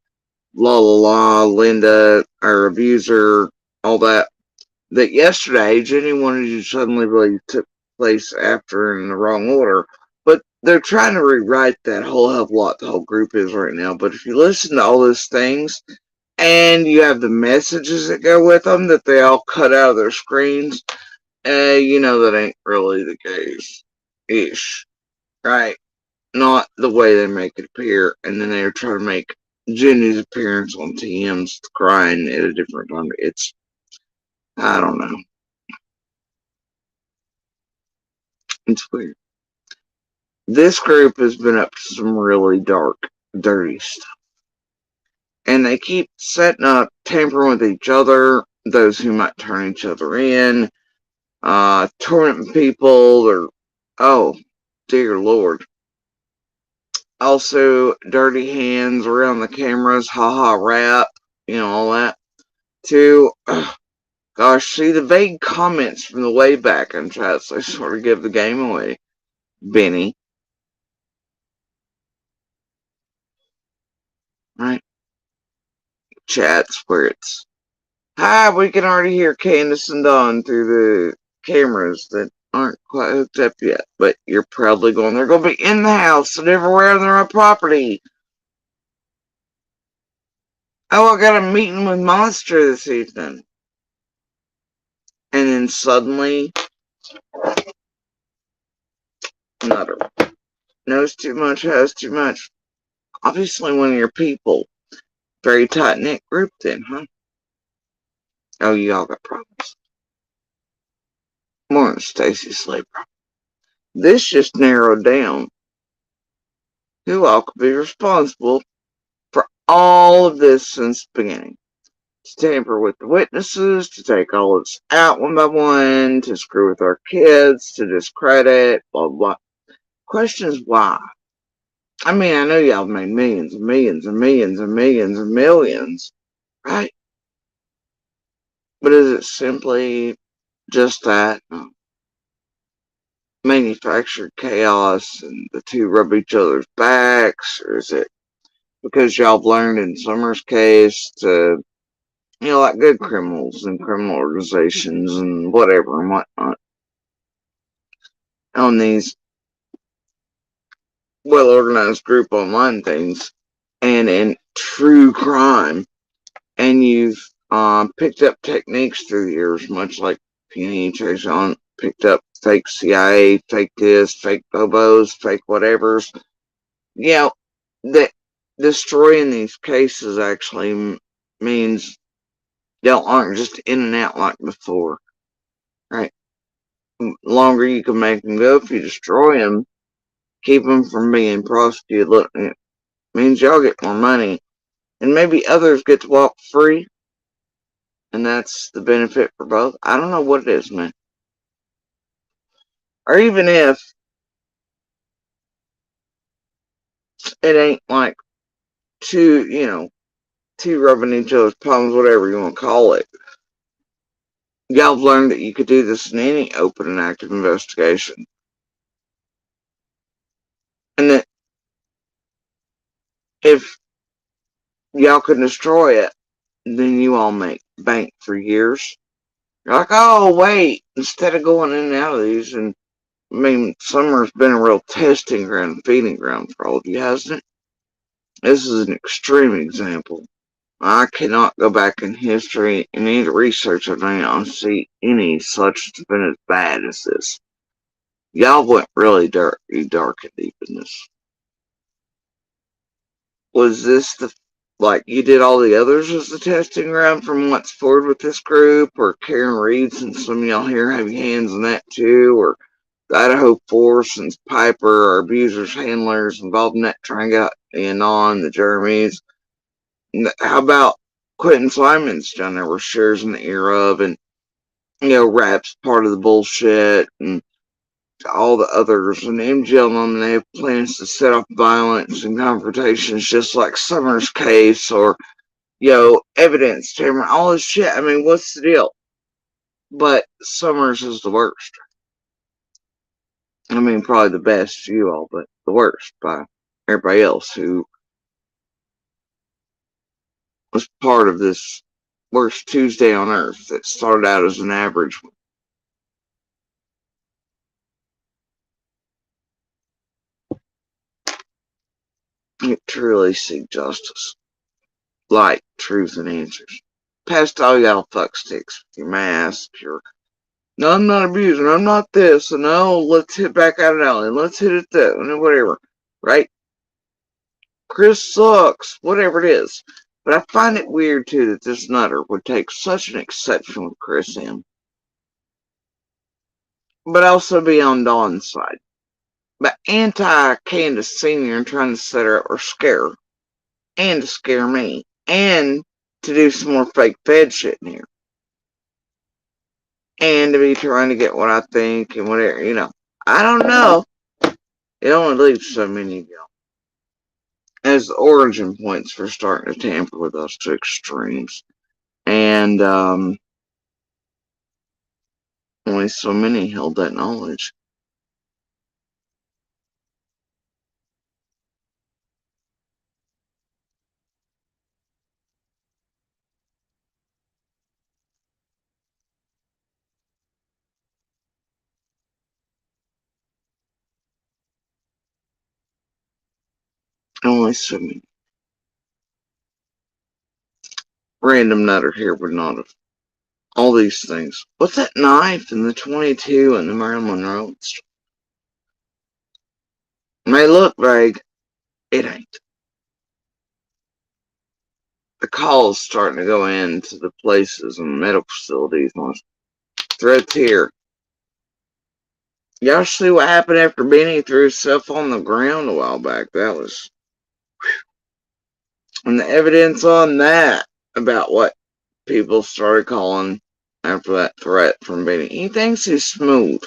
S1: La La La, Linda, our abuser, all that. That yesterday, Jenny wanted you to suddenly believe took place after in the wrong order. But they're trying to rewrite that whole hell of a lot the whole group is right now. But if you listen to all those things, and you have the messages that go with them that they all cut out of their screens, that ain't really the case. Ish. Right? Not the way they make it appear. And then they're trying to make Jenny's appearance on TM's crying at a different time. I don't know. It's weird. This group has been up to some really dark, dirty stuff. And they keep setting up, tampering with each other, those who might turn each other in, tormenting people, or, oh, dear Lord. Also, dirty hands around the cameras, haha rap, all that. Too, gosh, see the vague comments from the way back in chats, they sort of give the game away. Benny. Right? Chats where it's, hi, we can already hear Candus and Dawn through the cameras that aren't quite hooked up yet, but you're proudly going, they're going to be in the house and everywhere on their property. Oh, I got a meeting with Monster this evening. And then suddenly, nutter. Knows too much, has too much. Obviously one of your people. Very tight-knit group then, huh? Oh, you all got problems. More than Stacy Slater. This just narrowed down who all could be responsible for all of this since the beginning. To tamper with the witnesses, to take all of us out one by one, to screw with our kids, to discredit, blah, blah. Question is why? I mean, I know y'all made millions and millions and millions and millions and millions, right? But is it simply just that manufactured chaos and the two rub each other's backs? Or is it because y'all have learned in Summer's case to, like good criminals and criminal organizations and whatever and whatnot on these well organized group online things and in true crime, and you've picked up techniques through the years, much like Penny Chase on picked up fake CIA, fake this, fake Bobos, fake whatevers. That destroying these cases actually means y'all aren't just in and out like before, right? The longer you can make them go if you destroy them, keep them from being prosecuted. Look, it means y'all get more money, and maybe others get to walk free, and that's the benefit for both. I don't know what it is, man. Or even if it ain't like two rubbing each other's palms, whatever you want to call it. Y'all have learned that you could do this in any open and active investigation. And that if y'all can destroy it, then you all make bank for years. You're like, oh, wait, instead of going in and out of these, and I mean, summer's been a real testing ground, feeding ground for all of you, hasn't it? This is an extreme example. I cannot go back in history and any research I've done and see any such that's been as bad as this. Y'all went really dark and deep in this. Was this like you did all the others as the testing ground from what's forward with this group, or Karen Reed, since some of y'all here have your hands in that too, or the Idaho Force and Piper, or abusers, handlers involved in that trying to get in on the Jeremys? How about Quentin Simon's done there were shares in the era of, and Rap's part of the bullshit, and all the others, and MGL and them, they have plans to set off violence and confrontations just like Summer's case, or evidence tampering, all this shit. I mean, what's the deal? But Summers is the worst. I mean, probably the best to you all, but the worst by everybody else who was part of this worst Tuesday on earth that started out as an average one. You truly seek justice, light, truth, and answers. Past all y'all fucksticks with your masks, no, I'm not abusing, I'm not this, and no, let's hit back out of alley, let's hit it that, and whatever, right? Chris sucks, whatever it is. But I find it weird, too, that this nutter would take such an exception with Chris in. But also be on Dawn's side. But anti-Candus Sr. and trying to set her up or scare her. And to scare me. And to do some more fake Fed shit in here. And to be trying to get what I think and whatever, I don't know. It only leaves so many of y'all as the origin points for starting to tamper with us to extremes. And only so many held that knowledge. Only so many. Random nutter here would not have. All these things. What's that knife and the 22 and the Marilyn Monroe? It may look vague. It ain't. The calls starting to go into the places and medical facilities. Threats here. Y'all see what happened after Benny threw himself on the ground a while back? That was. And the evidence on that about what people started calling after that threat from Benny. He thinks he's smooth.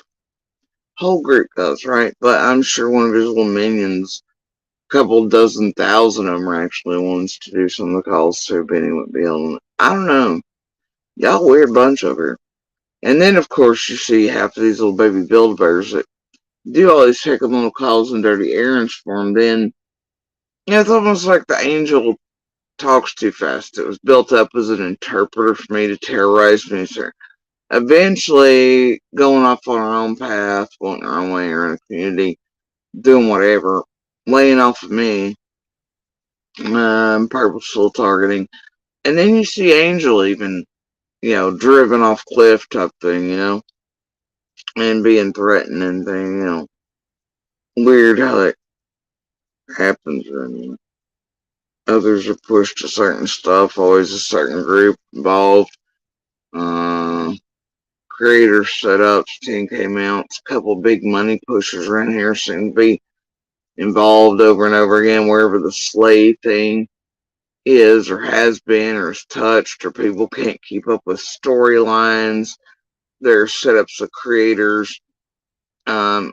S1: Whole group does, right? But I'm sure one of his little minions, a couple dozen thousand of them, are actually ones to do some of the calls so Benny wouldn't be on it. I don't know. Y'all weird bunch over here. And then, of course, you see half of these little baby Build-A-Bears that do all these heck of little calls and dirty errands for them. Then, it's almost like the angel talks too fast. It was built up as an interpreter for me to terrorize me, sir. Eventually, going off on our own path, going our own way around the community, doing whatever, laying off of me, purposeful targeting. And then you see Angel even, driven off cliff type thing, and being threatened and thing, Weird how that happens. I mean, others are pushed to certain stuff, always a certain group involved. Creator setups, 10K mounts, a couple big money pushers around here seem to be involved over and over again wherever the slave thing is or has been or is touched, or people can't keep up with storylines. There's setups of creators, um,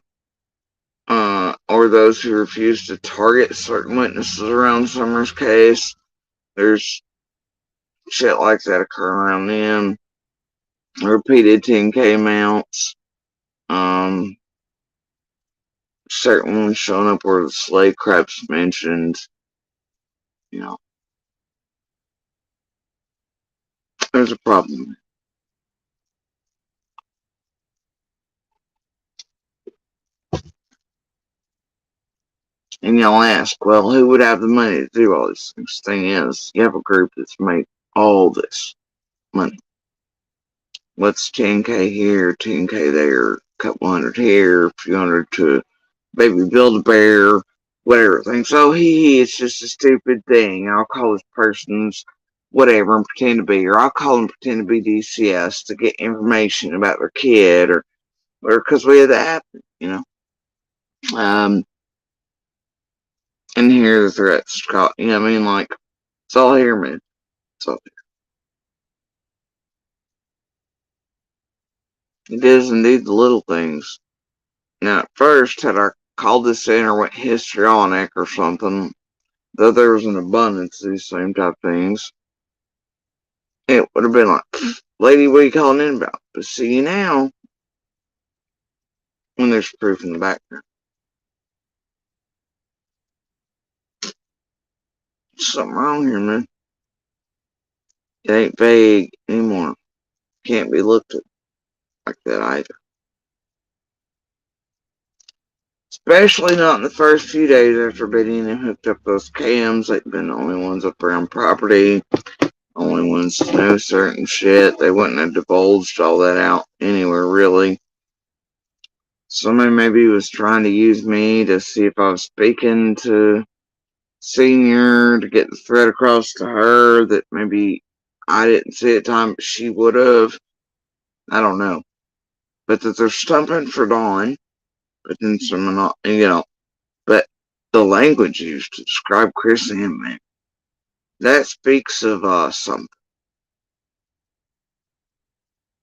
S1: or those who refuse to target certain witnesses around Summer's case. There's shit like that occur around them. Repeated 10K amounts. Um, Certain ones showing up where the slave crap's mentioned. You know, there's a problem. And y'all ask, well, who would have the money to do all these things? The thing is, you have a group that's made all this money. What's 10K here, 10K there, a couple hundred here, a few hundred to maybe build a bear, whatever. Thinks, oh, it's just a stupid thing. I'll call this person's whatever and pretend to be, or I'll call and pretend to be DCS to get information about their kid, or because we had that happen, you know. Um, and here the threats, you know what I mean? Like, it's all here, man. It's all here. It is indeed the little things. Now, at first, had I called this in or went histrionic or something, though there was an abundance of these same type of things, it would have been like, lady, what are you calling in about? But see now, when there's proof in the background, something wrong here, man. It ain't vague anymore. Can't be looked at like that either. Especially not in the first few days after Betty and him hooked up those cams. They've been the only ones up around property, only ones to know certain shit. They wouldn't have divulged all that out anywhere, really. Somebody maybe was trying to use me to see if I was speaking to Senior to get the threat across to her that maybe I didn't see at the time, but she would have. I don't know. But that they're stumping for Dawn, but then some not, you know. But the language used to describe Chris and him, man, that speaks of something,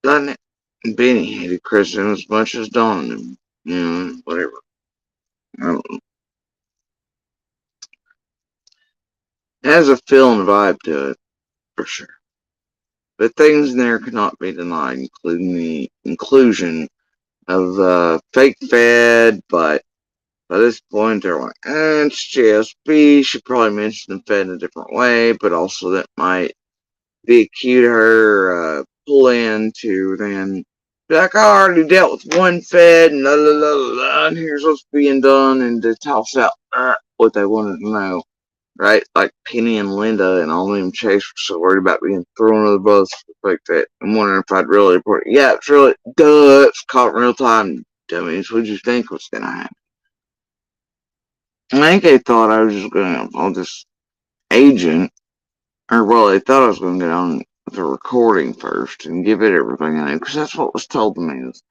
S1: doesn't it? Benny hated Chris as much as Dawn and you know, whatever. I don't know. It has a feel and vibe to it, for sure. But things in there cannot be denied, including the inclusion of the fake Fed, but by this point they're like, it's GSP, should probably mention the Fed in a different way, but also that might be a cue to her pull in to then be like, I already dealt with one Fed, and and here's what's being done, and to toss out what they wanted to know. Right? Like Penny and Linda and all them Chase were so worried about being thrown under the bus like that and wondering if I'd really report it. Yeah, it's really, it's caught in real time, dummies. What'd you think was going to happen? I think they thought I was just going to call this agent, or well, they thought I was going to get on the recording first and give it everything I knew, because that's what was told to me is,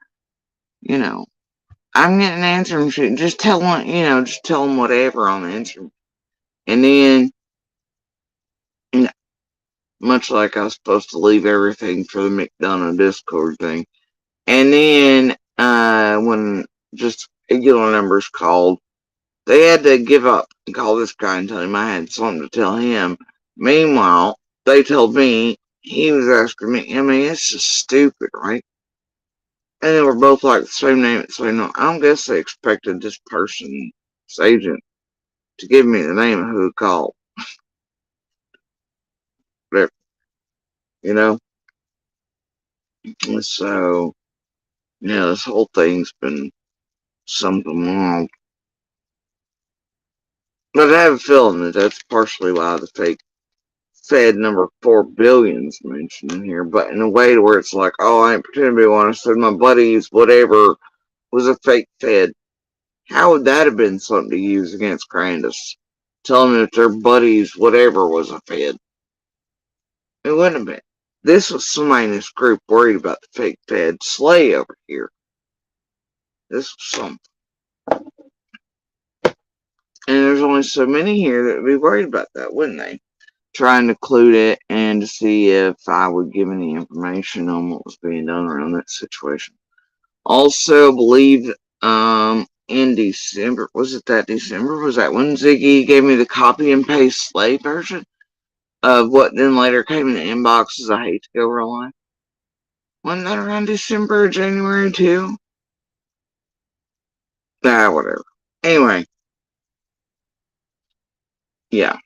S1: you know, I'm getting an answer machine. Just tell them, just tell them whatever on the answer. And then, you know, much like I was supposed to leave everything for the McDonough Discord thing. And then, when just regular numbers called, they had to give up and call this guy and tell him I had something to tell him. Meanwhile, they told me he was asking me. I mean, it's just stupid, right? And they were both like the same name, so no, I don't guess they expected this person, this agent, to give me the name of who called. But, you know, so yeah, this whole thing's been something wrong. But I have a feeling that that's partially why the fake Fed number 4 billion is mentioned in here, but in a way to where it's like, oh, I ain't pretending to be one. I said my buddies, whatever, was a fake Fed. How would that have been something to use against Candus? Telling them that their buddies, whatever, was a Fed. It wouldn't have been. This was somebody in this group worried about the fake Fed Slay over here. This was something. And there's only so many here that would be worried about that, wouldn't they? Trying to clue it and to see if I would give any information on what was being done around that situation. Also, believe in December, was it that December? Was that when Ziggy gave me the copy and paste slave version of what then later came in the inboxes? I hate to go real line. Wasn't that around December or January too? Whatever. Anyway, yeah,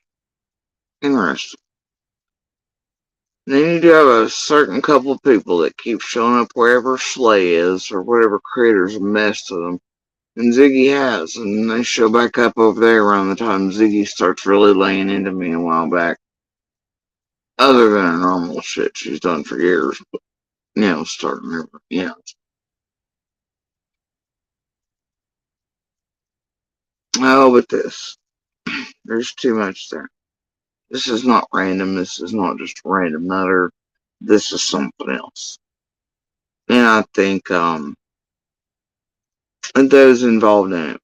S1: interesting. Then you do have a certain couple of people that keep showing up wherever Slay is or whatever critters messed with them. And Ziggy has, and they show back up over there around the time Ziggy starts really laying into me a while back. Other than her normal shit she's done for years, but, starting over, Oh, but there's too much there. This is not random. This is not just random nutter. This is something else. And I think, those involved in it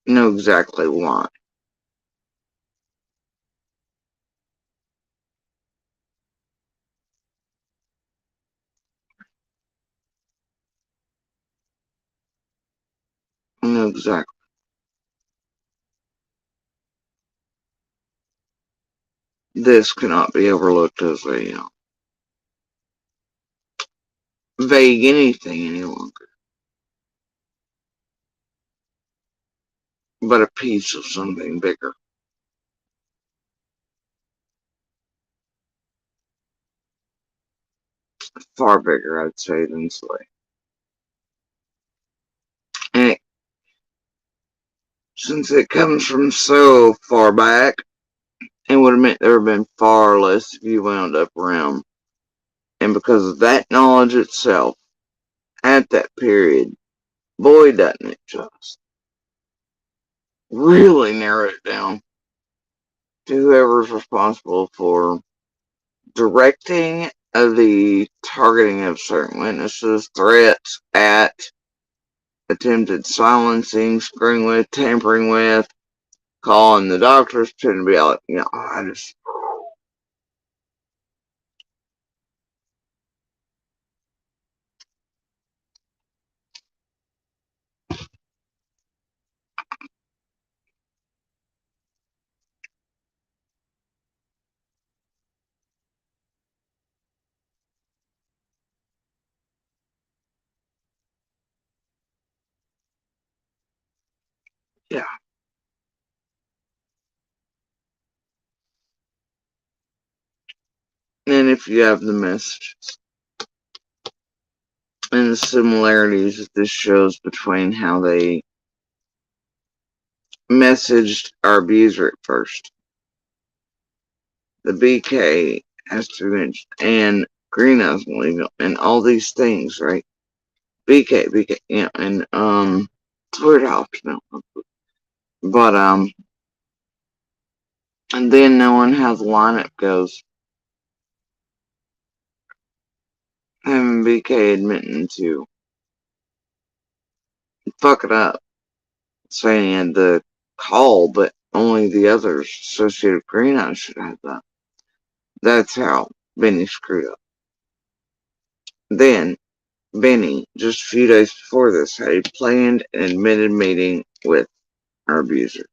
S1: know exactly why. Know exactly. This cannot be overlooked as a vague anything any longer, but a piece of something bigger. Far bigger, I'd say, than Slay. And since it comes from so far back, it would have meant there would have been far less if you wound up around. And because of that knowledge itself, at that period, boy, doesn't it just really narrow it down to whoever's responsible for directing the targeting of certain witnesses, threats at, attempted silencing, screwing with, tampering with, calling the doctors, pretending to be out. I just, yeah. And if you have the messages and the similarities that this shows between how they messaged our abuser at first, the BK has to be mentioned, and Greenhouse illegal, and all these things, right? BK, and it's weird how optional, but and then knowing how the lineup goes, having BK admitting to fuck it up, saying he had the call, but only the others associated with Greenhouse should have that. That's how Benny screwed up. Then Benny, just a few days before this, had a planned and admitted meeting with our abuser.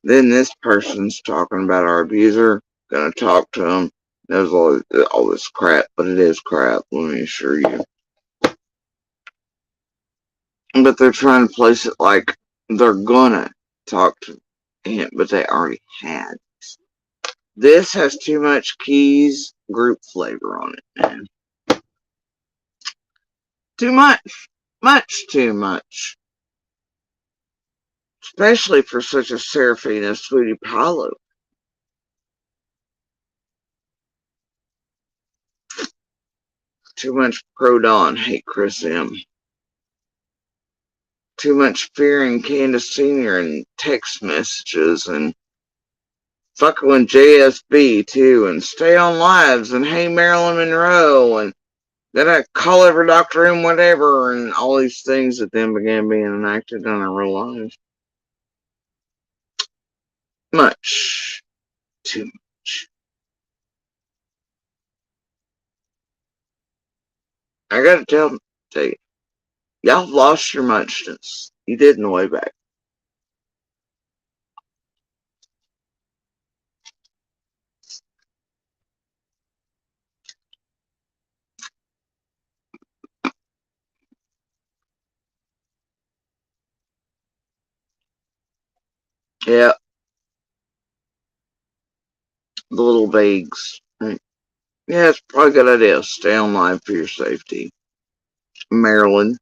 S1: Then this person's talking about our abuser, gonna talk to him, knows all this crap, but it is crap, let me assure you. But they're trying to place it like they're gonna talk to him, but they already had. This has too much Keys group flavor on it, man. Too much. Much too much. Especially for such a Serafina Sweetie Palo. Too much Pro Don hate Chris M. Too much fearing Candus Sr. and text messages and fucking with JSB too and Stay on Lives and Hey Marilyn Monroe and Then I call every doctor and whatever, and all these things that then began being enacted in our real lives. Much. Too much. I gotta tell you, y'all have lost your muchness. You did in the way back. Yeah, the little vagues. Right. Yeah, it's probably a good idea. Stay online for your safety. Maryland.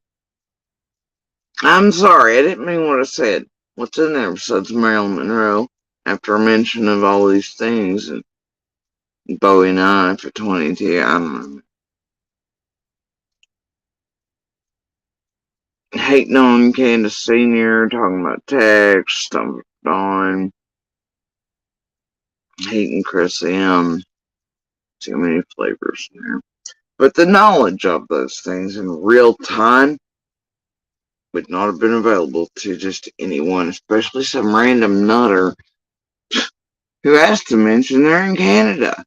S1: I'm sorry, I didn't mean what I said. What's in there besides Marilyn Monroe? After a mention of all these things and Bowie 9 for 22, I don't know. Hating on Candus Sr., talking about text, stuff on, hating Chris M. Too many flavors in there. But the knowledge of those things in real time would not have been available to just anyone, especially some random nutter who has to mention they're in Canada.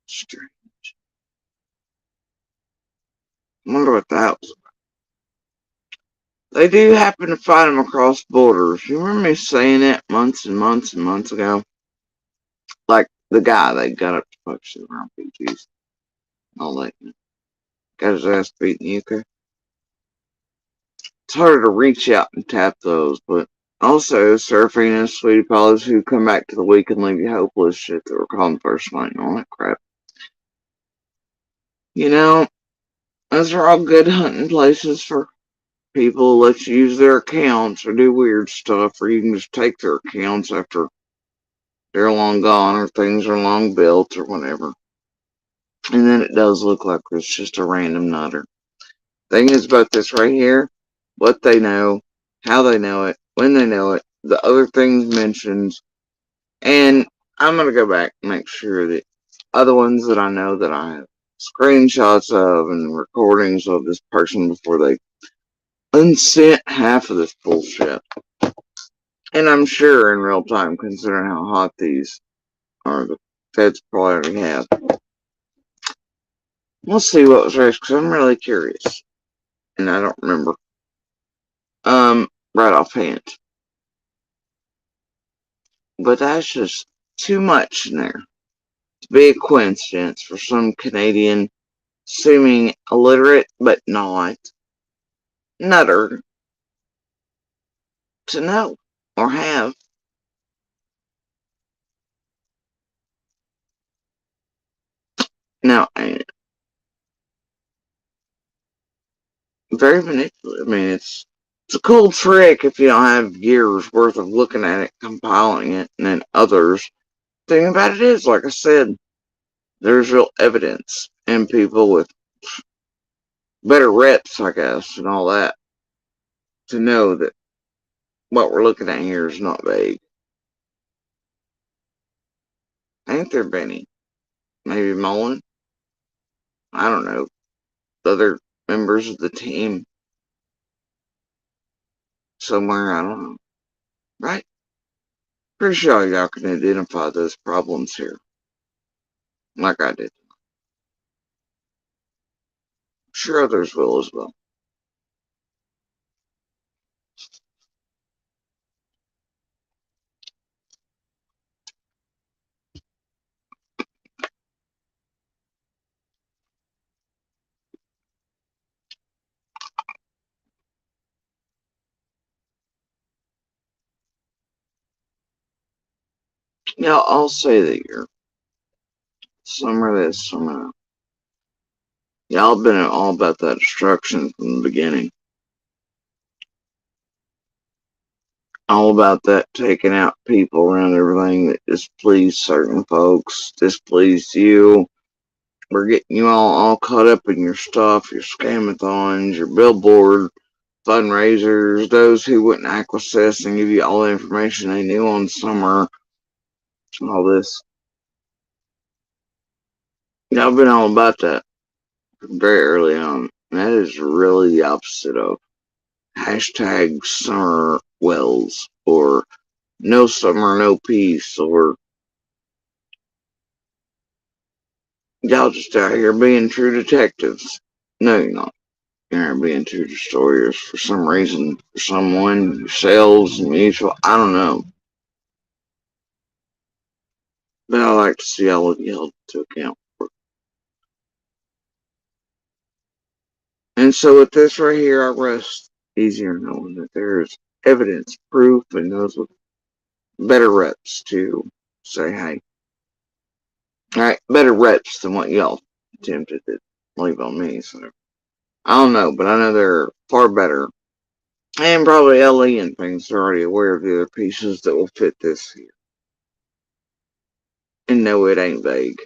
S1: Strange. I wonder what that was. They do happen to find them across borders. You remember me saying that months and months and months ago? Like the guy they got up to fuck shit around PGs. All that. Got his ass beat in the UK. It's harder to reach out and tap those, but also surfing and sweetie pies who come back to the week and leave you hopeless shit that were calling first night and all that crap. You know, those are all good hunting places for people who let you use their accounts or do weird stuff, or you can just take their accounts after they're long gone or things are long built or whatever. And then it does look like it's just a random nutter. Thing is about this right here, what they know, how they know it, when they know it, the other things mentioned, and I'm going to go back and make sure that other ones that I know that I have screenshots of and recordings of this person before they unsent half of this bullshit. And I'm sure in real time, considering how hot these are, the feds probably already have. We'll see what was raised because I'm really curious, and I don't remember. Right offhand, but that's just too much in there to be a coincidence for some Canadian seeming illiterate but not nutter to know or have. Now, very manipulative. I mean, it's a cool trick if you don't have years worth of looking at it, compiling it, and then others. The thing about it is, like I said, there's real evidence in people with better reps, I guess, and all that to know that what we're looking at here is not vague. Ain't there, Benny? Maybe Mullen? I don't know. The other members of the team somewhere, I don't know. Right? Pretty sure y'all can identify those problems here, like I did. Sure others will as well. Yeah, I'll say that you're some of this, some of that. Y'all been all about that destruction from the beginning. All about that taking out people around everything that displeased certain folks, displeased you. We're getting you all caught up in your stuff, your scamathons, your billboard fundraisers, those who wouldn't acquiesce and give you all the information they knew on summer, all this. Y'all been all about that. very early on. And that is really the opposite of hashtag summer wells or no summer, no peace, or y'all just out here being true detectives. No, you're not. You're not being true destroyers for some reason, for someone, yourselves, mutual. I don't know. But I like to see all of you held to account for. And so with this right here, I rest easier knowing that there is evidence, proof, and those with better reps to say, hey, alright, better reps than what y'all attempted to leave on me. So I don't know, but I know they're far better. And probably LE and things are already aware of the other pieces that will fit this here. And no, it ain't vague.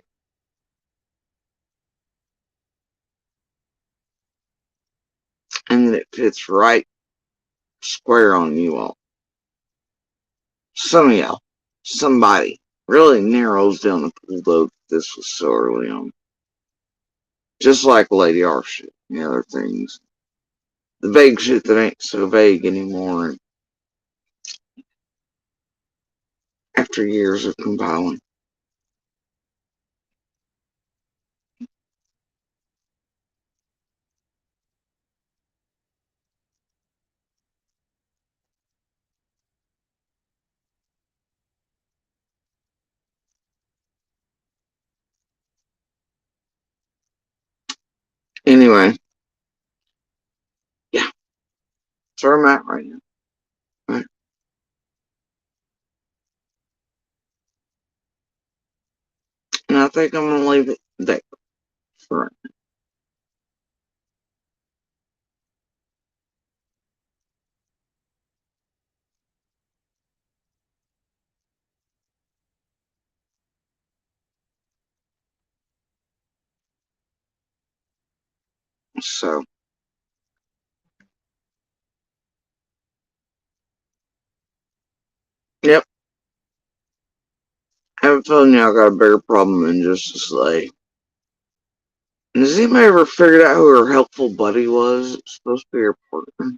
S1: And that it fits right square on you all. Some of y'all, somebody, really narrows down the pool though this was so early on. Just like Lady R shit and the other things. The vague shit that ain't so vague anymore after years of compiling. Anyway, yeah, that's where I'm at right now. Right. And I think I'm gonna leave it there for right. So, yep. I have a feeling y'all got a bigger problem than just to say. And has anybody ever figured out who her helpful buddy was? It's supposed to be her partner.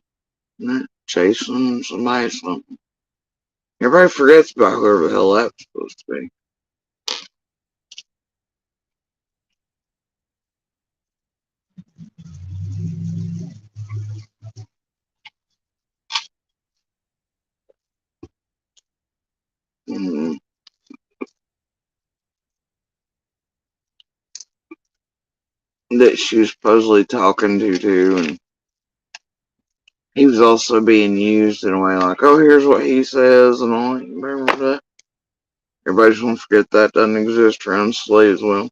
S1: Isn't it? Jason, somebody, something. Everybody forgets about whoever the hell that's supposed to be. Mm, that she was supposedly talking to too, and he was also being used in a way like, oh, here's what he says, and all. You remember that? Everybody just won't forget that doesn't exist around Slade as well.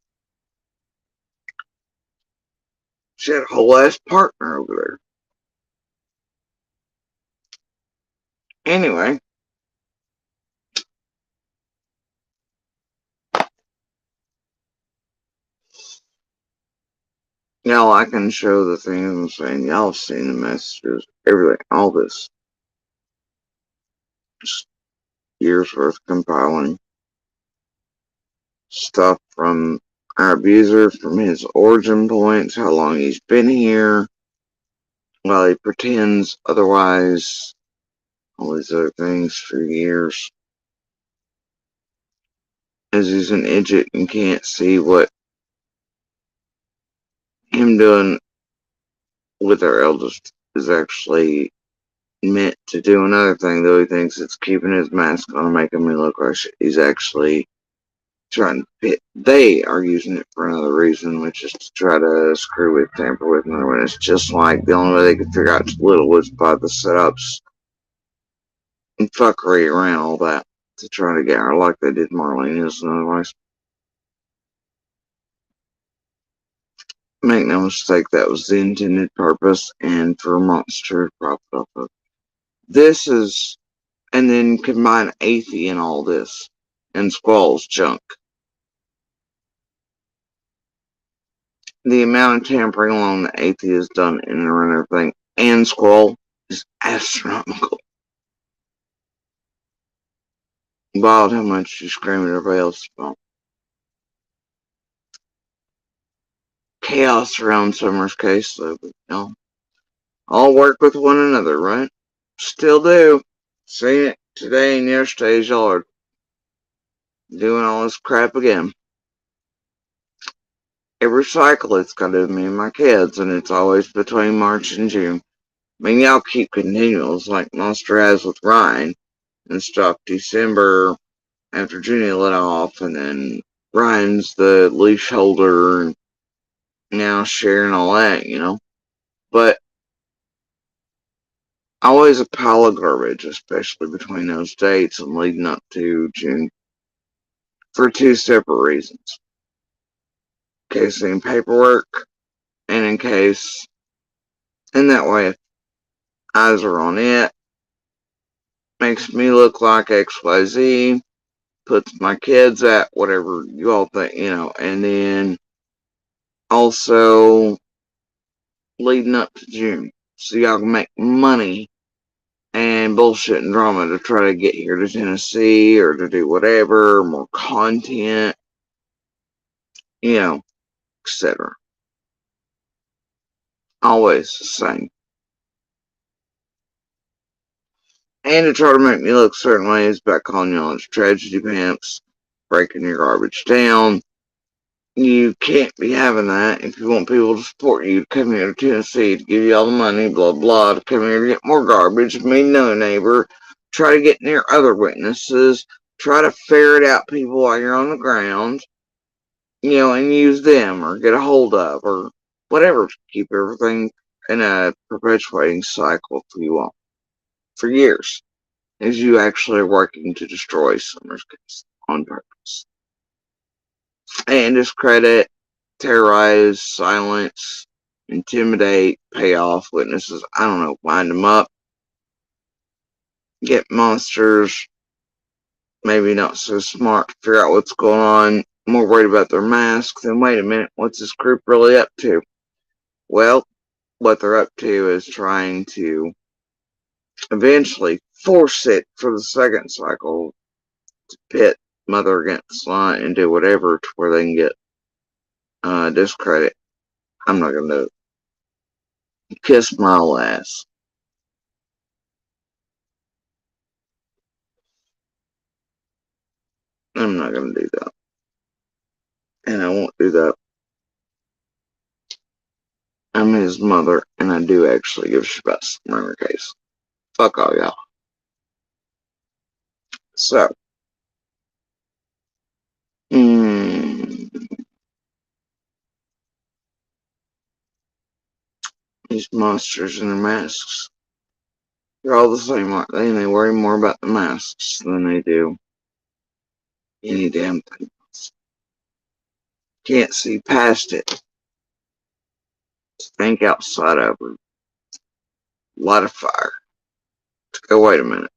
S1: She had a whole ass partner over there. Anyway, y'all, I can show the things I'm saying. Y'all have seen the messages, everything, all this. Just years worth of compiling stuff from our abuser, from his origin points, how long he's been here, while he pretends otherwise, all these other things for years. As he's an idiot and can't see what him doing with our eldest is actually meant to do. Another thing, though, he thinks it's keeping his mask on and making me look like he's actually trying to pit. They are using it for another reason, which is to try to screw with, tamper with, and when it's just like the only way they could figure out little was by the setups and fuckery around all that to try to get her like they did Marlene is otherwise. Make no mistake, that was the intended purpose and for Monster to profit off of. This is, and then combine Athey in all this and Squall's junk. The amount of tampering along that Athey has done in and everything and Squall is astronomical. Wild how much you scream at everybody else about. chaos around Summer's case, though. But, all work with one another, right? Still do. Seen it today and yesterday as y'all are doing all this crap again. Every cycle it's got to me and my kids, and it's always between March and June. I mean, y'all keep continuals like Monster has with Ryan and stuff. December after Junie let off, and then Ryan's the leash holder, and now sharing all that. But always a pile of garbage, especially between those dates and leading up to June, for two separate reasons. In case any paperwork, and in case, and that way, if eyes are on it, makes me look like XYZ, puts my kids at whatever you all think, and then also leading up to June. So y'all can make money and bullshit and drama to try to get here to Tennessee or to do whatever, more content, etc. Always the same. And to try to make me look certain ways by calling y'all as tragedy pimps, breaking your garbage down. You can't be having that if you want people to support you to come here to Tennessee to give you all the money, blah, blah, to come here to get more garbage, me no neighbor, try to get near other witnesses, try to ferret out people while you're on the ground, and use them or get a hold of or whatever to keep everything in a perpetuating cycle for you all for years as you actually are working to destroy Summer's case on purpose. And discredit, terrorize, silence, intimidate, pay off witnesses. I don't know, wind them up, get monsters, maybe not so smart to figure out what's going on, more worried about their masks than wait a minute, what's this group really up to? Well, what they're up to is trying to eventually force it for the second cycle to pit mother against son and do whatever to where they can get discredit. I'm not going to do it. Kiss my ass. I'm not going to do that. And I won't do that. I'm his mother, and I do actually give a shit about the murder case. Fuck all y'all. So, these monsters in their masks. They're all the same, aren't they? And they worry more about the masks than they do any damn thing else. Can't see past it. Think outside of it. Light a fire. Go, wait a minute.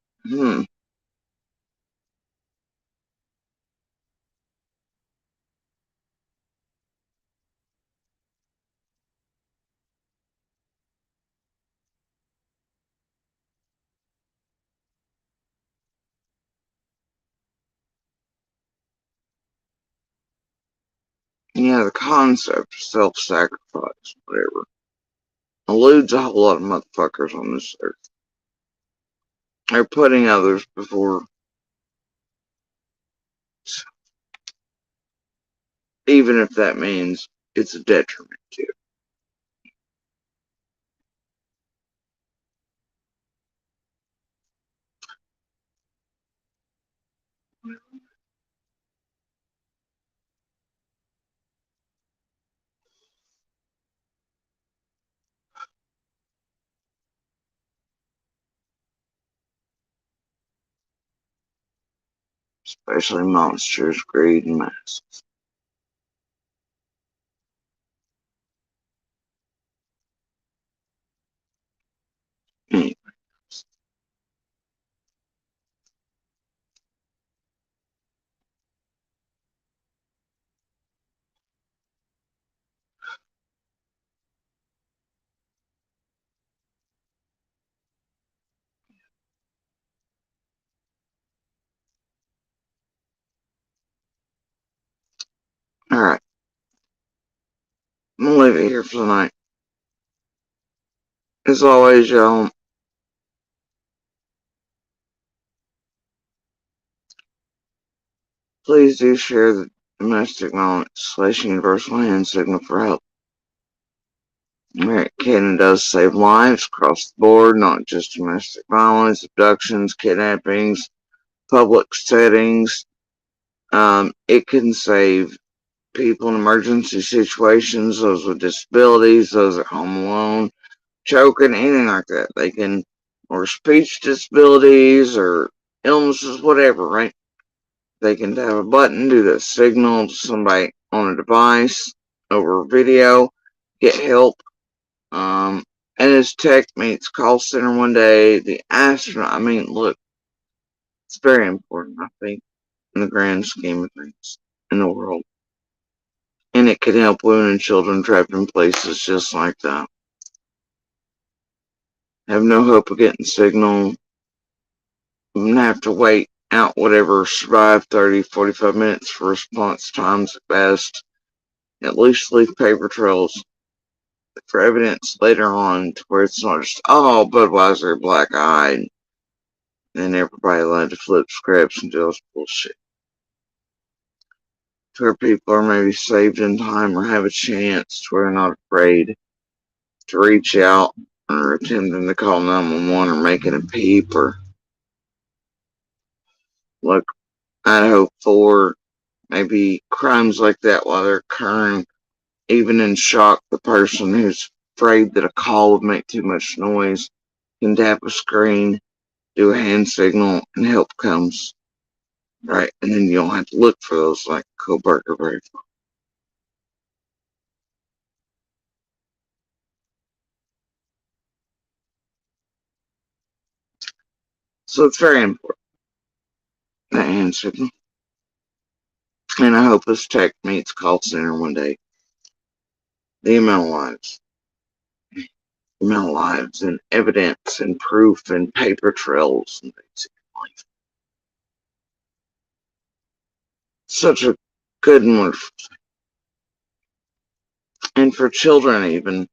S1: Yeah, the concept of self-sacrifice, whatever, eludes a whole lot of motherfuckers on this earth. They're putting others before, even if that means it's a detriment to you. Especially monsters, greed, and masks. Anyway, be here for the night. As always, y'all, please do share the domestic violence/universal hand signal for help. Canada does save lives across the board, not just domestic violence, abductions, kidnappings, public settings. It can save people in emergency situations, those with disabilities, those at home alone, choking, anything like that. They can, or speech disabilities or illnesses, whatever, right? They can have a button, do the signal to somebody on a device over video, get help. And as tech meets call center one day, the astronaut, look, it's very important, I think, in the grand scheme of things in the world. And it could help women and children trapped in places just like that. Have no hope of getting signal. And have to wait out whatever, survive 30, 45 minutes for response times at best. At least leave paper trails for evidence later on to where it's not just, oh, Budweiser, black eye, and everybody allowed to flip scripts and do this bullshit. To where people are maybe saved in time or have a chance to where they're not afraid to reach out or attempting to call 911 or making a peep or look. I'd hope for maybe crimes like that while they're occurring, even in shock, the person who's afraid that a call would make too much noise can tap a screen, do a hand signal, and help comes. Right? And then you don't have to look for those like Coburger very far. So it's very important, that hand signal. And I hope this tech meets call center one day. The amount of lives. The amount of lives and evidence and proof and paper trails and basic life. Such a good and wonderful thing. And for children even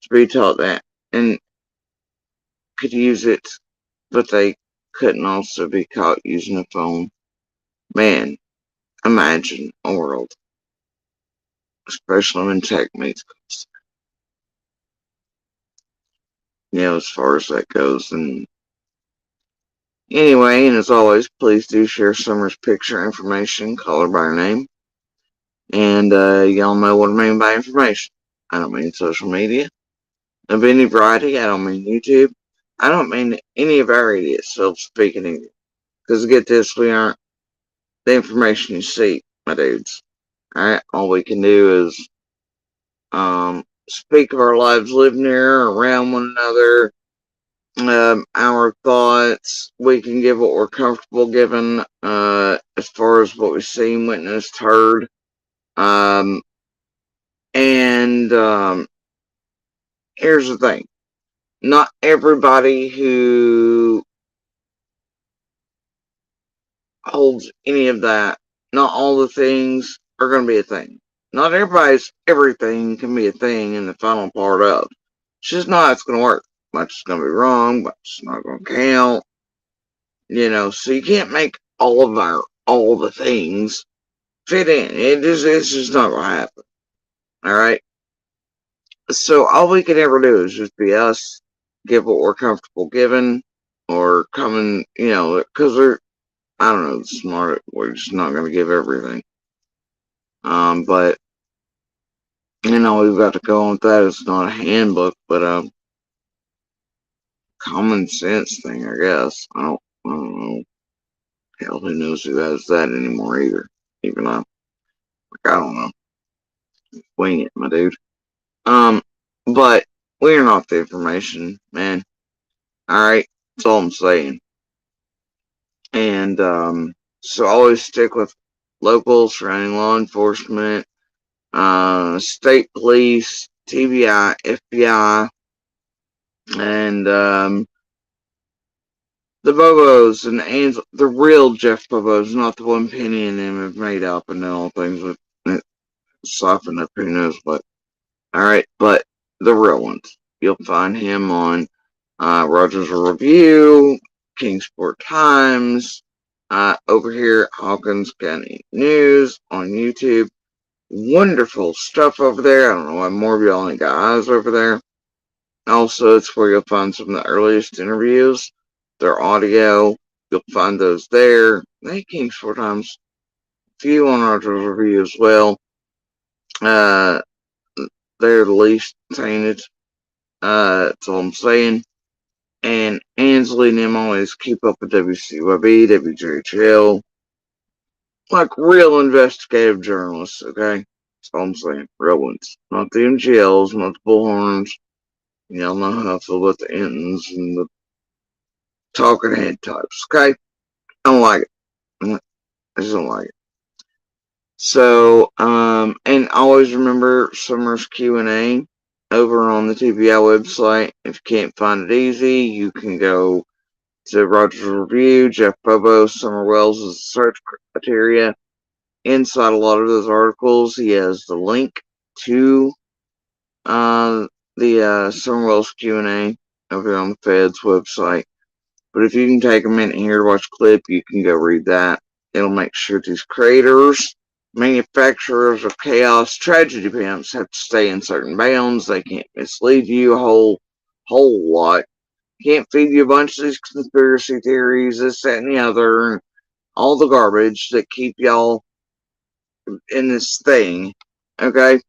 S1: to be taught that and could use it, but they couldn't also be caught using a phone. Man, imagine a world, especially when tech meets close. As far as that goes. And anyway, and as always, please do share Summer's picture information, call her by her name. And y'all know what I mean by information. I don't mean social media of any variety. I don't mean YouTube. I don't mean any of our idiots self-speaking either. Because get this, we aren't the information you see, my dudes. Alright, all we can do is speak of our lives, live near, around one another, our thoughts. We can give what we're comfortable giving, as far as what we've seen, witnessed, heard. And here's the thing. Not everybody who holds any of that, not all the things are going to be a thing. Not everybody's everything can be a thing in the final part of. It's just not how it's going to work. Much is going to be wrong, but it's not going to count. So you can't make all the things fit in. It's just not going to happen. Alright? So all we can ever do is just be us, give what we're comfortable giving, or coming, because I don't know, smart, we're just not going to give everything. But, we've got to go on with that. It's not a handbook, but a common sense thing, I guess. I don't know. Hell, who knows who has that anymore either. Even I don't know. Wing it, my dude. But we're not the information, man. Alright, that's all I'm saying. And, so always stick with local surrounding law enforcement, state police, TBI, FBI, and, the Bobos and the real Jeff Bobos, not the one Penny and them have made up and all things with it soften up who knows what. Alright, but the real ones. You'll find him on Rogers Review, Kingsport Times, over here at Hawkins County News on YouTube. Wonderful stuff over there. I don't know why more of y'all ain't got eyes over there. Also, it's where you'll find some of the earliest interviews. Their audio, you'll find those there. They Kingsport Times. A few on Rogers Review as well. They're the least tainted. That's all I'm saying. And Ansley and them always keep up with WCYB, WJHL, like real investigative journalists, okay? That's all I'm saying. Real ones. Not the MGLs, not the bullhorns. Y'all know how I feel about the Entons and the talking head types, okay? I don't like it. I just don't like it. So, and always remember Summer's Q&A over on the TBI website. If you can't find it easy, you can go to Rogers Review, Jeff Bobo, Summer Wells is the search criteria. Inside a lot of those articles, he has the link to the Summer Wells Q&A over on the Fed's website. But if you can take a minute here to watch a clip, you can go read that. It'll make sure these creators, manufacturers of chaos, tragedy pimps have to stay in certain bounds. They can't mislead you a whole lot. Can't feed you a bunch of these conspiracy theories, this, that, and the other, and all the garbage that keep y'all in this thing, okay?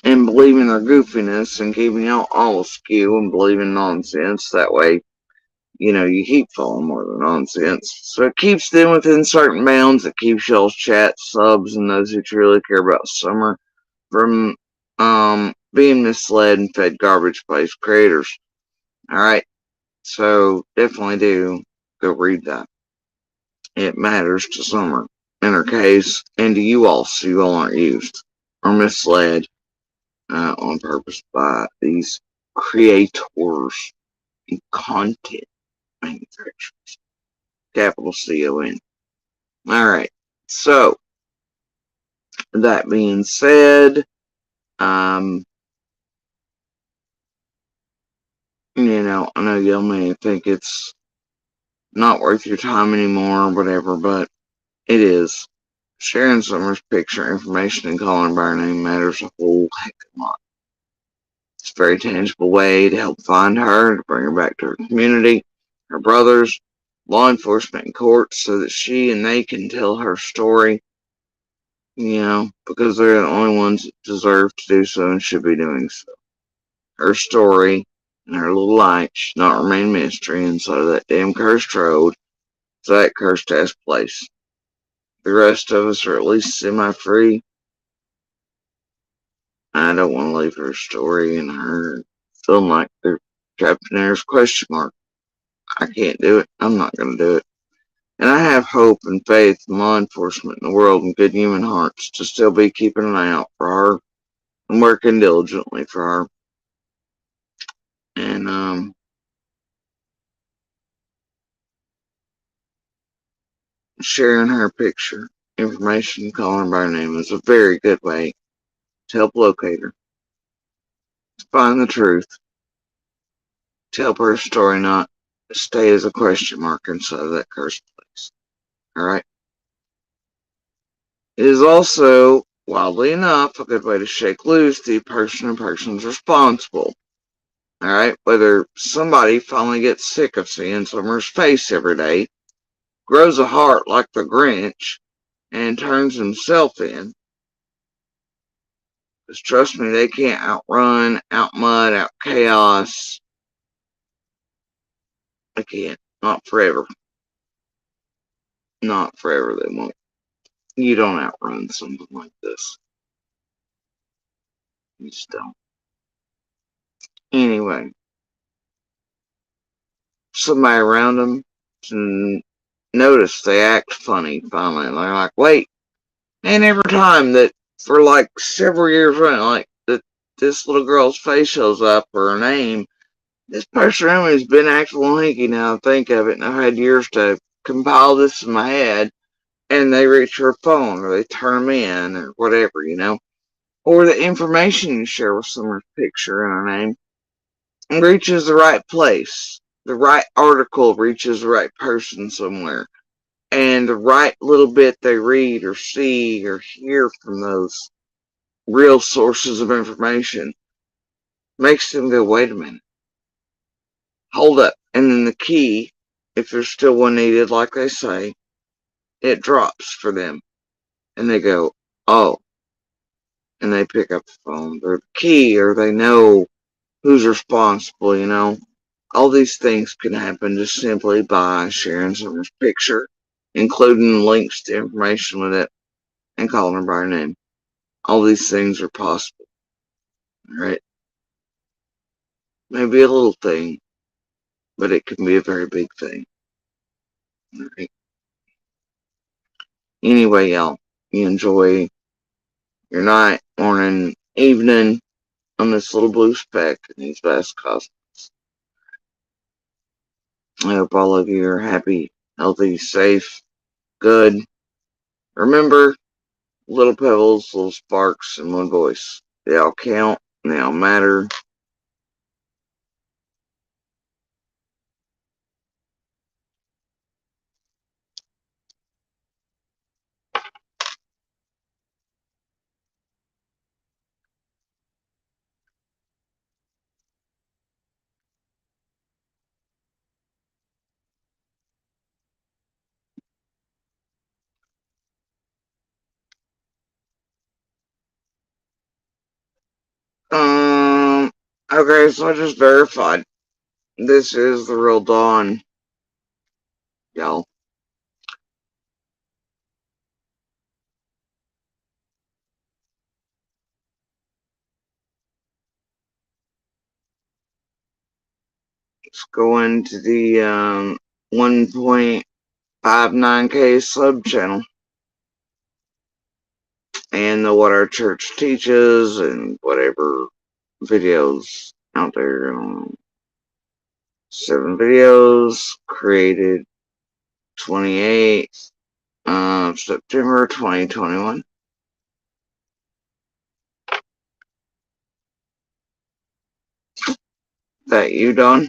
S1: And believing their goofiness and keeping y'all all askew and believing nonsense. That way, you keep falling more than nonsense. So it keeps them within certain bounds. It keeps y'all's chat, subs, and those who truly care about Summer from being misled and fed garbage place creators. Alright? So definitely do go read that. It matters to Summer, in her case, and to you all, so you all aren't used or misled on purpose by these creators and content manufacturers. Capital C-O-N. Alright, so, that being said, I know y'all may think it's not worth your time anymore or whatever, but it is. Sharing Summer's picture, information, and calling by her name matters a whole heck of a lot. It's a very tangible way to help find her, to bring her back to her community, her brothers, law enforcement, and courts, so that she and they can tell her story, because they're the only ones that deserve to do so and should be doing so. Her story and her little light should not remain mystery inside of that damn cursed road to that cursed ass place. The rest of us are at least semi-free. I don't want to leave her story and her feeling like they're Captain Air's question mark. I can't do it. I'm not going to do it. And I have hope and faith in law enforcement in the world and good human hearts to still be keeping an eye out for her and working diligently for her. And, sharing her picture, information, calling her by her name is a very good way to help locate her, to find the truth, to help her story not stay as a question mark inside of that cursed place. Alright? It is also, wildly enough, a good way to shake loose the person or persons responsible. Alright? Whether somebody finally gets sick of seeing Summer's face every day, grows a heart like the Grinch, and turns himself in. Because trust me, they can't outrun, outmud, out chaos. They can't. Not forever. Not forever, they won't. You don't outrun something like this. You just don't. Anyway. Somebody around them notice they act funny finally. And they're like, wait. And every time that for like several years running, like this little girl's face shows up or her name, this person has been acting hinky now. Think of it, and I've had years to compile this in my head. And they reach her phone or they turn them in or whatever, or the information you share with someone's picture and a name reaches the right place. The right article reaches the right person somewhere. And the right little bit they read or see or hear from those real sources of information makes them go, wait a minute, hold up. And then the key, if there's still one needed, like they say, it drops for them. And they go, oh, and they pick up the phone or the key, or they know who's responsible, you know. All these things can happen just simply by sharing someone's picture, including links to information with it, and calling her by her name. All these things are possible, right? Maybe a little thing, but it can be a very big thing, right? Anyway, y'all, you enjoy your night, morning, evening on this little blue speck in these vast cosmos. I hope all of you are happy, healthy, safe, good. Remember, little pebbles, little sparks, and one voice. They all count, and they all matter. Um, okay, so I just verified. This is the real Dawn, y'all. Let's go into the 1.59K sub channel and the what our church teaches and whatever videos out there. 7 videos created 28th of September 2021. That you done?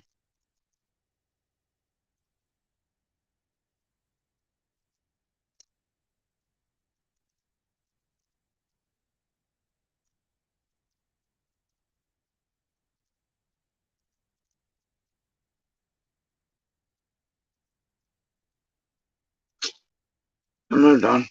S1: I'm not done.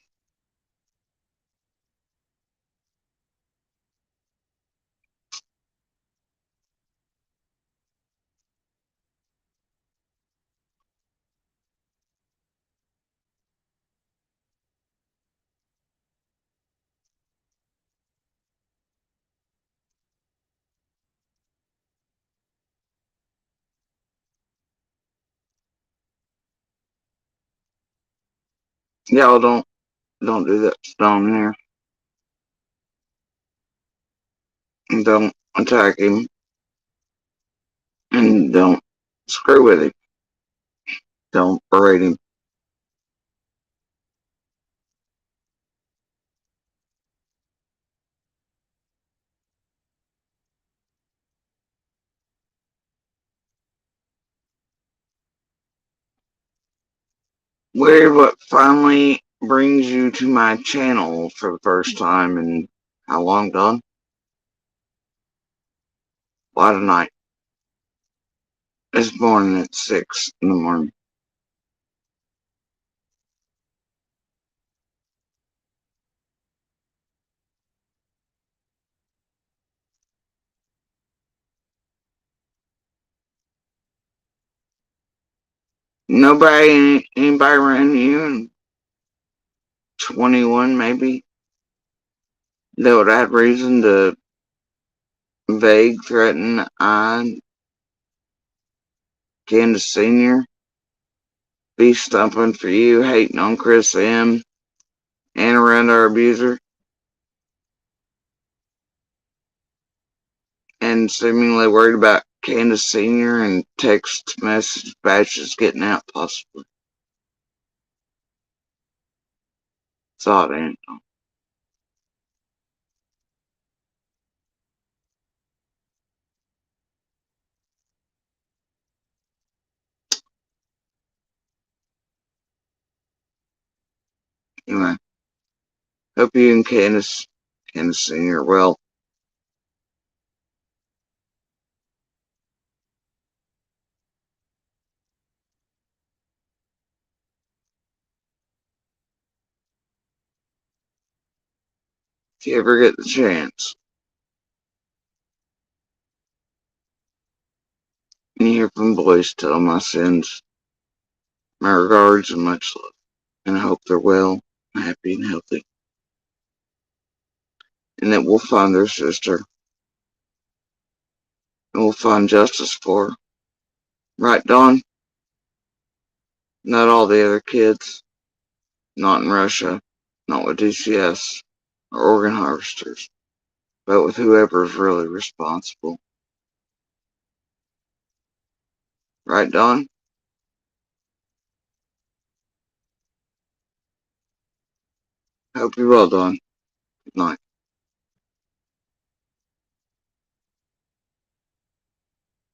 S1: Y'all don't do that stone here. Don't attack him and don't screw with him. Don't berate him. Weird what finally brings you to my channel for the first time in how long, Don? Why tonight? It's morning at 6 in the morning. Anybody around you in 21 maybe that would have reason to vague, threaten, Candus Sr. be stumping for you, hating on Chris M. and around our abuser, and seemingly worried about Candus Sr. and text message batches getting out possibly. Thought, ain't. Anyway, hope you and Candus Sr. are well. If you ever get the chance, and you hear from boys, tell them my sins, my regards, and much love. And I hope they're well, happy, and healthy. And that we'll find their sister. And we'll find justice for her. Right, Dawn? Not all the other kids. Not in Russia. Not with DCS or organ harvesters. But with whoever is really responsible. Right, Dawn? Hope you're well, Dawn. Good night.